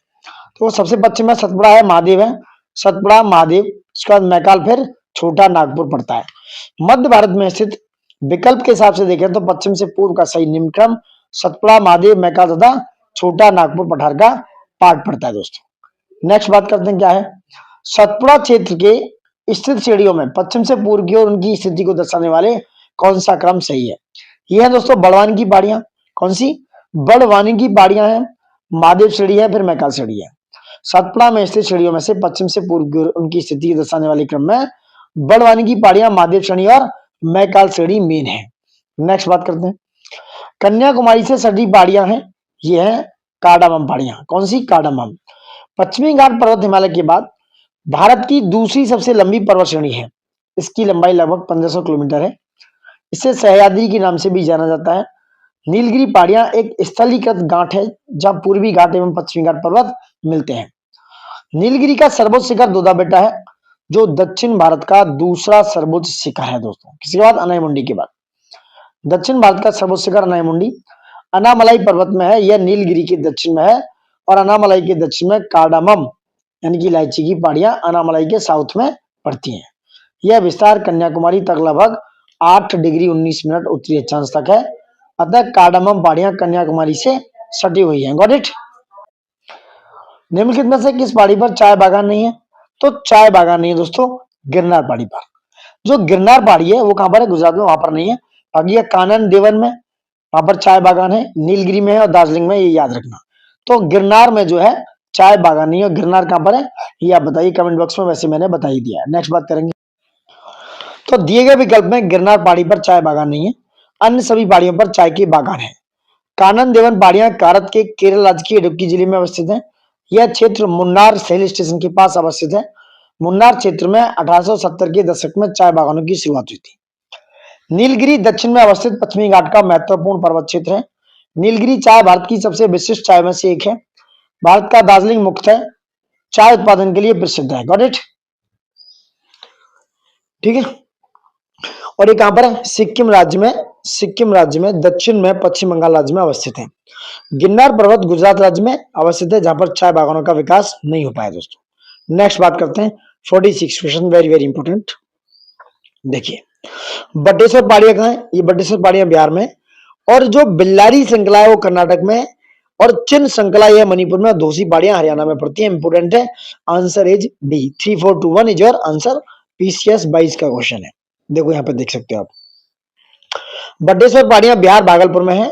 S1: तो सबसे पश्चिम में सतपुड़ा है, महादेव है, सतपुड़ा महादेव, उसके बाद मैकाल, फिर छोटा नागपुर पड़ता है। मध्य भारत में स्थित विकल्प के हिसाब से देखें तो पश्चिम से पूर्व का सही निम्न क्रम सतपुड़ा, महादेव, मैकाल तथा छोटा नागपुर पठार का पार्ट पड़ता है दोस्तों। नेक्स्ट बात करते हैं क्या है? सतपुड़ा क्षेत्र के स्थित श्रेणियों में पश्चिम से पूर्व की ओर उनकी स्थिति को दर्शाने वाले कौन सा क्रम सही है? यह है दोस्तों बड़वानी की पहाड़ियां। कौन सी? बड़वानी की पहाड़ियां हैं, महादेव श्रेणी है, फिर मैकाल श्रेणी है। सतपुड़ा में स्थित श्रेणियों में से पश्चिम से पूर्व की ओर उनकी स्थिति दर्शाने वाले क्रम में बड़वानी की पहाड़ियां, महादेव श्रेणी और मैकाल श्रेणी मेन है। नेक्स्ट बात करते हैं, कन्याकुमारी से सटी पहाड़ियां हैं, ये है कार्डामम पहाड़ियां। कौन सी? कार्डामम। पश्चिमी घाट पर्वत हिमालय के बाद भारत की दूसरी सबसे लंबी पर्वत श्रेणी है। इसकी लंबाई लगभग 1500 किलोमीटर है। इसे सह्याद्री के नाम से भी जाना जाता है। नीलगिरी पहाड़ियां एक स्थलीकृत गांठ है जहां पूर्वी घाट एवं पश्चिमी घाट पर्वत मिलते हैं। नीलगिरी का सर्वोच्च शिखर दोदा बेटा है, जो दक्षिण भारत का दूसरा सर्वोच्च शिखर है दोस्तों। किसके बाद? अनाईमुंडी के बाद। दक्षिण भारत का सर्वोच्च शिखर अनाईमुंडी अनामलाई पर्वत में है। यह नीलगिरी के दक्षिण में है और अनामलाई के दक्षिण में कार्डामम यानी कि इलायची की पहाड़ियां अनामलाई के साउथ में पड़ती हैं। यह विस्तार कन्याकुमारी तक लगभग 8 डिग्री 19 मिनट उत्तरी अक्षांश तक है। अतः कार्डामम पहाड़ियां कन्याकुमारी से सटी हुई हैं। Got it? निम्नलिखित में से किस पहाड़ी पर चाय बागान नहीं है? तो चाय बागान नहीं है दोस्तों गिरनार पहाड़ी पर। जो गिरनार पहाड़ी है वो कहां पर है? गुजरात में, वहां पर नहीं है। बाकी ये कानन देवन में, वहां पर चाय बागान है, नीलगिरी में है और दार्जिलिंग में, ये याद रखना। तो गिरनार में जो है चाय बागान नहीं है। गिरनार कहां पर है ये आप बताइए कमेंट बॉक्स में, वैसे मैंने बता ही दिया है। नेक्स्ट बात करेंगे, तो दिए गए विकल्प में गिरनार पहाड़ी पर चाय बागान नहीं है। अन्य सभी पहाड़ियों पर चाय के बागान है। कानन देवन पहाड़ियां भारत के केरल राज्य के इडुक्की जिले में अवस्थित है। यह क्षेत्र मुन्नार हिल स्टेशन के पास अवस्थित है। मुन्नार क्षेत्र में 1870 के दशक में चाय बागानों की शुरुआत हुई थी। नीलगिरी दक्षिण में अवस्थित पश्चिमी घाट का महत्वपूर्ण पर्वत क्षेत्र है। नीलगिरी चाय भारत की सबसे विशिष्ट चाय में से एक है। भारत का दार्जिलिंग मुख्यतः चाय उत्पादन के लिए प्रसिद्ध है। Got it? ठीक है। और ये कहां पर है? सिक्किम राज्य में दक्षिण में पश्चिम बंगाल राज्य में अवस्थित है। गिरनार पर्वत गुजरात राज्य में अवस्थित है, जहां पर चाय बागानों का विकास नहीं हो पाया दोस्तों। नेक्स्ट बात करते हैं 46 क्वेश्चन, वेरी वेरी इंपोर्टेंट। देखिए, बटेश्वर पहाड़ियां कहां है? ये बटेश्वर पहाड़ियां बिहार में, और जो बिल्लारी श्रृंखला है वो कर्नाटक में, और चिन श्रृंखला यह मणिपुर में, धोसी पहाड़ियां हरियाणा में पड़ती है। इंपोर्टेंट है। Answer is D. 3421 is your answer. PCS 22 का क्वेश्चन है। देखो यहां पे देख सकते हो आप, बटेश्वर पहाड़ियां बिहार भागलपुर में है।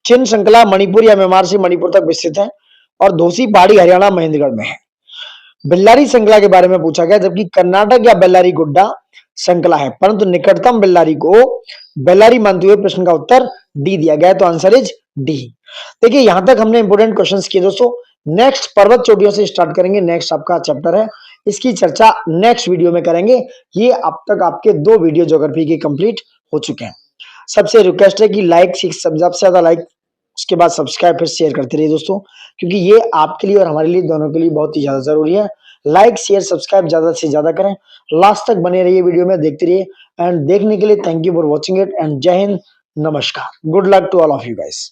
S1: चिन श्रृंखला मणिपुर या म्यांमार से मणिपुर तक विस्तृत है, और धोसी पहाड़ी हरियाणा महेंद्रगढ़ में है। बेल्लारी श्रृंखला के बारे में पूछा गया, जबकि कर्नाटक या बेल्लारी गुड्डा श्रृंखला है, परंतु निकटतम बेल्लारी को बेल्लारी मानते हुए प्रश्न का उत्तर डी दिया गया, तो आंसर इज डी। देखिए यहां तक हमने इंपोर्टेंट क्वेश्चंस किए दोस्तों। नेक्स्ट पर्वत चोटियों से स्टार्ट करेंगे। नेक्स्ट आपका चैप्टर है, इसकी चर्चा नेक्स्ट वीडियो में करेंगे। ये अब तक आपके 2 वीडियो ज्योग्राफी के कंप्लीट हो चुके हैं। सबसे रिक्वेस्ट है कि लाइक ज्यादा से ज्यादा लाइक, उसके बाद सब्सक्राइब फिर शेयर करते रहिए दोस्तों, क्योंकि ये आपके लिए और हमारे लिए दोनों के लिए बहुत ही ज्यादा जरूरी है। लाइक शेयर सब्सक्राइब ज्यादा से ज्यादा करें। लास्ट तक बने रहिए वीडियो में, देखते रहिए। एंड देखने के लिए thank you for watching it, and जय हिंद, नमस्कार, good luck to all of you guys.